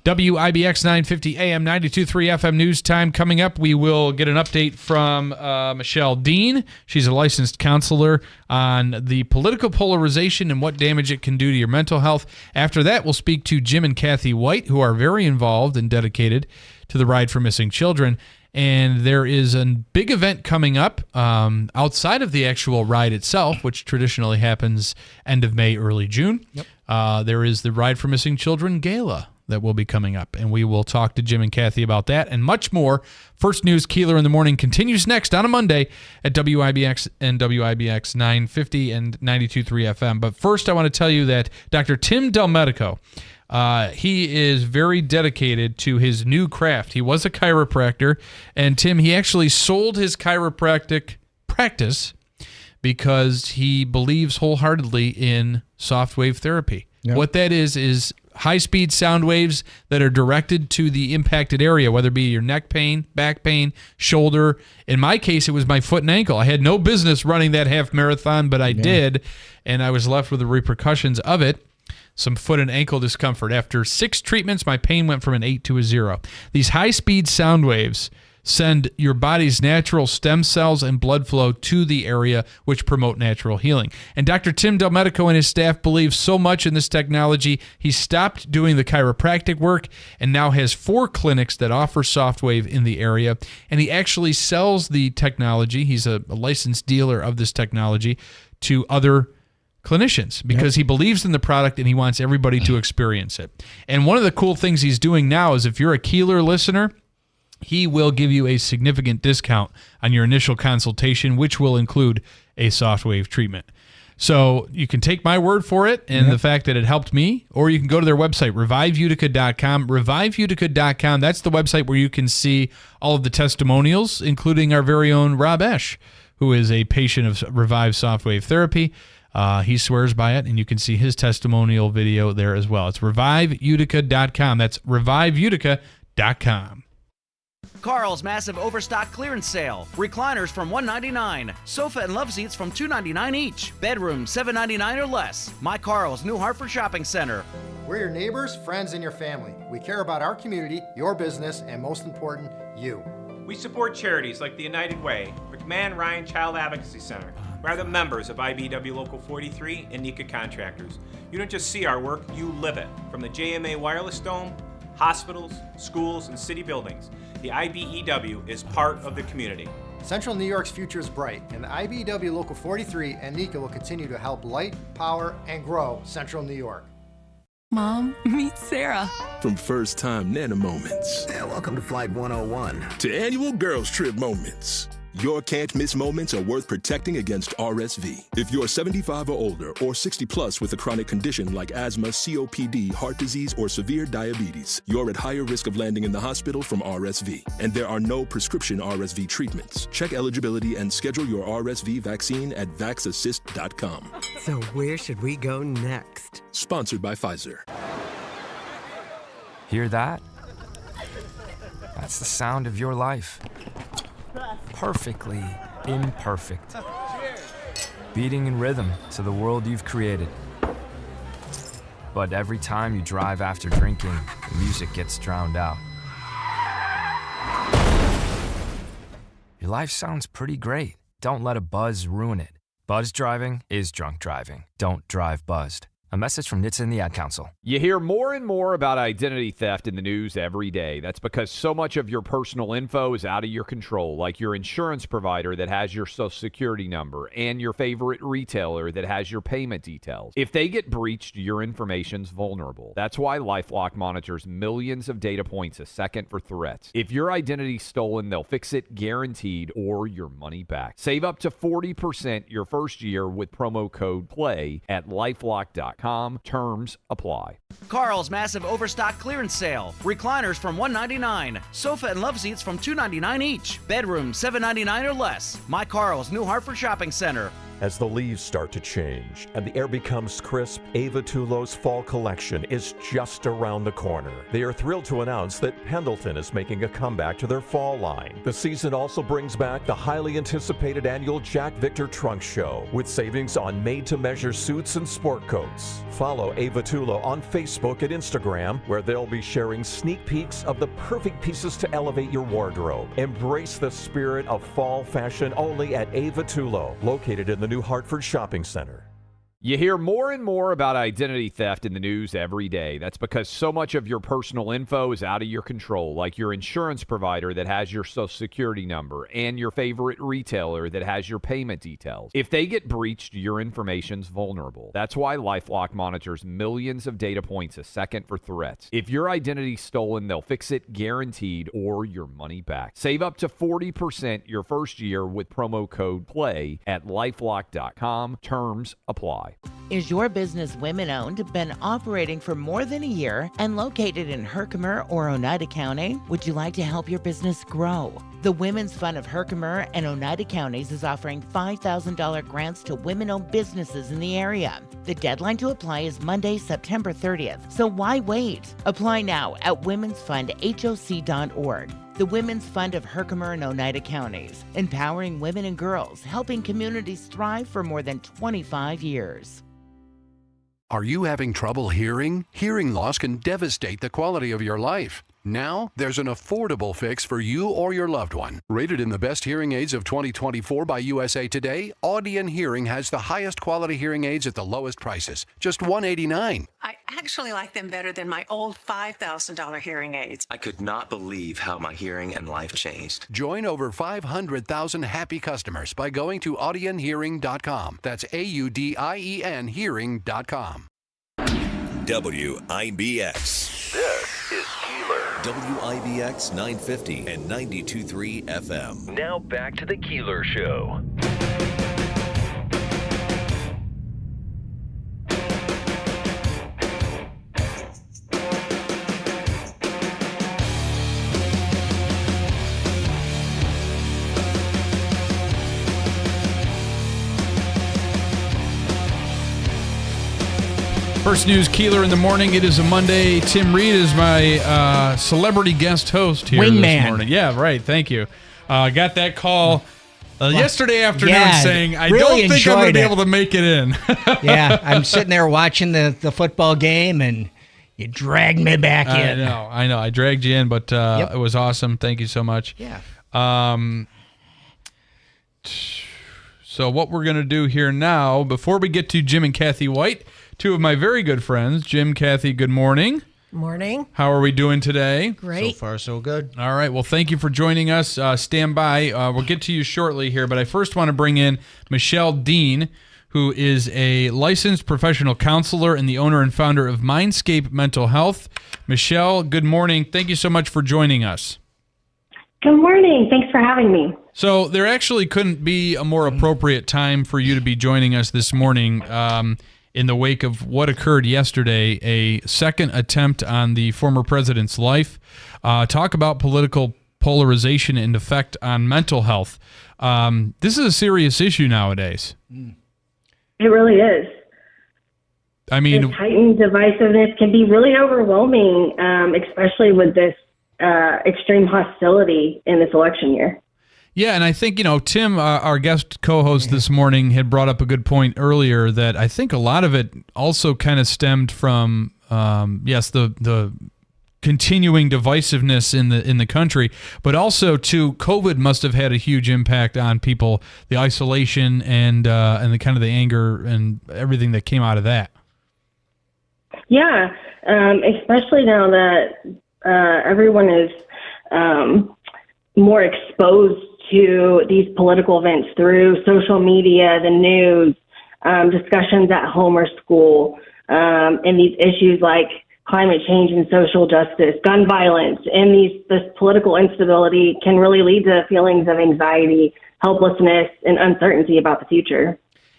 WIBX 950 AM 92.3 FM news time. Coming up, we will get an update from Michelle Dean. She's a licensed counselor on the political polarization and what damage it can do to your mental health. After that, we'll speak to Jim and Kathy White, who are very involved and dedicated to the Ride for Missing Children. And there is a big event coming up outside of the actual ride itself, which traditionally happens end of May, early June. Yep. There is the Ride for Missing Children Gala that will be coming up, and we will talk to Jim and Kathy about that and much more. First News Keeler in the Morning continues next on a Monday at WIBX and WIBX 950 and 92.3 FM. But first, I want to tell you that Dr. Tim Del Medico, he is very dedicated to his new craft. He was a chiropractor, and Tim, he actually sold his chiropractic practice because he believes wholeheartedly in soft wave therapy. Yep. What that is high-speed sound waves that are directed to the impacted area, whether it be your neck pain, back pain, shoulder. In my case, it was my foot and ankle. I had no business running that half marathon, but I did, and I was left with the repercussions of it. Some foot and ankle discomfort. After 6 treatments, my pain went from an 8 to a 0. These high-speed sound waves send your body's natural stem cells and blood flow to the area, which promote natural healing. And Dr. Tim Del Medico and his staff believe so much in this technology, he stopped doing the chiropractic work and now has 4 clinics that offer softwave in the area. And he actually sells the technology. He's a licensed dealer of this technology to other clinicians because he believes in the product and he wants everybody to experience it. And one of the cool things he's doing now is if you're a Keeler listener, he will give you a significant discount on your initial consultation, which will include a soft wave treatment. So you can take my word for it and the fact that it helped me, or you can go to their website, reviveutica.com. Reviveutica.com, that's the website where you can see all of the testimonials, including our very own Rob Esch, who is a patient of Revive soft wave therapy. He swears by it, and you can see his testimonial video there as well. It's reviveutica.com. That's reviveutica.com. Carl's massive overstock clearance sale. Recliners from $199. Sofa and love seats from $299 each. Bedroom $799 or less. My Carl's New Hartford Shopping Center. We're your neighbors, friends, and your family. We care about our community, your business, and most important, you. We support charities like the United Way, McMahon Ryan Child Advocacy Center. We're the members of IBW Local 43 and NECA Contractors. You don't just see our work, you live it. From the JMA Wireless Dome, hospitals, schools, and city buildings, the IBEW is part of the community. Central New York's future is bright, and the IBEW Local 43 and NECA will continue to help light, power, and grow Central New York. Mom, meet Sarah. From first-time Nana moments. Yeah, welcome to Flight 101. To annual girls trip moments. Your can't-miss moments are worth protecting against RSV. If you're 75 or older or 60 plus with a chronic condition like asthma, COPD, heart disease, or severe diabetes, you're at higher risk of landing in the hospital from RSV. And there are no prescription RSV treatments. Check eligibility and schedule your RSV vaccine at vaxassist.com. So where should we go next? Sponsored by Pfizer. Hear that? That's the sound of your life. Perfectly imperfect. Beating in rhythm to the world you've created. But every time you drive after drinking, the music gets drowned out. Your life sounds pretty great. Don't let a buzz ruin it. Buzz driving is drunk driving. Don't drive buzzed. A message from NHTSA and the Ad Council. You hear more and more about identity theft in the news every day. That's because so much of your personal info is out of your control, like your insurance provider that has your social security number and your favorite retailer that has your payment details. If they get breached, your information's vulnerable. That's why LifeLock monitors millions of data points a second for threats. If your identity's stolen, they'll fix it guaranteed or your money back. Save up to 40% your first year with promo code PLAY at LifeLock.com. Terms apply. Carl's massive overstock clearance sale. Recliners from $199. Sofa and love seats from $299 each. Bedroom $799 or less. My Carl's New Hartford Shopping Center. As the leaves start to change and the air becomes crisp, Ava Tulo's fall collection is just around the corner. They are thrilled to announce that Pendleton is making a comeback to their fall line. The season also brings back the highly anticipated annual Jack Victor Trunk Show with savings on made-to-measure suits and sport coats. Follow Ava Tulo on Facebook and Instagram, where they'll be sharing sneak peeks of the perfect pieces to elevate your wardrobe. Embrace the spirit of fall fashion only at Ava Tulo, located in the New Hartford Shopping Center. You hear more and more about identity theft in the news every day. That's because so much of your personal info is out of your control, like your insurance provider that has your social security number and your favorite retailer that has your payment details. If they get breached, your information's vulnerable. That's why LifeLock monitors millions of data points a second for threats. If your identity's stolen, they'll fix it guaranteed or your money back. Save up to 40% your first year with promo code PLAY at LifeLock.com. Terms apply. Is your business women-owned, been operating for more than a year, and located in Herkimer or Oneida County? Would you like to help your business grow? The Women's Fund of Herkimer and Oneida Counties is offering $5,000 grants to women-owned businesses in the area. The deadline to apply is Monday, September 30th, so why wait? Apply now at womensfundhoc.org. The Women's Fund of Herkimer and Oneida Counties, empowering women and girls, helping communities thrive for more than 25 years. Are you having trouble hearing? Hearing loss can devastate the quality of your life. Now, there's an affordable fix for you or your loved one. Rated in the best hearing aids of 2024 by USA Today, Audion Hearing has the highest quality hearing aids at the lowest prices, just $189. I actually like them better than my old $5,000 hearing aids. I could not believe how my hearing and life changed. Join over 500,000 happy customers by going to audionhearing.com. That's AUDIEN hearing.com. WIBX. This is Keeler. WIBX 950 and 92.3 FM. Now back to the Keeler Show. First News Keeler in the morning. It is a Monday. Tim Reed is my celebrity guest host here this morning. Yeah, right. Thank you. Got that call yesterday afternoon saying, I really don't think I'm going to be able to make it in. Yeah, I'm sitting there watching the football game, and you dragged me back in. I know. I dragged you in, but it was awesome. Thank you so much. Yeah. So what we're going to do here now, before we get to Jim and Kathy White, two of my very good friends. Jim, Kathy, good morning. Morning. How are we doing today? Great. So far, so good. All right. Well, thank you for joining us. Stand by. We'll get to you shortly here, but I first want to bring in Michelle Dean, who is a licensed professional counselor and the owner and founder of Mindscape Mental Health. Michelle, good morning. Thank you so much for joining us. Good morning. Thanks for having me. So there actually couldn't be a more appropriate time for you to be joining us this morning. In the wake of what occurred yesterday, a second attempt on the former president's life. Talk about political polarization and effect on mental health. This is a serious issue nowadays. It really is. I mean, this heightened divisiveness can be really overwhelming, especially with this extreme hostility in this election year. Yeah, and I think, Tim, our guest co-host this morning, had brought up a good point earlier that I think a lot of it also kind of stemmed from, the continuing divisiveness in the country, but also, too, COVID must have had a huge impact on people, the isolation and the kind of the anger and everything that came out of that. Yeah, especially now that everyone is more exposed to these political events through social media, the news, discussions at home or school, and these issues like climate change and social justice, gun violence, and this political instability can really lead to feelings of anxiety, helplessness, and uncertainty about the future.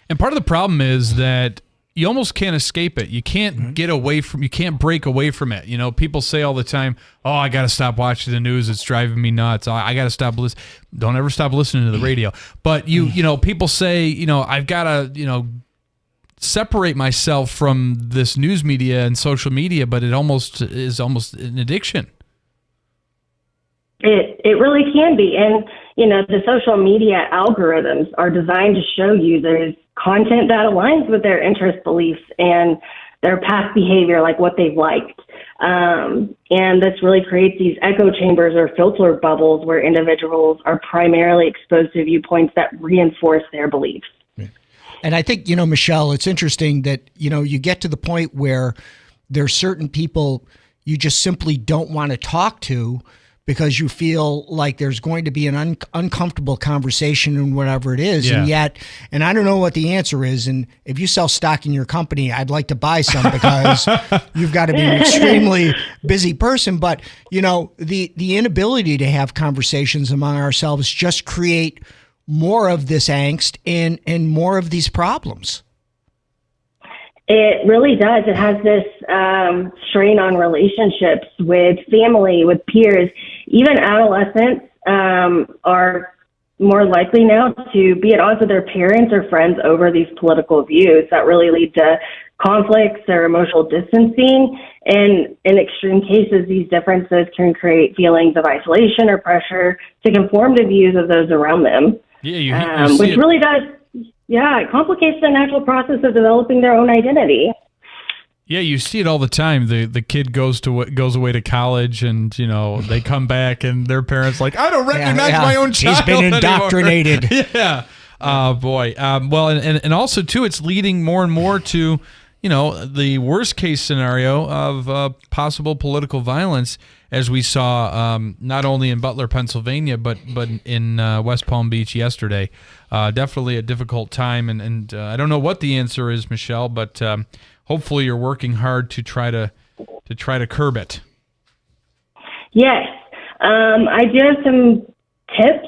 And part of the problem is that you almost can't escape it. You can't get away from, you can't break away from it. You know, people say all the time, oh, I got to stop watching the news. It's driving me nuts. I got to stop listening. Don't ever stop listening to the radio. But you know, people say, you know, I've got to, separate myself from this news media and social media, but it is almost an addiction. It really can be. And, the social media algorithms are designed to show users content that aligns with their interest beliefs and their past behavior, like what they've liked. And this really creates these echo chambers or filter bubbles where individuals are primarily exposed to viewpoints that reinforce their beliefs. And I think, Michelle, it's interesting that, you get to the point where there's certain people you just simply don't want to talk to because you feel like there's going to be an uncomfortable conversation and whatever it is. Yeah. And I don't know what the answer is. And if you sell stock in your company, I'd like to buy some because you've got to be an extremely busy person. But, the inability to have conversations among ourselves just create more of this angst and more of these problems. It really does. It has this strain on relationships with family, with peers. Even adolescents are more likely now to be at odds with their parents or friends over these political views that really lead to conflicts or emotional distancing. And in extreme cases, these differences can create feelings of isolation or pressure to conform to views of those around them. Yeah, which really does, it complicates the natural process of developing their own identity. Yeah, you see it all the time. The kid goes away to college, and they come back, and their parents like, I don't recognize my own child. He's been indoctrinated. Yeah. Boy. Well, and also too, it's leading more and more to the worst case scenario of possible political violence, as we saw not only in Butler, Pennsylvania, but in West Palm Beach yesterday. Definitely a difficult time, and I don't know what the answer is, Michelle, but hopefully you're working hard to try to curb it. Yes, I do have some tips.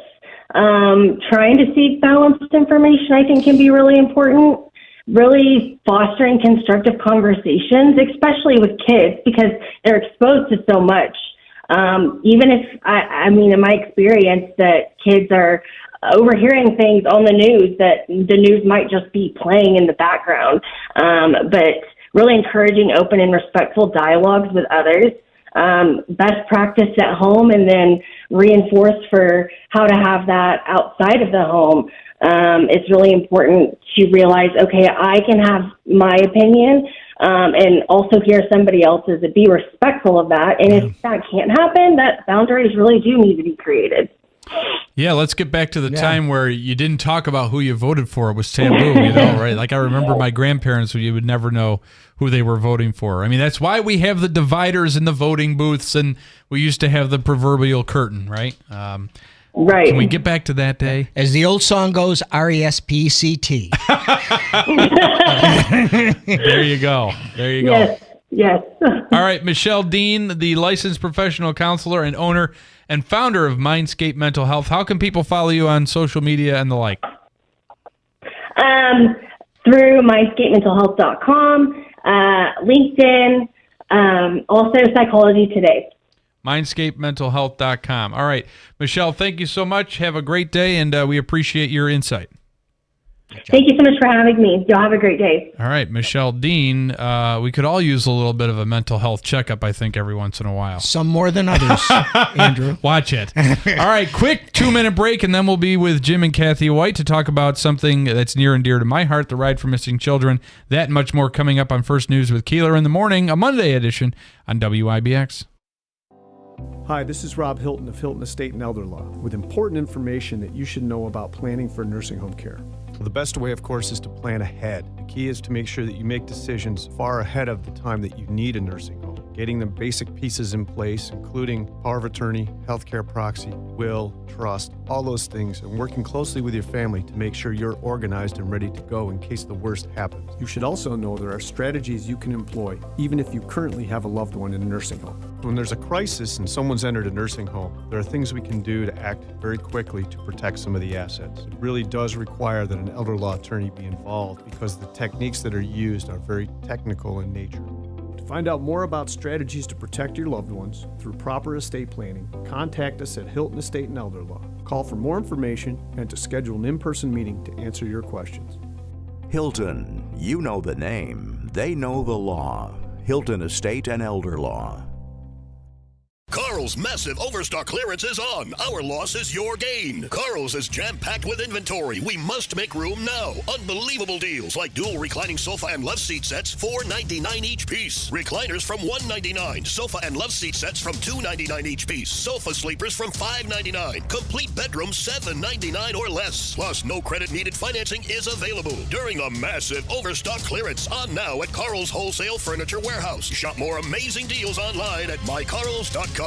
Trying to seek balanced information, I think, can be really important. Really fostering constructive conversations, especially with kids, because they're exposed to so much. Even if, I mean, in my experience, that kids are overhearing things on the news that the news might just be playing in the background. But really encouraging open and respectful dialogues with others. Best practice at home, and then reinforced for how to have that outside of the home. It's really important to realize, okay, I can have my opinion, and also hear somebody else's, and be respectful of that. And if that can't happen, that boundaries really do need to be created. Yeah, let's get back to the time where you didn't talk about who you voted for. It was taboo, right? Like I remember my grandparents, you would never know who they were voting for. I mean, that's why we have the dividers in the voting booths, and we used to have the proverbial curtain, right? Right. Can we get back to that day? As the old song goes, RESPCT. There you go. There you go. Yes. All right, Michelle Dean, the licensed professional counselor and owner and founder of Mindscape Mental Health. How can people follow you on social media and the like? Through mindscapementalhealth.com, LinkedIn, also Psychology Today. mindscapementalhealth.com. All right. Michelle, thank you so much. Have a great day, and we appreciate your insight. Thank you so much for having me. Y'all have a great day. All right, Michelle Dean, we could all use a little bit of a mental health checkup, I think, every once in a while. Some more than others, Andrew. Watch it. All right, quick 2-minute break, and then we'll be with Jim and Kathy White to talk about something that's near and dear to my heart, the Ride for Missing Children. That and much more coming up on First News with Keeler in the Morning, a Monday edition on WIBX. Hi, this is Rob Hilton of Hilton Estate and Elder Law with important information that you should know about planning for nursing home care. Well, the best way, of course, is to plan ahead. The key is to make sure that you make decisions far ahead of the time that you need a nursing home. Getting the basic pieces in place, including power of attorney, healthcare proxy, will, trust, all those things, and working closely with your family to make sure you're organized and ready to go in case the worst happens. You should also know there are strategies you can employ, even if you currently have a loved one in a nursing home. When there's a crisis and someone's entered a nursing home, there are things we can do to act very quickly to protect some of the assets. It really does require that an elder law attorney be involved because the techniques that are used are very technical in nature. To find out more about strategies to protect your loved ones through proper estate planning, contact us at Hilton Estate and Elder Law. Call for more information and to schedule an in-person meeting to answer your questions. Hilton, you know the name, they know the law. Hilton Estate and Elder Law. Carl's massive overstock clearance is on. Our loss is your gain. Carl's is jam-packed with inventory. We must make room now. Unbelievable deals like dual reclining sofa and love seat sets, $4.99 each piece. Recliners from $1.99. Sofa and love seat sets from $2.99 each piece. Sofa sleepers from $5.99. Complete bedroom $7.99 or less. Plus, no credit needed financing is available during a massive overstock clearance on now at Carl's Wholesale Furniture Warehouse. Shop more amazing deals online at mycarls.com.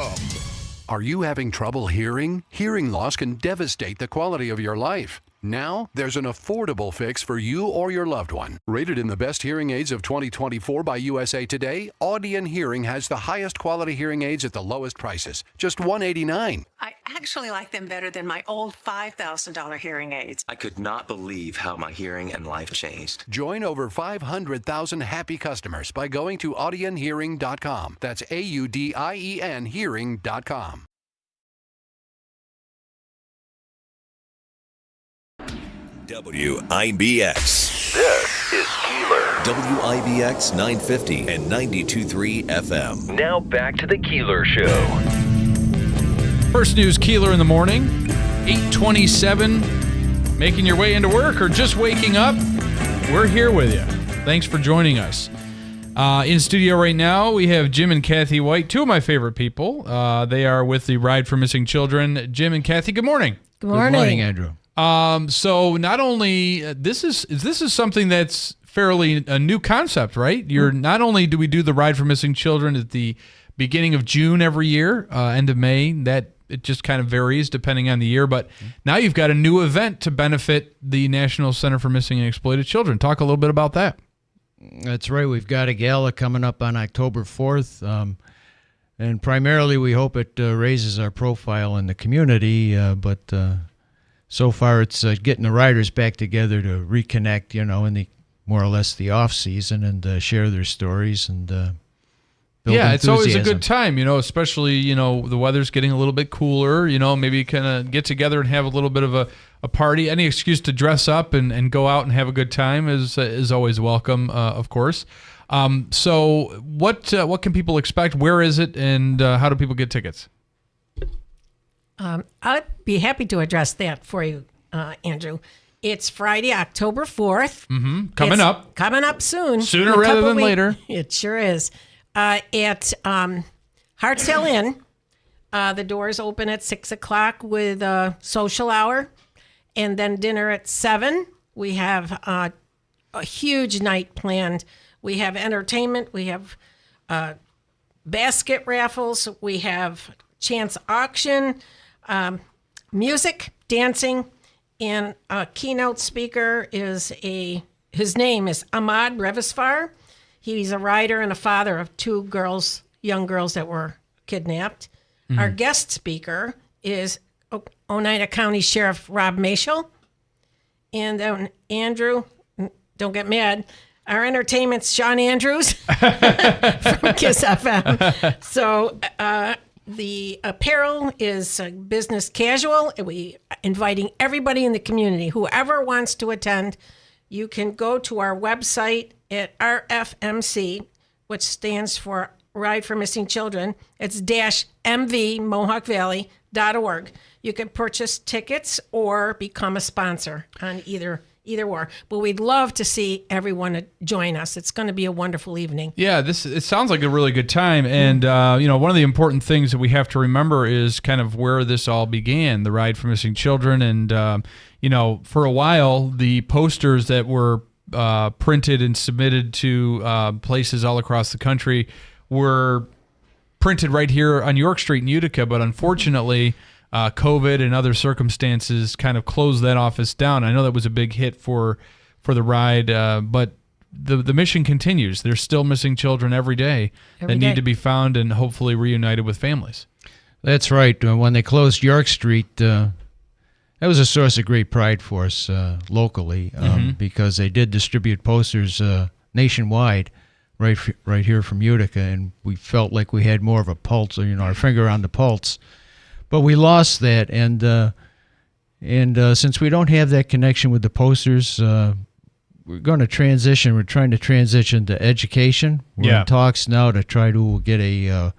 Are you having trouble hearing? Hearing loss can devastate the quality of your life. Now, there's an affordable fix for you or your loved one. Rated in the best hearing aids of 2024 by USA Today, Audion Hearing has the highest quality hearing aids at the lowest prices. Just $189. I actually like them better than my old $5,000 hearing aids. I could not believe how my hearing and life changed. Join over 500,000 happy customers by going to audionhearing.com. That's AUDIEN hearing.com. WIBX. This is Keeler. WIBX 950 and 92.3 FM. Now back to the Keeler Show. First news, Keeler in the morning, 8:27. Making your way into work or just waking up? We're here with you. Thanks for joining us. In studio right now, we have Jim and Kathy White, two of my favorite people. They are with the Ride for Missing Children. Jim and Kathy, good morning. Good morning. Good morning, Andrew. So not only this is something that's fairly a new concept, right? Not only do we do the Ride for Missing Children at the beginning of June every year, end of May, that it just kind of varies depending on the year, but now you've got a new event to benefit the National Center for Missing and Exploited Children. Talk a little bit about that. That's right. We've got a gala coming up on October 4th, and primarily we hope it raises our profile in the community, but so far, it's getting the riders back together to reconnect, in the more or less the off season and share their stories and build enthusiasm. It's always a good time, especially the weather's getting a little bit cooler. Maybe kind of get together and have a little bit of a party. Any excuse to dress up and go out and have a good time is always welcome, of course. So what can people expect? Where is it, and how do people get tickets? I'd be happy to address that for you, Andrew. It's Friday, October 4th. Mm-hmm. Coming up soon. Sooner rather than later. It sure is. At Hearts Hill Inn, the doors open at 6 o'clock with a social hour, and then dinner at 7. We have a huge night planned. We have entertainment. We have basket raffles. We have chance auction. Music, dancing, and a keynote speaker his name is Ahmad Revisfar. He's a rider and a father of two young girls that were kidnapped. Mm-hmm. Our guest speaker is Oneida County Sheriff Rob Mashel. And Andrew, don't get mad, our entertainment's Sean Andrews from KISS FM. So, the apparel is business casual. We inviting everybody in the community, whoever wants to attend. You can go to our website at RFMC, which stands for Ride for Missing Children. It's -MVMohawkValley.org. You can purchase tickets or become a sponsor on either either or. But we'd love to see everyone join us. It's going to be a wonderful evening. Yeah, it sounds like a really good time. And, one of the important things that we have to remember is kind of where this all began, the Ride for Missing Children. And, for a while, the posters that were printed and submitted to places all across the country were printed right here on York Street in Utica. But unfortunately, COVID and other circumstances kind of closed that office down. I know that was a big hit for the ride, but the mission continues. There's still missing children every day that need to be found and hopefully reunited with families. That's right. When they closed York Street, that was a source of great pride for us locally because they did distribute posters nationwide right here from Utica, and we felt like we had more of a pulse, or our finger on the pulse. But we lost that, and since we don't have that connection with the posters, we're going to transition. We're trying to transition to education. We're in talks now to try to get a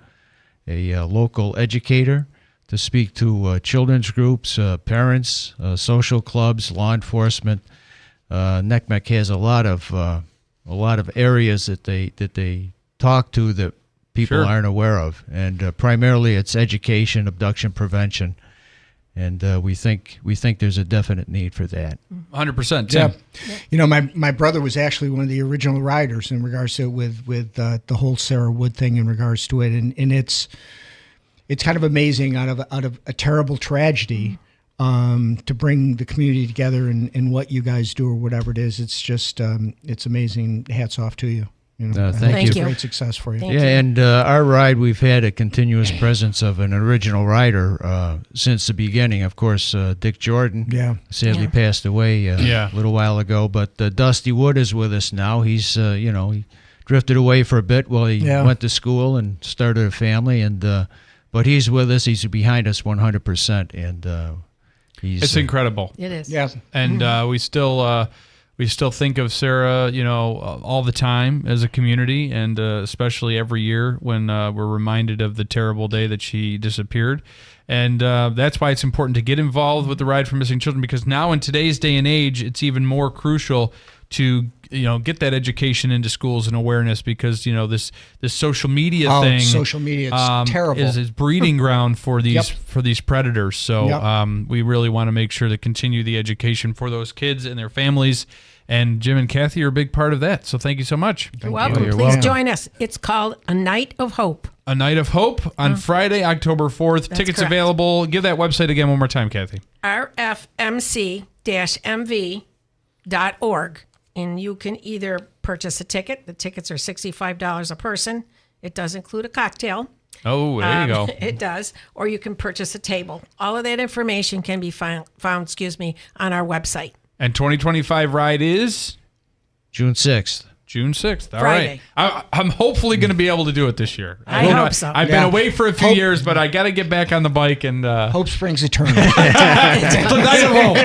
local educator to speak to children's groups, parents, social clubs, law enforcement. NECMEC has a lot of areas that they talk to that people aren't aware of, and primarily it's education, abduction prevention, and we think there's a definite need for that. 100%. Tim. Yeah, my brother was actually one of the original riders in regards to with the whole Sarah Wood thing in regards to it, and it's kind of amazing out of a terrible tragedy to bring the community together and what you guys do or whatever it is. It's just it's amazing. Hats off to you. Thank you. Great success for you. And our ride, we've had a continuous presence of an original rider since the beginning. Of course, Dick Jordan sadly passed away a little while ago, but Dusty Wood is with us now. He's, he drifted away for a bit while he went to school and started a family, and but he's with us. He's behind us 100%, and it's incredible. It is. Yeah. And we still think of Sarah, all the time as a community, and especially every year when we're reminded of the terrible day that she disappeared. And that's why it's important to get involved with the Ride for Missing Children, because now in today's day and age, it's even more crucial to get that education into schools and awareness, because this social media thing, social media, it's terrible, is breeding ground for these predators. So we really want to make sure to continue the education for those kids and their families. And Jim and Kathy are a big part of that. So thank you so much. You're welcome. Please join us. It's called A Night of Hope. A Night of Hope on Friday, October 4th. That's Tickets correct. available. Give that website again one more time, Kathy. rfmc-mv.org. And you can either purchase a ticket. The tickets are $65 a person. It does include a cocktail. Oh, there you go. It does. Or you can purchase a table. All of that information can be found on our website. And 2025 ride is? June 6th. June 6th. All Friday. right. I'm hopefully going to be able to do it this year. I hope so. I've been away for a few years, but I got to get back on the bike. And hope springs eternal. It's the night of hope.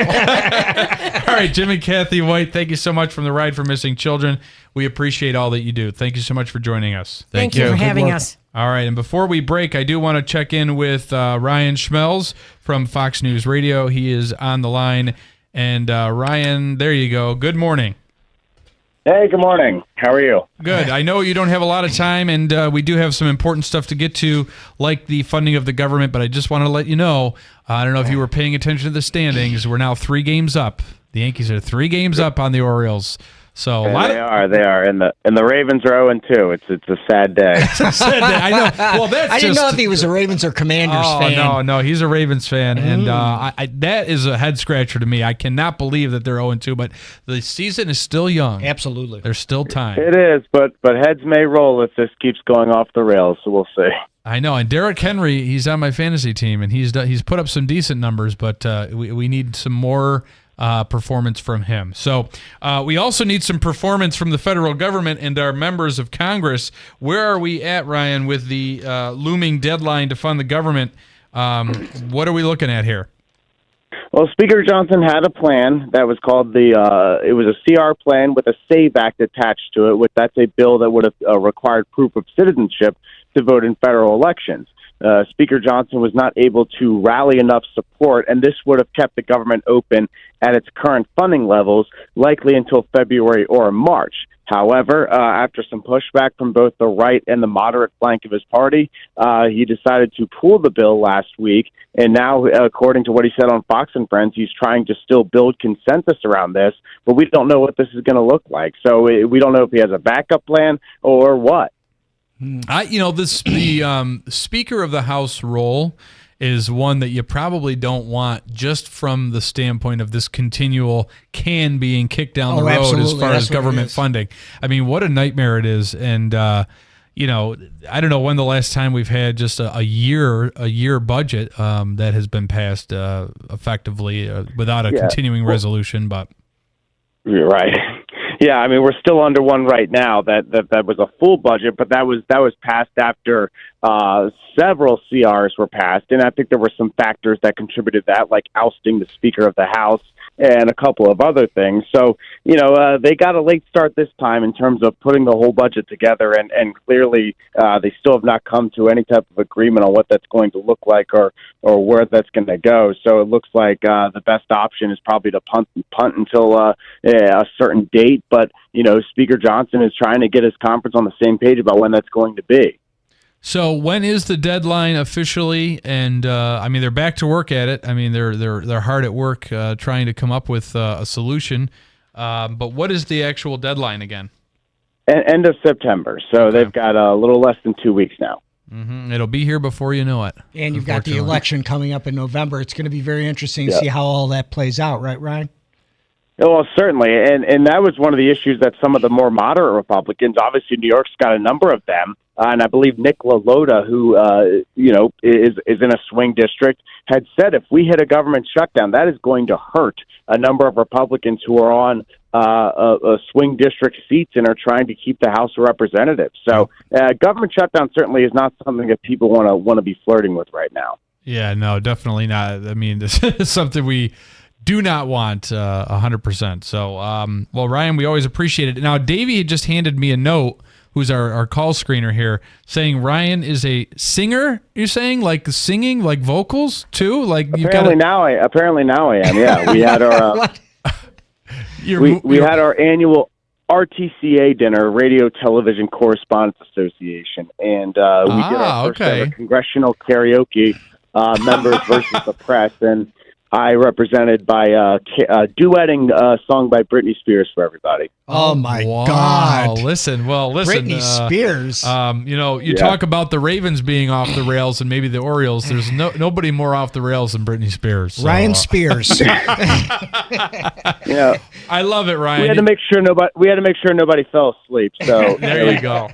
All right, Jim and Kathy White, thank you so much from the Ride for Missing Children. We appreciate all that you do. Thank you so much for joining us. Thank you for having us. All right, and before we break, I do want to check in with Ryan Schmelz from Fox News Radio. He is on the line. And Ryan, there you go. Good morning. Hey, good morning. How are you? Good. I know you don't have a lot of time, and we do have some important stuff to get to, like the funding of the government, but I just want to let you know, I don't know if you were paying attention to the standings. We're now 3 games up. The Yankees are 3 games up on the Orioles. So yeah, they are, and the Ravens are 0-2. It's a sad day. It's a sad day. I know. Well, I didn't know if he was a Ravens or Commanders fan. No, he's a Ravens fan, and that is a head scratcher to me. I cannot believe that they're 0-2, but the season is still young. Absolutely, there's still time. It is, but heads may roll if this keeps going off the rails. So we'll see. I know, and Derrick Henry, he's on my fantasy team, and he's put up some decent numbers, but we need some more performance from him. So we also need some performance from the federal government and our members of Congress. Where are we at, Ryan, with the looming deadline to fund the government? What are we looking at here? Well, Speaker Johnson had a plan that was called it was a CR plan with a SAVE Act attached to it. That's a bill that would have required proof of citizenship to vote in federal elections. Speaker Johnson was not able to rally enough support, and this would have kept the government open at its current funding levels, likely until February or March. However, after some pushback from both the right and the moderate flank of his party, he decided to pull the bill last week. And now, according to what he said on Fox and Friends, he's trying to still build consensus around this, but we don't know what this is going to look like. So we don't know if he has a backup plan or what. The Speaker of the House role is one that you probably don't want just from the standpoint of this continual can being kicked down the road absolutely. as far That's as government funding. I mean, what a nightmare it is. And, I don't know when the last time we've had just a year budget that has been passed effectively without a continuing resolution. But you're right. Yeah, I mean, we're still under one right now. That was a full budget, but that was passed after several CRs were passed, and I think there were some factors that contributed to that, like ousting the Speaker of the House and a couple of other things. So, they got a late start this time in terms of putting the whole budget together, and clearly they still have not come to any type of agreement on what that's going to look like or where that's going to go. So it looks like the best option is probably to punt until a certain date. But, Speaker Johnson is trying to get his conference on the same page about when that's going to be. So when is the deadline officially? And they're back to work at it. I mean, they're hard at work trying to come up with a solution. But what is the actual deadline again? End of September. So they've got a little less than 2 weeks now. Mm-hmm. It'll be here before you know it. And you've got the election coming up in November. It's going to be very interesting to see how all that plays out, right, Ryan? Well, certainly, and that was one of the issues that some of the more moderate Republicans, obviously New York's got a number of them, and I believe Nick LaLota, who is in a swing district, had said if we hit a government shutdown, that is going to hurt a number of Republicans who are on swing district seats and are trying to keep the House of Representatives. So, government shutdown certainly is not something that people want to be flirting with right now. Yeah, no, definitely not. I mean, this is something we do not want 100%. So, well, Ryan, we always appreciate it. Now, Davey just handed me a note, who's our call screener here, saying Ryan is a singer. You're saying like singing, like vocals too? Like apparently now I am. Yeah, we had our we had our annual RTCA dinner, Radio Television Correspondents Association, and we did our first ever congressional karaoke members versus the press, and I represented by duetting a song by Britney Spears for everybody. Oh my God! Listen, Britney Spears. You talk about the Ravens being off the rails and maybe the Orioles. There's nobody more off the rails than Britney Spears. So. Ryan Spears. I love it, Ryan. We had to make sure nobody fell asleep. So there you go.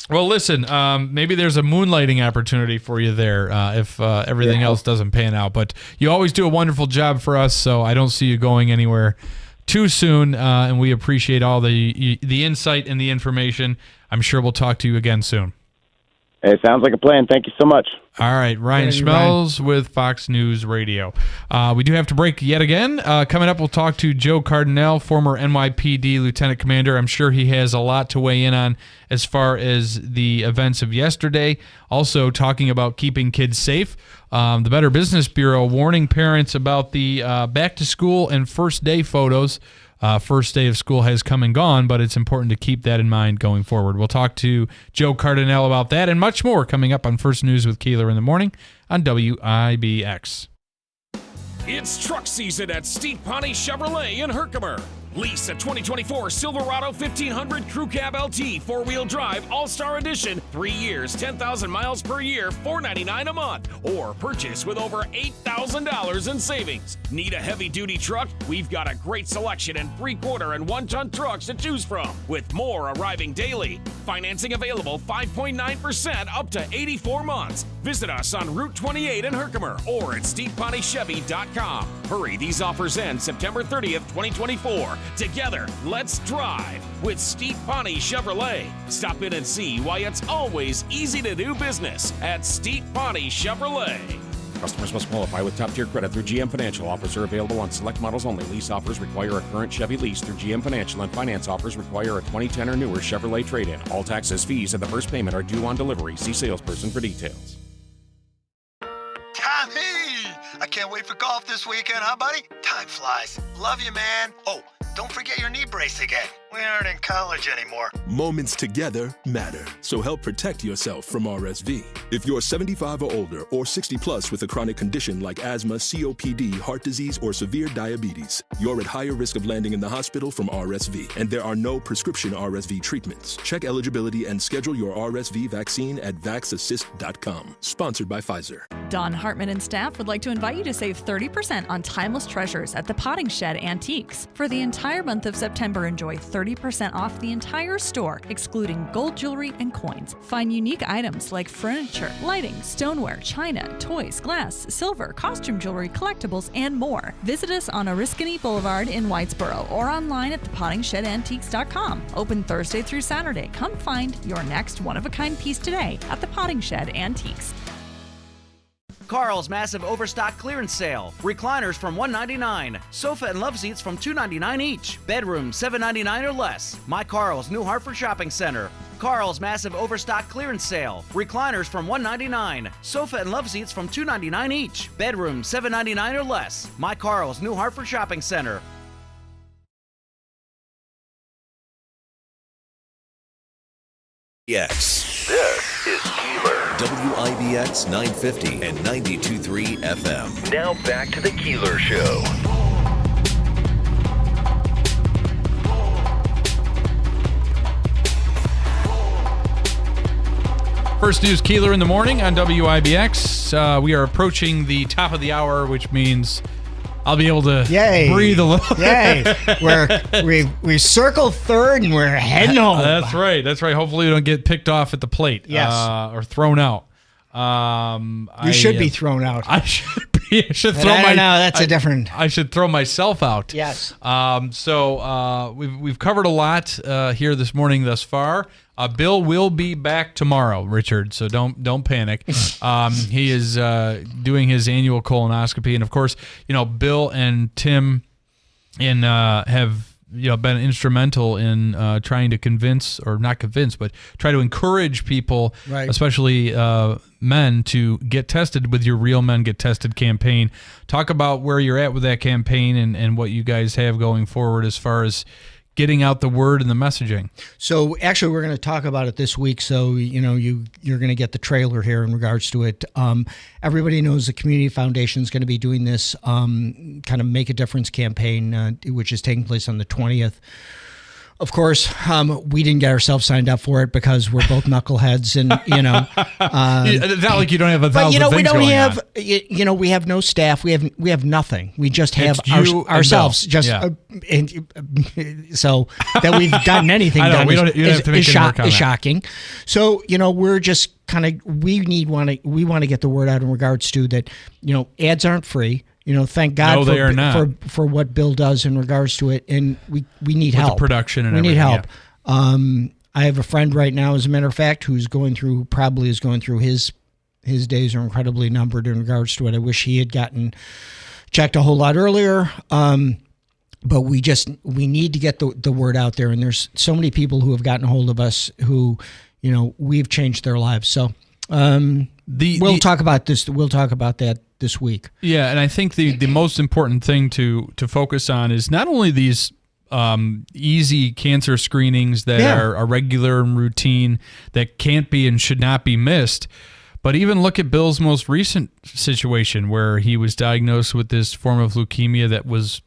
Well, listen, maybe there's a moonlighting opportunity for you there if everything else doesn't pan out. But you always do a wonderful job for us, so I don't see you going anywhere too soon, and we appreciate all the insight and the information. I'm sure we'll talk to you again soon. It sounds like a plan. Thank you so much. All right, Ryan Schmelz with Fox News Radio. We do have to break yet again. Coming up, we'll talk to Joe Cardinale, former NYPD Lieutenant Commander. I'm sure he has a lot to weigh in on as far as the events of yesterday. Also talking about keeping kids safe. The Better Business Bureau warning parents about the back to school and first day photos. First day of school has come and gone, but it's important to keep that in mind going forward. We'll talk to Joe Cardinale about that and much more coming up on First News with Keeler in the morning on WIBX. It's truck season at Steve Pawnee Chevrolet in Herkimer. Lease a 2024 Silverado 1500 Crew Cab LT 4-wheel drive All-Star Edition, 3 years, 10,000 miles per year, $499 a month. Or purchase with over $8,000 in savings. Need a heavy-duty truck? We've got a great selection in 3/4 and 1-ton trucks to choose from, with more arriving daily. Financing available 5.9% up to 84 months. Visit us on Route 28 in Herkimer or at StevePawneeChevy.com. Hurry, these offers end September 30th, 2024. Together, let's drive with Steve Pawnee Chevrolet. Stop in and see why it's always easy to do business at Steve Pawnee Chevrolet. Customers must qualify with top-tier credit through GM Financial. Offers are available on select models only. Lease offers require a current Chevy lease through GM Financial, and finance offers require a 2010 or newer Chevrolet trade-in. All taxes, fees, and the first payment are due on delivery. See salesperson for details. Tommy! I can't wait for golf this weekend, huh, buddy? Time flies. Love you, man. Oh, don't forget your knee brace again. We aren't in college anymore. Moments together matter, so help protect yourself from RSV. If you're 75 or older or 60 plus with a chronic condition like asthma, COPD, heart disease, or severe diabetes, you're at higher risk of landing in the hospital from RSV, and there are no prescription RSV treatments. Check eligibility and schedule your RSV vaccine at vaxassist.com. Sponsored by Pfizer. Don Hartman and staff would like to invite you to save 30% on timeless treasures at the Potting Shed Antiques. For the entire month of September, enjoy 30% off the entire store, excluding gold jewelry and coins. Find unique items like furniture, lighting, stoneware, china, toys, glass, silver, costume jewelry, collectibles, and more. Visit us on Oriskany Boulevard in Whitesboro or online at thepottingshedantiques.com. Open Thursday through Saturday. Come find your next one-of-a-kind piece today at the Potting Shed Antiques. Carl's massive overstock clearance sale. Recliners from $199. Sofa and love seats from $299 each. Bedroom $799 or less. My Carl's New Hartford Shopping Center. Carl's massive overstock clearance sale. Recliners from $199. Sofa and love seats from $299 each. Bedroom $799 or less. My Carl's New Hartford Shopping Center. Yes. This is Keeler. WIBX 950 and 92.3 FM. Now back to the Keeler Show. First News Keeler in the morning on WIBX. We are approaching the top of the hour, which means I'll be able to breathe a little. Yay! We circled third and we're heading home. That's right. Hopefully we don't get picked off at the plate. Yes. Or thrown out. You should be thrown out. I should be. I should throw that's a different. I should throw myself out. Yes. So we've covered a lot here this morning thus far. Bill will be back tomorrow, Richard. So don't panic. He is doing his annual colonoscopy, and of course, Bill and Tim have been instrumental in trying to try to encourage people, right, especially men, to get tested with your Real Men Get Tested campaign. Talk about where you're at with that campaign and what you guys have going forward as far as getting out the word and the messaging. So actually, we're going to talk about it this week. So, you're going to get the trailer here in regards to it. Everybody knows the Community Foundation is going to be doing this kind of Make a Difference campaign, which is taking place on the 20th. Of course, we didn't get ourselves signed up for it because we're both knuckleheads, and it's not like you don't have a thousand things we don't going have, on. We have no staff. We have nothing. We just have ourselves. So that we've gotten anything done is shocking. So we're just kind of we want to get the word out in regards to that. Ads aren't free. Thank God for what Bill does in regards to it, and we need help. The production and we everything. Need help. Yeah. I have a friend right now, as a matter of fact, who's going through his days are incredibly numbered in regards to it. I wish he had gotten checked a whole lot earlier. But we need to get the word out there, and there's so many people who have gotten a hold of us who, we've changed their lives. So we'll talk about this. We'll talk about that this week. Yeah, and I think the most important thing to focus on is not only these easy cancer screenings that are regular and routine that can't be and should not be missed, but even look at Bill's most recent situation where he was diagnosed with this form of leukemia that was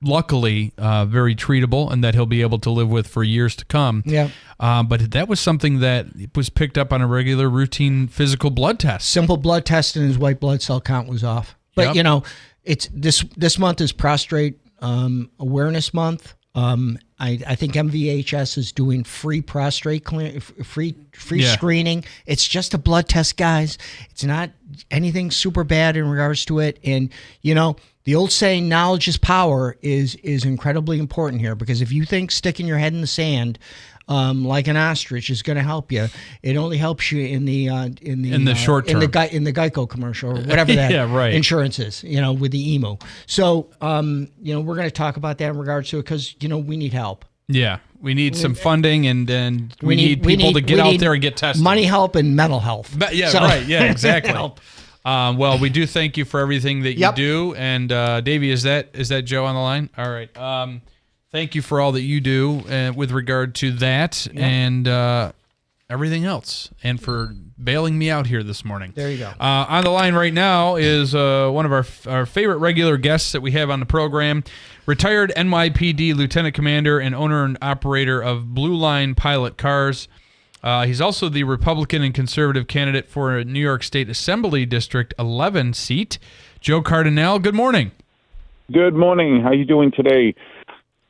luckily very treatable and that he'll be able to live with for years to come. Yeah. But that was something that was picked up on a regular routine physical blood test. Simple blood test, and his white blood cell count was off. But it's this month is Prostrate Awareness Month. I think MVHS is doing free prostate free screening. It's just a blood test, guys. It's not anything super bad in regards to it. And the old saying, knowledge is power, is incredibly important here, because if you think sticking your head in the sand like an ostrich is going to help you, it only helps you in the short term, in the Geico commercial or whatever that insurance is, with the emo. So we're going to talk about that in regards to it, because we need help. Yeah, we need some funding, and we need people to get out there and get tested. Money help and mental health. Yeah, exactly. Help. Well, we do thank you for everything that you do. And Davey, is that Joe on the line? All right. Thank you for all that you do with regard to that and everything else, and for bailing me out here this morning. There you go. On the line right now is one of our favorite regular guests that we have on the program, retired NYPD Lieutenant Commander and owner and operator of Blue Line Pilot Cars. He's also the Republican and conservative candidate for a New York State Assembly District 11 seat. Joe Cardinale, good morning. Good morning. How you doing today?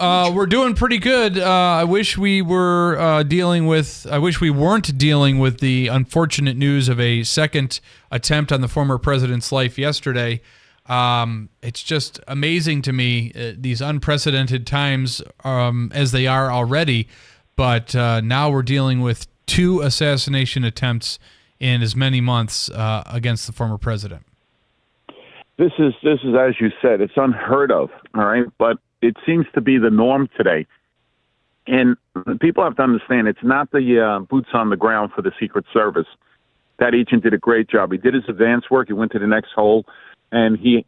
We're doing pretty good. I wish we were I wish we weren't dealing with the unfortunate news of a second attempt on the former president's life yesterday. It's just amazing to me, these unprecedented times as they are already. But now we're dealing with 2 assassination attempts in as many months against the former president. This is, as you said, it's unheard of, all right? But it seems to be the norm today. And people have to understand, it's not the boots on the ground for the Secret Service. That agent did a great job. He did his advance work. He went to the next hole, and he,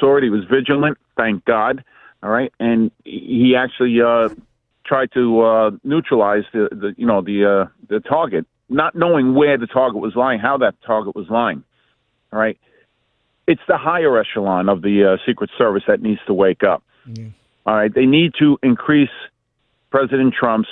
saw it. He was vigilant, thank God, all right? And he actually tried to neutralize the target, not knowing where the target was lying, how that target was lying, all right? It's the higher echelon of the Secret Service that needs to wake up. All right, they need to increase President Trump's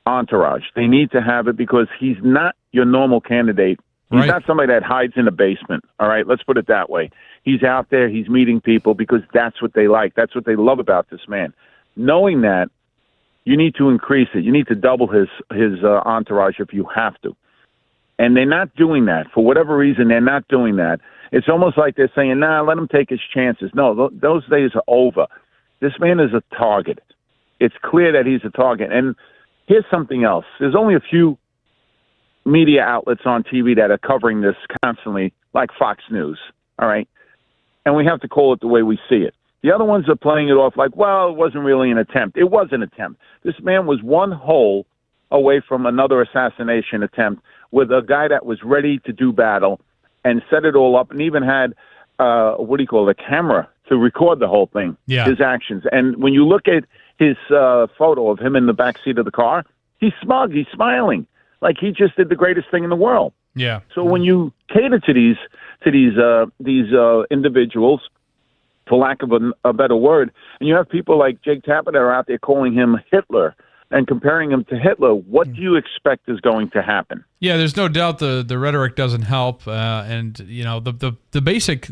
entourage. They need to have it because he's not your normal candidate. He's not somebody that hides in a basement. All right, let's put it that way. He's out there. He's meeting people because that's what they like. That's what they love about this man. Knowing that, you need to increase it. You need to double his entourage if you have to. And they're not doing that. For whatever reason, they're not doing that. It's almost like they're saying, let him take his chances. No, those days are over. This man is a target. It's clear that he's a target. And here's something else. There's only a few media outlets on TV that are covering this constantly, like Fox News, all right? And we have to call it the way we see it. The other ones are playing it off like, well, it wasn't really an attempt. It was an attempt. This man was one hole away from another assassination attempt with a guy that was ready to do battle and set it all up and even had, a camera to record the whole thing, his actions. And when you look at his photo of him in the back seat of the car, he's smug, he's smiling, like he just did the greatest thing in the world. Yeah. So when you cater to these individuals, for lack of a better word, and you have people like Jake Tapper that are out there calling him Hitler and comparing him to Hitler, what do you expect is going to happen? Yeah, there's no doubt the rhetoric doesn't help, and the basic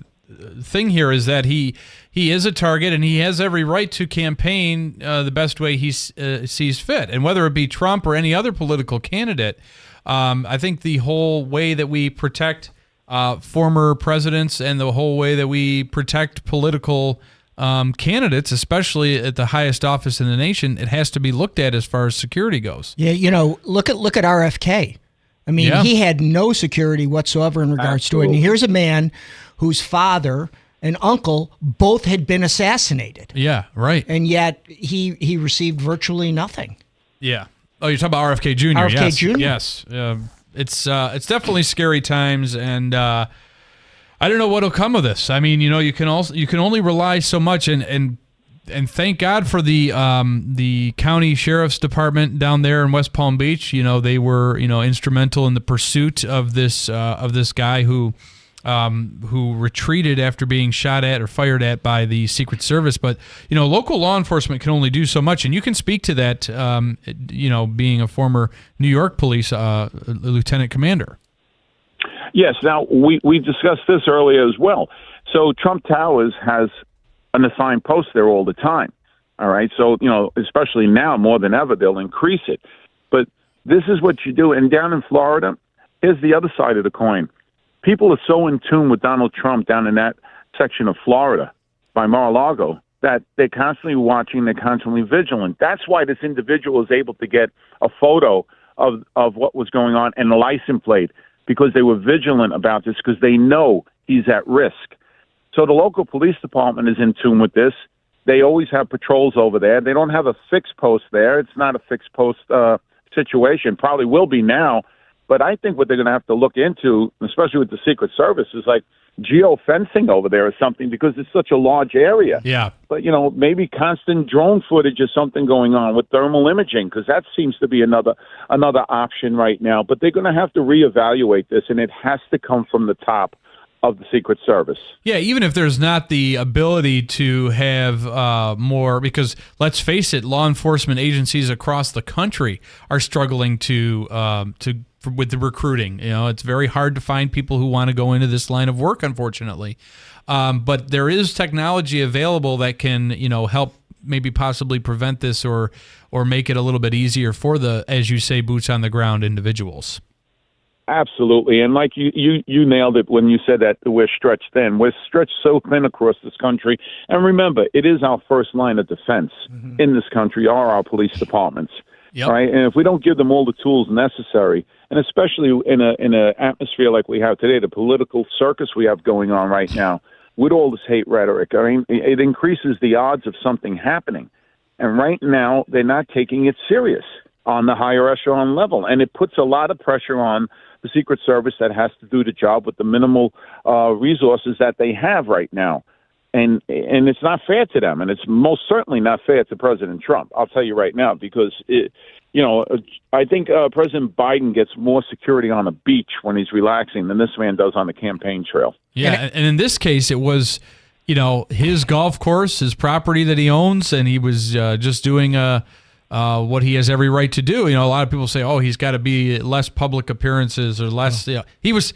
thing here is that he is a target and he has every right to campaign the best way he sees fit, and whether it be Trump or any other political candidate, I think the whole way that we protect former presidents and the whole way that we protect political candidates, especially at the highest office in the nation, it has to be looked at as far as security goes. Yeah, look at RFK. I mean, he had no security whatsoever in regards to it. And here's a man whose father and uncle both had been assassinated. Yeah, right. And yet he received virtually nothing. Yeah. Oh, you're talking about RFK Jr. RFK Jr.? Yes. It's definitely scary times, and I don't know what'll come of this. I mean, you can only rely so much, and thank God for the county sheriff's department down there in West Palm Beach. They were instrumental in the pursuit of this guy who retreated after being shot at or fired at by the Secret Service. But local law enforcement can only do so much, and you can speak to that. Being a former New York police lieutenant commander. Yes. Now, we discussed this earlier as well. So Trump Towers has an assigned post there all the time. All right. So, especially now more than ever, they'll increase it. But this is what you do. And down in Florida, here's the other side of the coin. People are so in tune with Donald Trump down in that section of Florida by Mar-a-Lago that they're constantly watching, they're constantly vigilant. That's why this individual is able to get a photo of what was going on and the license plate, because they were vigilant about this, because they know he's at risk. So the local police department is in tune with this. They always have patrols over there. They don't have a fixed post there. It's not a fixed post situation. Probably will be now But I think what they're going to have to look into, especially with the Secret Service, is like geofencing over there or something, because it's such a large area. Yeah. But, maybe constant drone footage is something going on with thermal imaging, because that seems to be another option right now. But they're going to have to reevaluate this, and it has to come from the top of the Secret Service. Yeah, even if there's not the ability to have more, because let's face it, law enforcement agencies across the country are struggling with the recruiting. It's very hard to find people who want to go into this line of work, unfortunately. But there is technology available that can, help maybe possibly prevent this or make it a little bit easier for the, as you say, boots on the ground individuals. Absolutely. And like you nailed it when you said that we're stretched thin. We're stretched so thin across this country. And remember, it is our first line of defense in this country are our police departments. Yep. Right? And if we don't give them all the tools necessary, and especially in an atmosphere like we have today, the political circus we have going on right now, with all this hate rhetoric, it increases the odds of something happening. And right now, they're not taking it serious on the higher echelon level. And it puts a lot of pressure on the Secret Service that has to do the job with the minimal resources that they have right now. And it's not fair to them, and it's most certainly not fair to President Trump. I'll tell you right now, because I think President Biden gets more security on the beach when he's relaxing than this man does on the campaign trail. Yeah, and in this case, it was his golf course, his property that he owns, and he was just doing what he has every right to do. A lot of people say, "Oh, he's got to be less public appearances or less." He was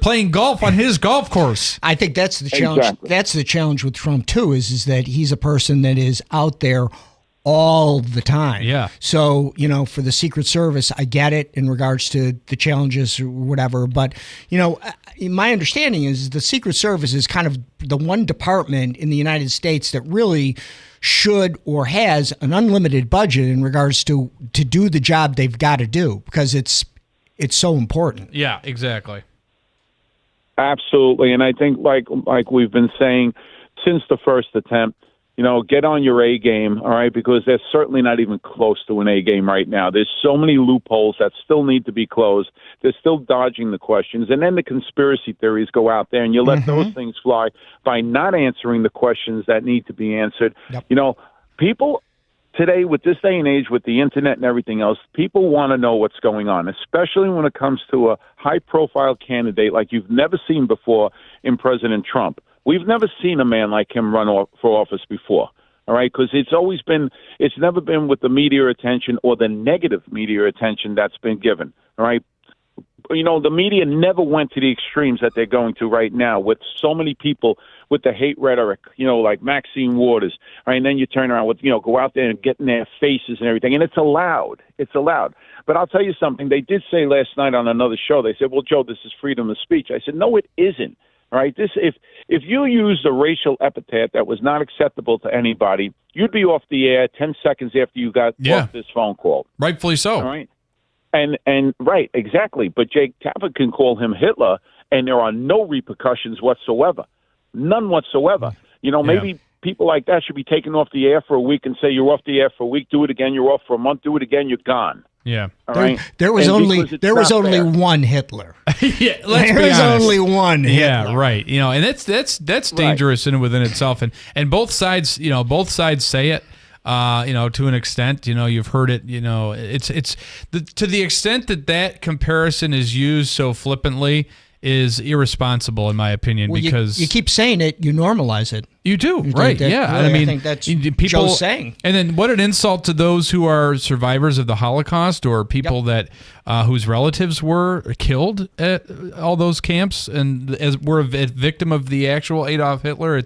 playing golf on his golf course. I think that's the challenge. Exactly. That's the challenge with Trump too. Is that he's a person that is out there all the time. Yeah. So for the Secret Service, I get it in regards to the challenges or whatever. But my understanding is the Secret Service is kind of the one department in the United States that really should or has an unlimited budget in regards to do the job they've got to do, because it's so important. Yeah, exactly. Absolutely. And I think like we've been saying since the first attempt, get on your A game, all right, because they're certainly not even close to an A game right now. There's so many loopholes that still need to be closed. They're still dodging the questions. And then the conspiracy theories go out there, and you let those things fly by not answering the questions that need to be answered. Yep. People today, with this day and age, with the internet and everything else, people want to know what's going on, especially when it comes to a high-profile candidate like you've never seen before in President Trump. We've never seen a man like him run for office before, all right? Because it's never been with the media attention or the negative media attention that's been given, all right? The media never went to the extremes that they're going to right now with so many people with the hate rhetoric, like Maxine Waters, all right? And then you turn around with, go out there and get in their faces and everything, and it's allowed. It's allowed. But I'll tell you something. They did say last night on another show, they said, well, Joe, this is freedom of speech. I said, no, it isn't. All right, if you used a racial epithet that was not acceptable to anybody, you'd be off the air 10 seconds after you got off this phone call. Rightfully so. All right, and right, exactly. But Jake Tapper can call him Hitler, and there are no repercussions whatsoever, none whatsoever. Maybe people like that should be taken off the air for a week and say you're off the air for a week. Do it again, you're off for a month. Do it again, you're gone. Yeah. All right. There was only one Hitler. Yeah, let's there be was honest. only one Hitler. Yeah, right. And that's dangerous in and within itself. And both sides say it. To an extent, you've heard it. It's to the extent that comparison is used so flippantly is irresponsible in my opinion, well, because you keep saying it, you normalize it. You do, right? Yeah, really, I think that's people Joe's saying. And then what an insult to those who are survivors of the Holocaust or people that whose relatives were killed at all those camps and were a victim of the actual Adolf Hitler.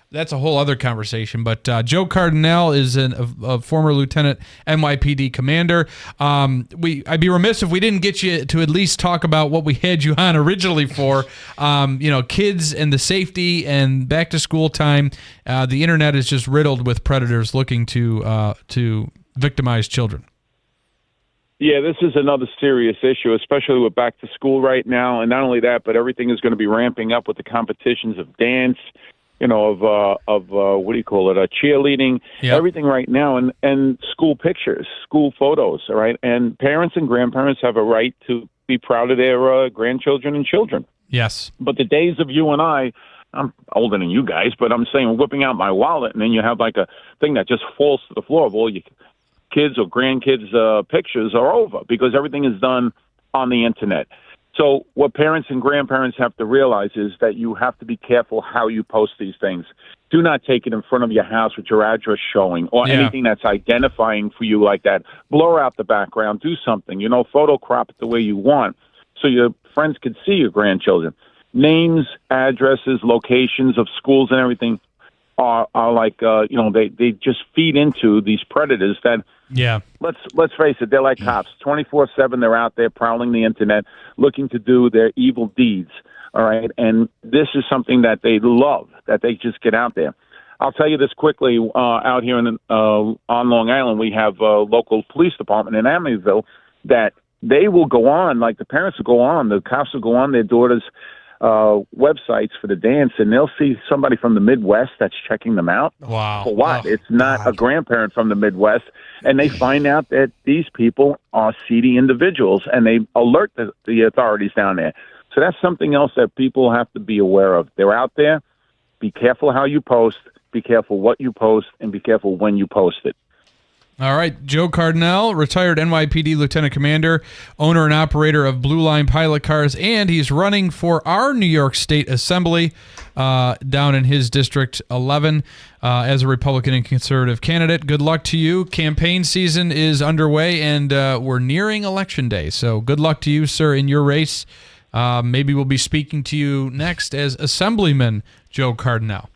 That's a whole other conversation. But Joe Cardinale is a former lieutenant NYPD commander. I'd be remiss if we didn't get you to at least talk about what we had you on originally for. Kids and the safety and back to school time. The internet is just riddled with predators looking to victimize children. Yeah, this is another serious issue, especially with back to school right now. And not only that, but everything is going to be ramping up with the competitions of dance, of what do you call it, cheerleading, everything right now, and school pictures, school photos, all right? And parents and grandparents have a right to be proud of their grandchildren and children. Yes. But the days of you and I'm older than you guys, but I'm saying whipping out my wallet and then you have like a thing that just falls to the floor of all your kids or grandkids' pictures are over because everything is done on the internet. So what parents and grandparents have to realize is that you have to be careful how you post these things. Do not take it in front of your house with your address showing or anything that's identifying for you like that. Blur out the background. Do something. Photo crop it the way you want so your friends can see your grandchildren. Names, addresses, locations of schools and everything are like, they just feed into these predators that, let's face it, they're like cops. 24/7, they're out there prowling the internet, looking to do their evil deeds, all right? And this is something that they love, that they just get out there. I'll tell you this quickly. Out here on Long Island, we have a local police department in Amityville that they will go on, like the parents will go on, the cops will go on their daughters' websites for the dance, and they'll see somebody from the Midwest that's checking them out. Wow. For what? It's not a grandparent from the Midwest, and they find out that these people are seedy individuals, and they alert the authorities down there. So that's something else that people have to be aware of. They're out there. Be careful how you post, be careful what you post, and be careful when you post it. All right, Joe Cardinale, retired NYPD Lieutenant Commander, owner and operator of Blue Line Pilot Cars, and he's running for our New York State Assembly down in his District 11 as a Republican and conservative candidate. Good luck to you. Campaign season is underway, and we're nearing Election Day, so good luck to you, sir, in your race. Maybe we'll be speaking to you next as Assemblyman Joe Cardinale.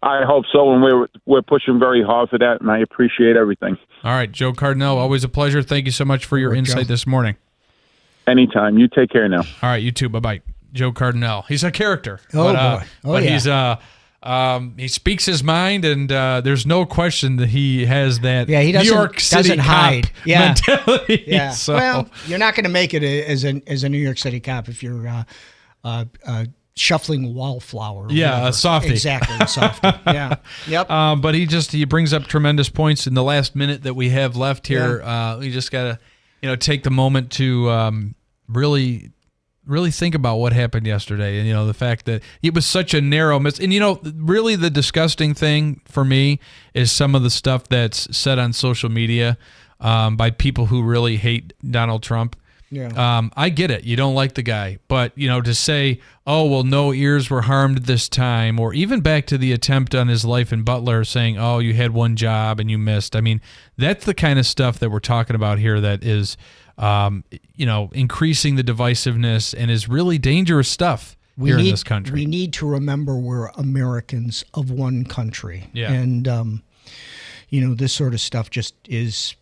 I hope so, and we're pushing very hard for that, and I appreciate everything. All right, Joe Cardinale, always a pleasure. Thank you so much for your insight this morning. Anytime. You take care now. All right, you too. Bye-bye. Joe Cardinale. He's a character. Oh, boy. But he speaks his mind, and there's no question that he has that he New York City cop hide. mentality. Yeah. So. Well, you're not going to make it as a New York City cop if you're shuffling wallflower. Yeah, a softie. Exactly, a softie. Yeah. Yep. But he brings up tremendous points in the last minute that we have left here. We just got to, take the moment to really think about what happened yesterday. And, the fact that it was such a narrow miss. And, really the disgusting thing for me is some of the stuff that's said on social media by people who really hate Donald Trump. Yeah. I get it. You don't like the guy. But, to say, oh, well, no ears were harmed this time, or even back to the attempt on his life in Butler saying, oh, you had one job and you missed. I mean, that's the kind of stuff that we're talking about here that is, increasing the divisiveness and is really dangerous stuff in this country. We need to remember we're Americans of one country. Yeah. And, this sort of stuff just is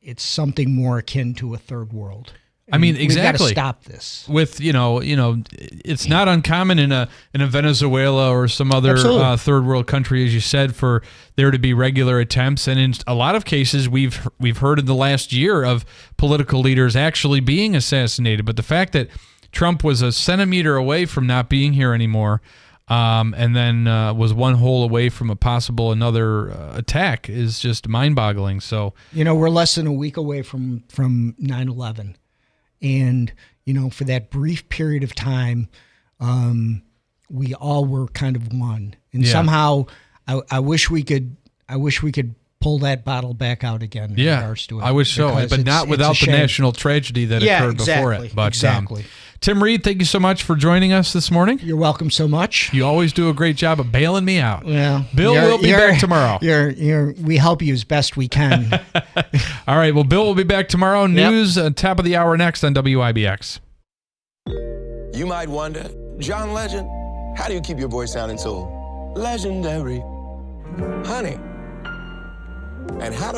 it's something more akin to a third world. I mean, exactly. We've got to stop this. With it's not uncommon in a Venezuela or some other third world country, as you said, for there to be regular attempts, and in a lot of cases, we've heard in the last year of political leaders actually being assassinated. But the fact that Trump was a centimeter away from not being here anymore, and then was one hole away from a possible another attack is just mind-boggling. So we're less than a week away from 9/11. And, for that brief period of time, we all were kind of one. And somehow I wish we could pull that bottle back out again in regards to it. I wish so, but not without the national tragedy that occurred before it. But, exactly. Tim Reed, thank you so much for joining us this morning. You're welcome so much. You always do a great job of bailing me out. Well, Bill will be back tomorrow. We help you as best we can. All right. Well, Bill will be back tomorrow. News, top of the hour next on WIBX. You might wonder, John Legend, how do you keep your voice sounding so legendary? Honey. And how do I